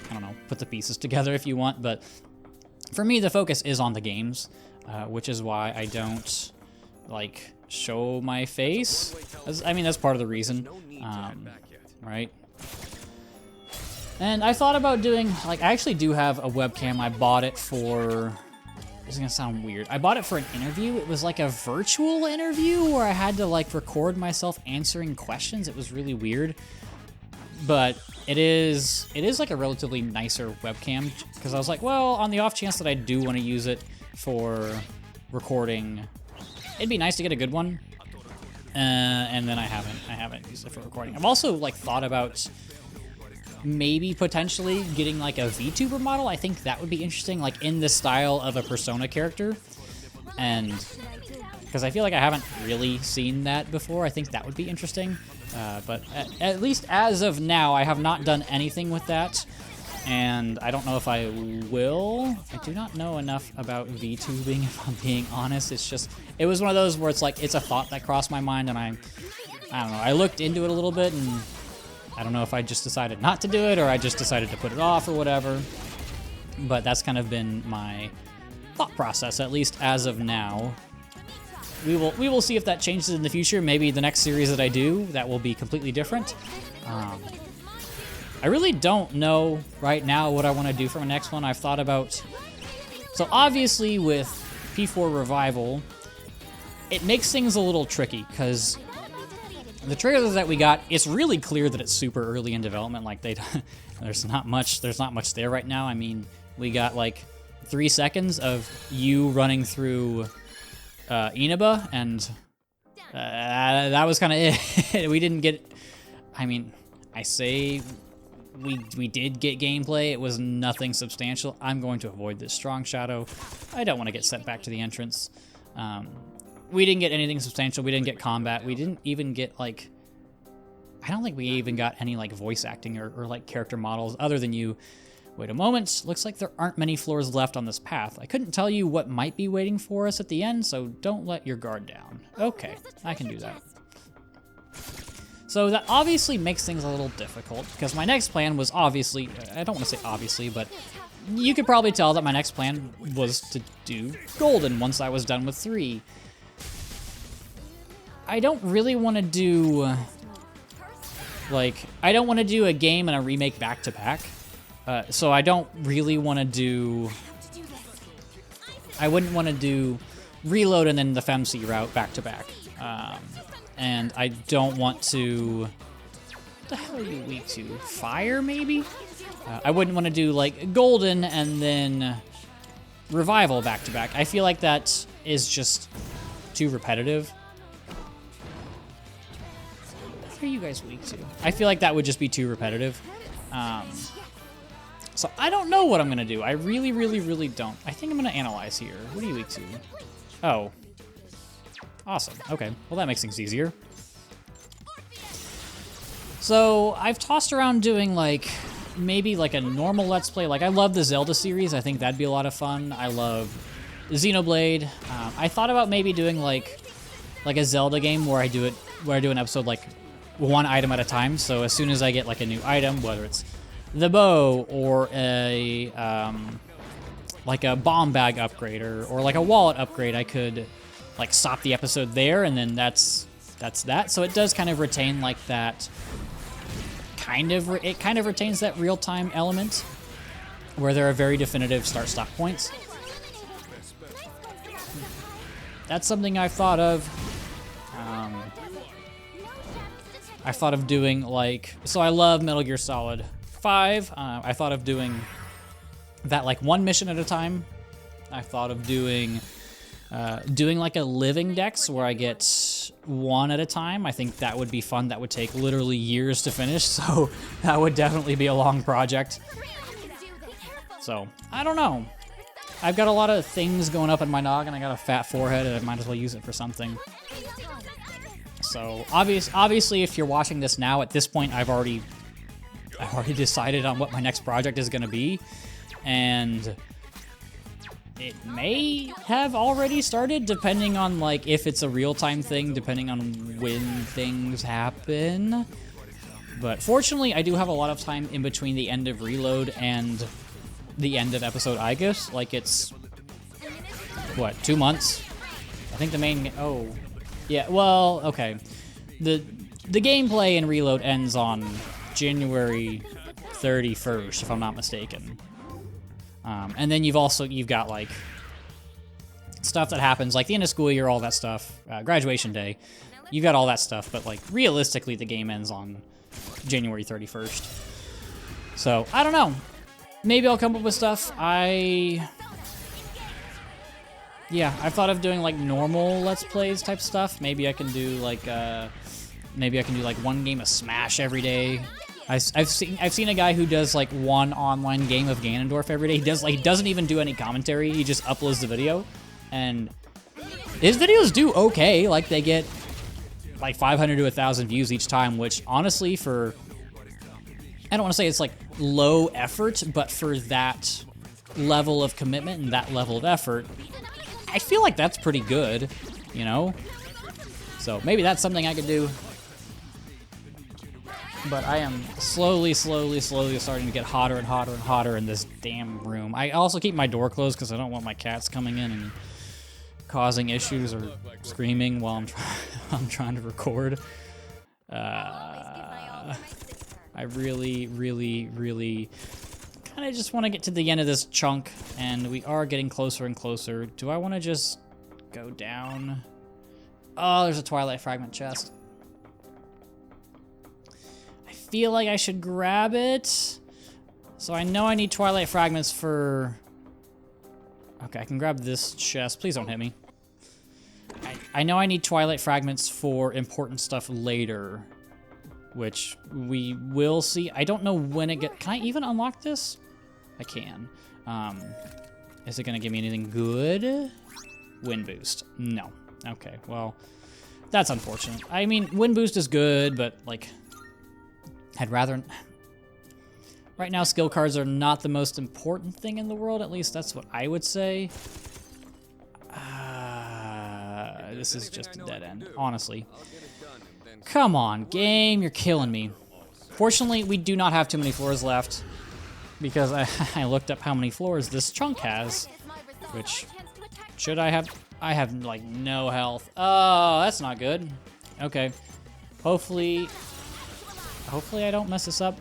Speaker 3: I don't know, put the pieces together if you want. But for me, the focus is on the games, which is why I don't like show my face. I mean, that's part of the reason, right? And I thought about doing, like, I actually do have a webcam. I bought it for, this is gonna sound weird. I bought it for an interview. It was like a virtual interview where I had to like record myself answering questions. It was really weird. But it is like a relatively nicer webcam, because I was like, well, on the off chance that I do want to use it for recording, it'd be nice to get a good one. And then I haven't used it for recording. I've also like thought about maybe potentially getting like a VTuber model. I think that would be interesting, like in the style of a Persona character. And because I feel like I haven't really seen that before, I think that would be interesting. But at least as of now, I have not done anything with that. And I don't know if I will. I do not know enough about VTubing, if I'm being honest. It's just, it was one of those where it's like, it's a thought that crossed my mind, and I don't know, I looked into it a little bit, and I don't know if I just decided not to do it, or I just decided to put it off, or whatever. But that's kind of been my thought process, at least as of now. We will see if that changes in the future. Maybe the next series that I do, that will be completely different. I really don't know right now what I want to do for my next one. I've thought about, so obviously with P4 Revival, it makes things a little tricky, because the trailers that we got, it's really clear that it's super early in development. Like there's not much there right now. I mean, we got like 3 seconds of you running through Inaba, and that was kind of it. We didn't get, I mean, I say we did get gameplay. It was nothing substantial. I'm going to avoid this strong shadow. I don't want to get sent back to the entrance. We didn't get anything substantial. We didn't get combat. We didn't even get, like, I don't think we even got any, like, voice acting or like, character models other than you. Wait a moment. Looks like there aren't many floors left on this path. I couldn't tell you what might be waiting for us at the end, so don't let your guard down. Okay, I can do that. So that obviously makes things a little difficult, because my next plan was obviously, I don't want to say obviously, but you could probably tell that my next plan was to do Golden once I was done with 3. I don't really want to do, like, I don't want to do a game and a remake back-to-back. So I don't really want to do, I wouldn't want to do Reload and then the FemC route back-to-back. And I don't want to, what the hell are you weak to? Fire, maybe? I wouldn't want to do, like, Golden and then Revival back-to-back. I feel like that is just too repetitive. What are you guys weak to? I feel like that would just be too repetitive. So I don't know what I'm going to do. I really, really, really don't. I think I'm going to analyze here. What are you weak to? Oh. Awesome. Okay. Well, that makes things easier. So I've tossed around doing, like, maybe like a normal Let's Play. Like, I love the Zelda series. I think that'd be a lot of fun. I love Xenoblade. I thought about maybe doing like a Zelda game where I do an episode like one item at a time. So as soon as I get like a new item, whether it's the bow or a like a bomb bag upgrade or like a wallet upgrade, I could like stop the episode there, and then that's that. So it does kind of retain like that it kind of retains that real-time element where there are very definitive start-stop points. That's something I've thought of. I thought of doing like, so I love Metal Gear Solid 5. I thought of doing that like one mission at a time. I thought of doing like a living dex where I get one at a time. I think that would be fun. That would take literally years to finish, so that would definitely be a long project. So, I don't know. I've got a lot of things going up in my noggin. I got a fat forehead, and I might as well use it for something. So, obviously, if you're watching this now, at this point, I've already decided on what my next project is going to be, and it may have already started, depending on, like, if it's a real-time thing, depending on when things happen. But fortunately, I do have a lot of time in between the end of Reload and the end of episode Aigis. Like, it's, what, 2 months? I think the main, oh, yeah, well, okay. The gameplay in Reload ends on January 31st, if I'm not mistaken. And then you've got, like, stuff that happens, like the end of school year, all that stuff, graduation day. You've got all that stuff, but, like, realistically, the game ends on January 31st. So, I don't know. Maybe I'll come up with stuff. Yeah, I've thought of doing, like, normal Let's Plays type stuff. Maybe I can do, like, one game of Smash every day. I've seen a guy who does, like, one online game of Ganondorf every day. He doesn't even do any commentary. He just uploads the video, and his videos do okay. Like, they get like 500 to 1,000 views each time, which honestly, for, I don't want to say it's like low effort, but for that level of commitment and that level of effort, I feel like that's pretty good, you know? So maybe that's something I could do. But I am slowly starting to get hotter and hotter and hotter in this damn room. I also keep my door closed because I don't want my cats coming in and causing issues or screaming while I'm trying to record. I really kind of just want to get to the end of this chunk, and we are getting closer and closer. Do I want to just go down? Oh, there's a Twilight Fragment chest. I feel like I should grab it. So I know I need Twilight Fragments for... Okay, I can grab this chest. Please don't hit me. I know I need Twilight Fragments for important stuff later, which we will see. I don't know when it get... Can I even unlock this? I can. Is it going to give me anything good? Wind Boost. No. Okay, well, that's unfortunate. I mean, Wind Boost is good, but, like, I'd rather... Right now, skill cards are not the most important thing in the world. At least that's what I would say. This is just a dead end, honestly. Come on, game, you're killing me. Fortunately, we do not have too many floors left, because I looked up how many floors this chunk has, which, should I have? I have, like, no health. Oh, that's not good. Okay. Hopefully I don't mess this up.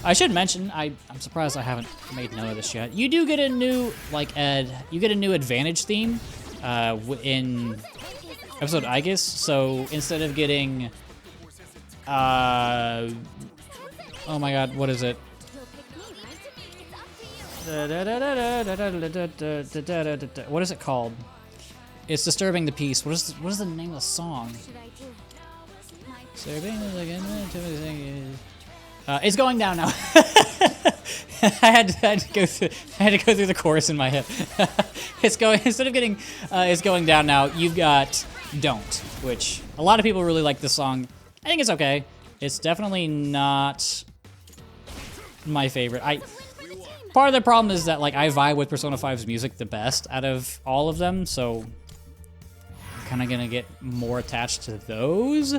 Speaker 3: I should mention, I'm surprised I haven't made note of this yet. You do get a new, like, you get a new advantage theme in episode Aigis. So instead of getting, oh my god, what is it? What is it called? It's Disturbing the Peace. What is the name of the song? It's going down now. I had to go through the chorus in my head. Instead of getting it's going down now, you've got Don't, which a lot of people really like this song. I think it's okay. It's definitely not my favorite. Part of the problem is that, like, I vibe with Persona 5's music the best out of all of them, so I'm kind of gonna get more attached to those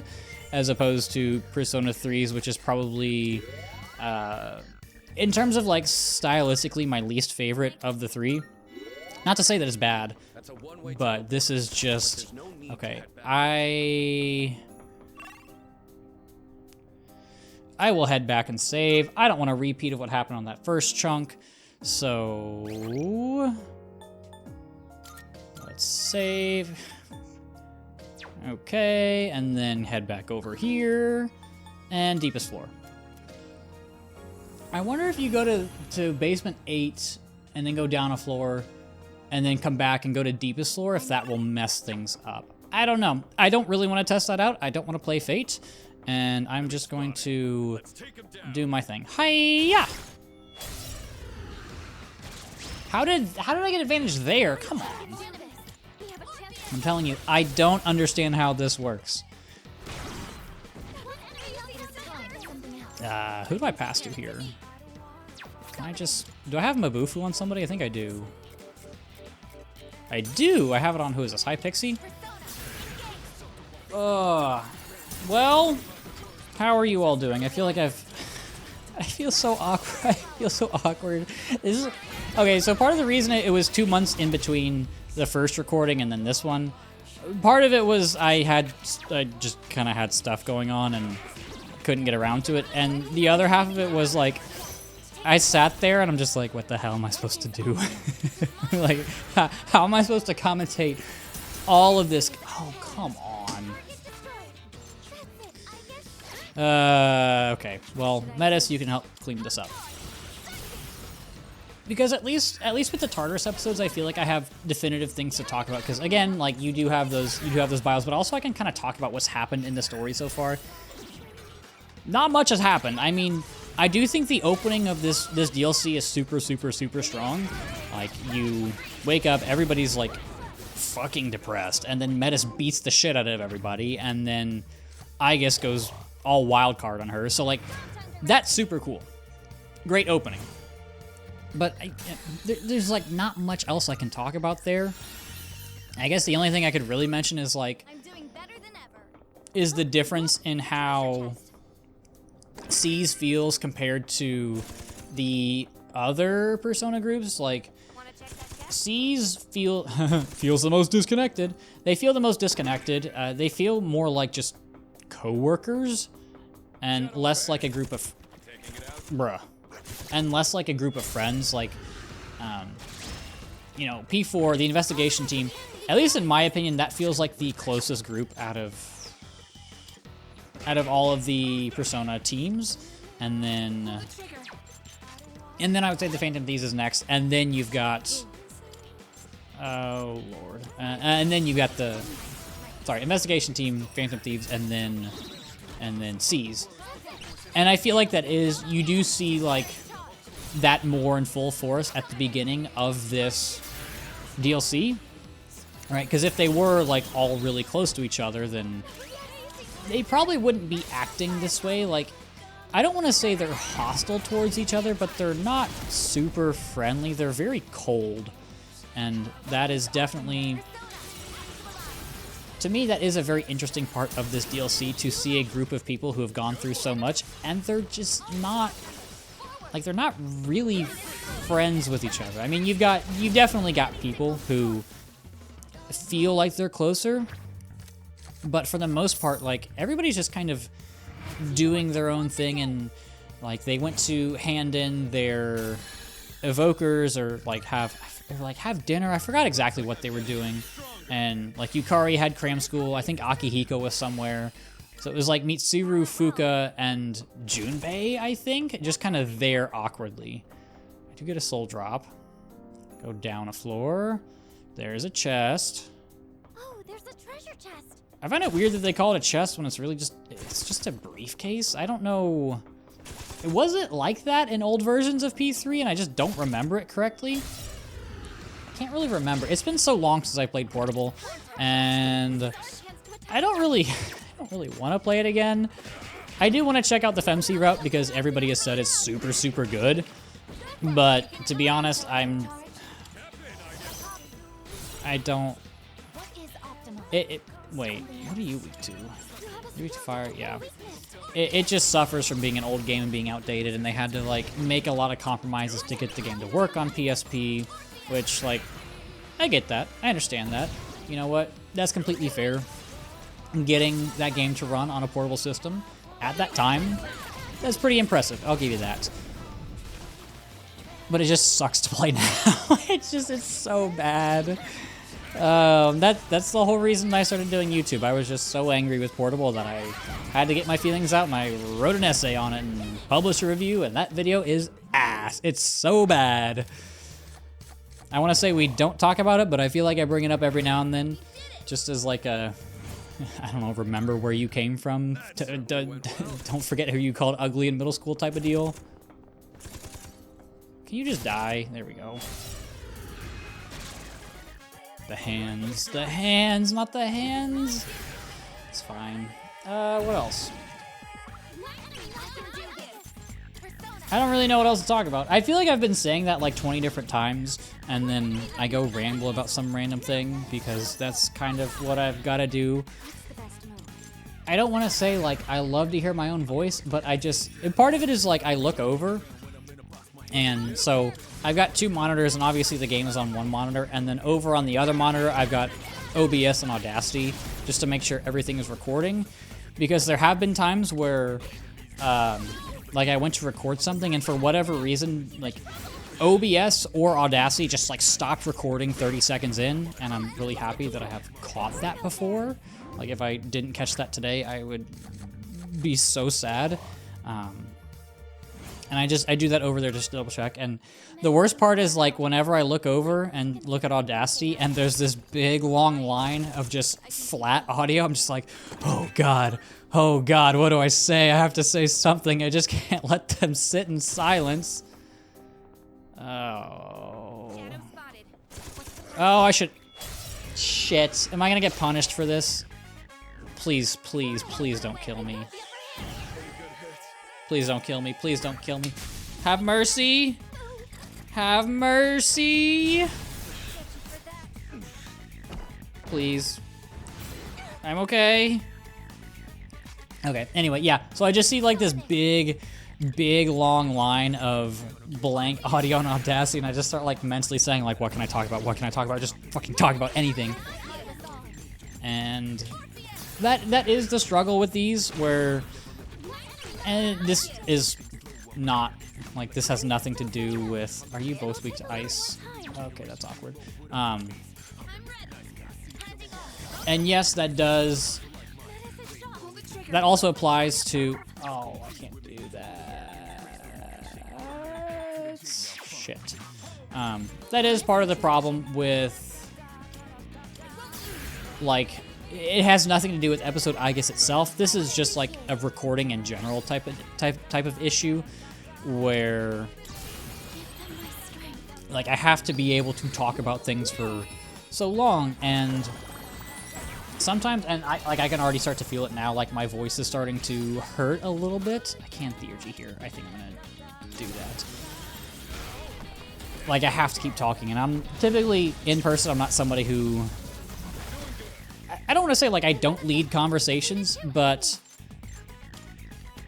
Speaker 3: as opposed to Persona 3's, which is probably, in terms of, like, stylistically, my least favorite of the three. Not to say that it's bad, but this is just... Okay, I will head back and save. I don't want a repeat of what happened on that first chunk, so... Let's save... Okay, and then head back over here. And deepest floor. I wonder if you go to basement 8 and then go down a floor and then come back and go to deepest floor, if that will mess things up. I don't know. I don't really want to test that out. I don't want to play Fate, and I'm just going to do my thing. Hiya! How did I get advantage there? Come on. I'm telling you, I don't understand how this works. Who do I pass to here? Can I just... Do I have Mabufu on somebody? I think I do. I do! I have it on, who is this? Hi, Pixie? Well, how are you all doing? I feel like I feel so awkward. I feel so awkward. Okay, so part of the reason it was 2 months in between the first recording and then this one, part of it was I just kind of had stuff going on and couldn't get around to it, and the other half of it was like, I sat there and I'm just like, what the hell am I supposed to do? Like, how am I supposed to commentate all of this? Oh, come on. Okay. Well, Metis, you can help clean this up. Because at least with the Tartarus episodes, I feel like I have definitive things to talk about. Because again, like you do have those bios, but also I can kind of talk about what's happened in the story so far. Not much has happened. I mean, I do think the opening of this DLC is super, super, super strong. Like, you wake up, everybody's like fucking depressed, and then Metis beats the shit out of everybody, and then Aigis goes all wild card on her. So like, that's super cool. Great opening. But there's like not much else I can talk about there. I guess the only thing I could really mention is like, is the difference in how C's feels compared to the other Persona groups. Like, C's feels the most disconnected. They feel the most disconnected. They feel more like just co-workers and less like a group of less like a group of friends. Like, you know, P4, the investigation team, at least in my opinion, that feels like the closest group out of all of the Persona teams. And then I would say the Phantom Thieves is next, and then you've got, oh lord, and then you've got investigation team, Phantom Thieves, and then C's. And I feel like you do see like that more in full force at the beginning of this DLC, right? Because if they were like all really close to each other, then they probably wouldn't be acting this way. Like, I don't want to say they're hostile towards each other, but they're not super friendly. They're very cold. And that is definitely, to me, that is a very interesting part of this DLC, to see a group of people who have gone through so much, and they're just not, like, they're not really friends with each other. I mean, you've definitely got people who feel like they're closer, but for the most part, like, everybody's just kind of doing their own thing, and like they went to hand in their evokers or like have dinner. I forgot exactly what they were doing. And like Yukari had cram school. I think Akihiko was somewhere. So it was like Mitsuru, Fuka, and Junpei, I think, just kind of there awkwardly. I do get a soul drop. Go down a floor. There's a chest.
Speaker 11: Oh, there's a treasure chest.
Speaker 3: I find it weird that they call it a chest when it's really it's just a briefcase. I don't know. It wasn't like that in old versions of P3, and I just don't remember it correctly. I can't really remember. It's been so long since I played Portable, and I don't really want to play it again. I do want to check out the FemC route because everybody has said it's super, super good. But to be honest, I don't. Wait, what are you weak to? You're weak to fire? Yeah. It just suffers from being an old game and being outdated, and they had to, like, make a lot of compromises to get the game to work on PSP, which, like, I get that. I understand that. You know what? That's completely fair. Getting that game to run on a portable system at that time, that's pretty impressive. I'll give you that. But it just sucks to play now. It's so bad. That's the whole reason I started doing YouTube. I was just so angry with Portable that I had to get my feelings out, and I wrote an essay on it and published a review, and that video is ass. It's so bad. I want to say we don't talk about it, but I feel like I bring it up every now and then, just as like a, I don't know, remember where you came from. Don't forget who you called ugly in middle school type of deal. Can you just die? There we go. The hands, not the hands. It's fine. What else? I don't really know what else to talk about. I feel like I've been saying that like 20 different times, and then I go ramble about some random thing, because that's kind of what I've got to do. I don't want to say like I love to hear my own voice, but and part of it is like I look over, and so I've got 2 monitors, and obviously the game is on one monitor, and then over on the other monitor I've got OBS and Audacity, just to make sure everything is recording, because there have been times where like I went to record something, and for whatever reason, like OBS or Audacity just like stopped recording 30 seconds in, and I'm really happy that I have caught that before. Like if I didn't catch that today, I would be so sad. And I do that over there just to double check. And the worst part is like whenever I look over and look at Audacity and there's this big long line of just flat audio, I'm just like, oh God, what do I say? I have to say something. I just can't let them sit in silence. Oh, I should, shit. Am I gonna get punished for this? Please, please, please don't kill me. Please don't kill me. Please don't kill me. Have mercy. Have mercy. Please. I'm okay. Okay, anyway, yeah. So I just see like this big long line of blank audio on Audacity, and I just start like mentally saying like, what can I talk about? What can I talk about? Just fucking talk about anything. And that is the struggle with these, where, and this is not, like, this has nothing to do with, are you both weak to ice? Okay, that's awkward. And yes, that also applies to, oh, I can't do that. Shit. That is part of the problem with, like, it has nothing to do with episode Aigis itself. This is just like a recording in general type of issue, where like I have to be able to talk about things for so long, and sometimes, and I can already start to feel it now, like my voice is starting to hurt a little bit. I can't theurgy here. I think I'm gonna do that. Like I have to keep talking, and I'm typically in person, I'm not somebody who, I don't want to say like I don't lead conversations, but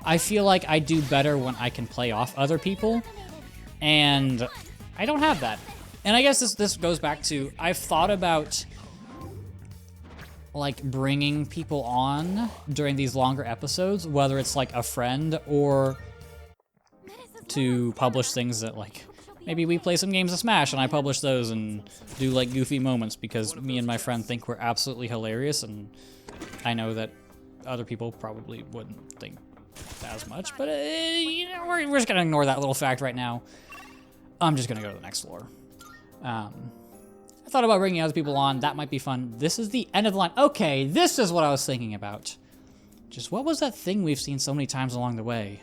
Speaker 3: I feel like I do better when I can play off other people, and I don't have that. And I guess this goes back to, I've thought about like bringing people on during these longer episodes, whether it's like a friend or to publish things that like, maybe we play some games of Smash and I publish those and do like goofy moments because me and my friend think we're absolutely hilarious, and I know that other people probably wouldn't think as much, but you know, we're just gonna ignore that little fact right now. I'm just gonna go to the next floor. I thought about bringing other people on. That might be fun. This is the end of the line. Okay, this is what I was thinking about. Just what was that thing we've seen so many times along the way?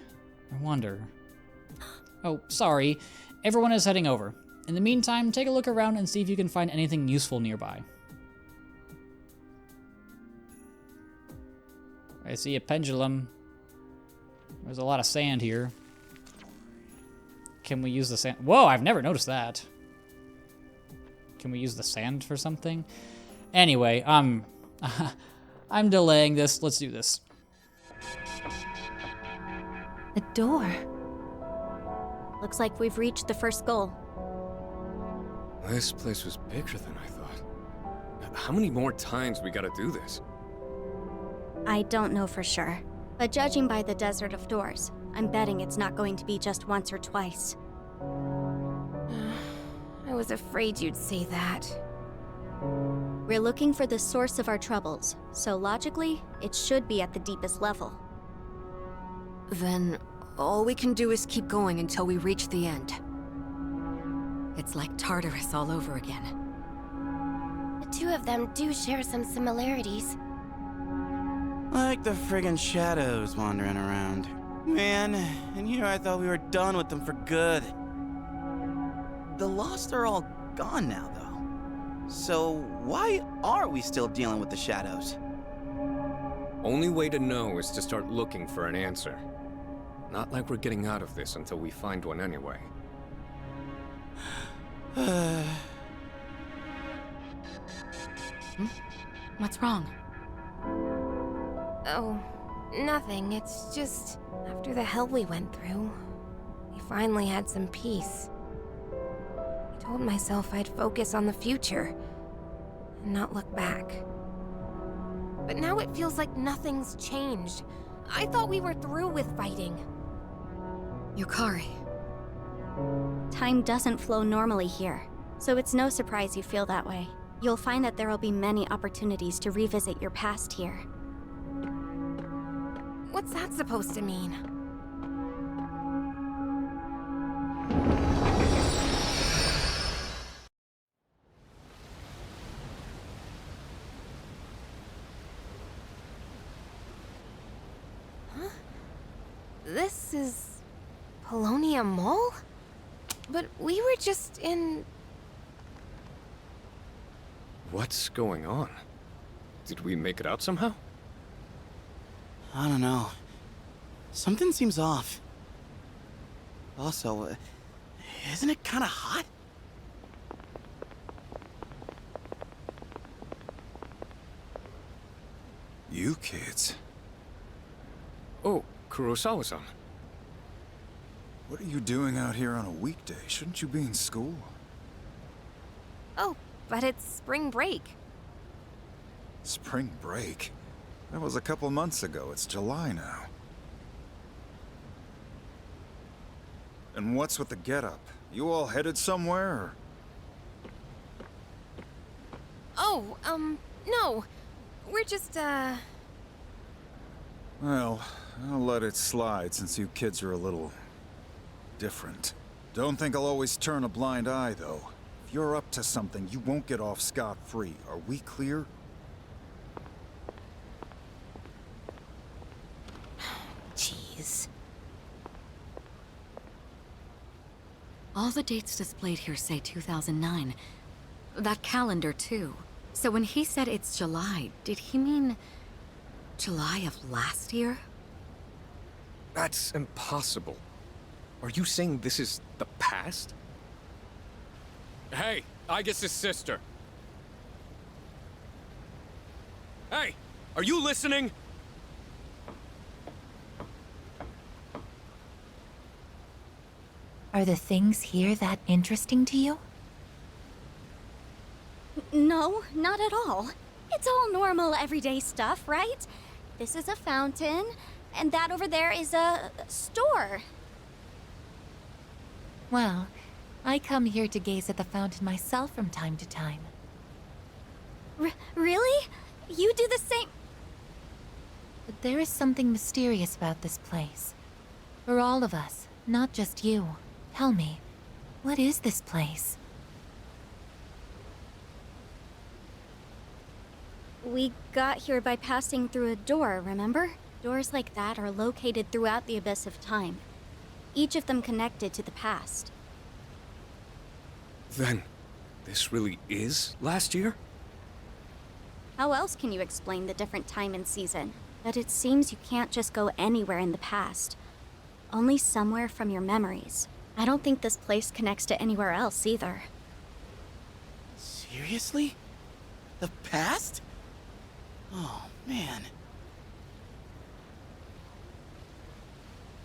Speaker 3: I wonder. Oh, sorry. Everyone is heading over. In the meantime, take a look around and see if you can find anything useful nearby. I see a pendulum. There's a lot of sand here. Can we use the sand? Whoa, I've never noticed that. Can we use the sand for something? Anyway, I'm delaying this. Let's do this.
Speaker 11: A door. Looks like we've reached the first goal.
Speaker 14: This place was bigger than I thought. How many more times we gotta do this?
Speaker 11: I don't know for sure, but judging by the Desert of Doors, I'm betting it's not going to be just once or twice.
Speaker 13: I was afraid you'd say that.
Speaker 11: We're looking for the source of our troubles, so logically, it should be at the deepest level.
Speaker 5: Then all we can do is keep going until we reach the end.
Speaker 10: It's like Tartarus all over again.
Speaker 8: The two of them do share some similarities.
Speaker 6: Like the friggin' shadows wandering around. Man, and here I thought we were done with them for good. The Lost are all gone now, though. So why are we still dealing with the shadows?
Speaker 14: Only way to know is to start looking for an answer. Not like we're getting out of this until we find one anyway.
Speaker 10: What's wrong?
Speaker 13: Oh, nothing. It's just, after the hell we went through, we finally had some peace. I told myself I'd focus on the future and not look back. But now it feels like nothing's changed. I thought we were through with fighting.
Speaker 10: Yukari.
Speaker 11: Time doesn't flow normally here, so it's no surprise you feel that way. You'll find that there will be many opportunities to revisit your past here.
Speaker 13: What's that supposed to mean? Huh? This is Polonia Mall? But we were just in...
Speaker 14: What's going on? Did we make it out somehow?
Speaker 6: I don't know. Something seems off. Also, isn't it kind of hot?
Speaker 15: You kids.
Speaker 14: Oh, Kurosawa-san.
Speaker 15: What are you doing out here on a weekday? Shouldn't you be in school?
Speaker 13: Oh, but it's spring break.
Speaker 15: Spring break? That was a couple months ago. It's July now. And what's with the getup? You all headed somewhere, or?
Speaker 13: Oh, no. We're just,
Speaker 15: Well, I'll let it slide since you kids are a little... different. Don't think I'll always turn a blind eye, though. If you're up to something, you won't get off scot-free. Are we clear?
Speaker 10: Jeez. All the dates displayed here say 2009. That calendar, too. So when he said it's July, did he mean July of last year?
Speaker 14: That's impossible. Are you saying this is the past? Hey, Aigis' sister. Hey, are you listening?
Speaker 4: Are the things here that interesting to you?
Speaker 11: No, not at all. It's all normal, everyday stuff, right? This is a fountain, and that over there is a store.
Speaker 4: Well, I come here to gaze at the fountain myself from time to time.
Speaker 11: Really? You do the same?
Speaker 4: But there is something mysterious about this place. For all of us, not just you. Tell me, what is this place?
Speaker 11: We got here by passing through a door, remember? Doors like that are located throughout the abyss of time. Each of them connected to the past.
Speaker 14: Then, this really is last year?
Speaker 11: How else can you explain the different time and season? But it seems you can't just go anywhere in the past. Only somewhere from your memories. I don't think this place connects to anywhere else either.
Speaker 6: Seriously? The past? Oh, man.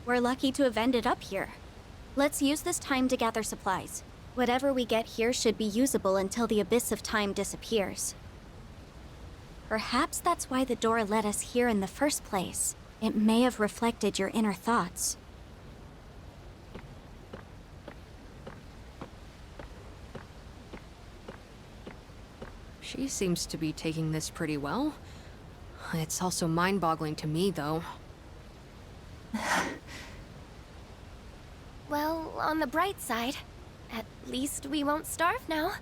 Speaker 11: We're lucky to have ended up here. Let's use this time to gather supplies. Whatever we get here should be usable until the abyss of time disappears. Perhaps that's why the door led us here in the first place. It may have reflected your inner thoughts.
Speaker 5: She seems to be taking this pretty well. It's also mind-boggling to me, though.
Speaker 8: Well, on the bright side, at least we won't starve now.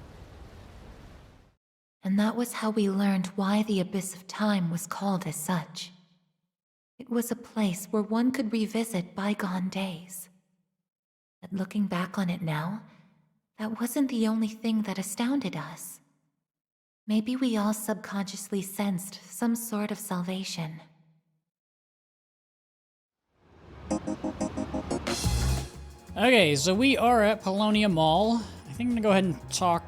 Speaker 4: And that was how we learned why the Abyss of Time was called as such. It was a place where one could revisit bygone days. But looking back on it now, that wasn't the only thing that astounded us. Maybe we all subconsciously sensed some sort of salvation.
Speaker 3: Okay, so we are at Paulownia Mall. I think I'm gonna go ahead and talk.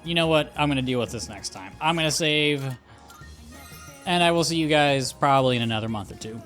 Speaker 3: You know what? I'm gonna deal with this next time. I'm gonna save, and I will see you guys probably in another month or two.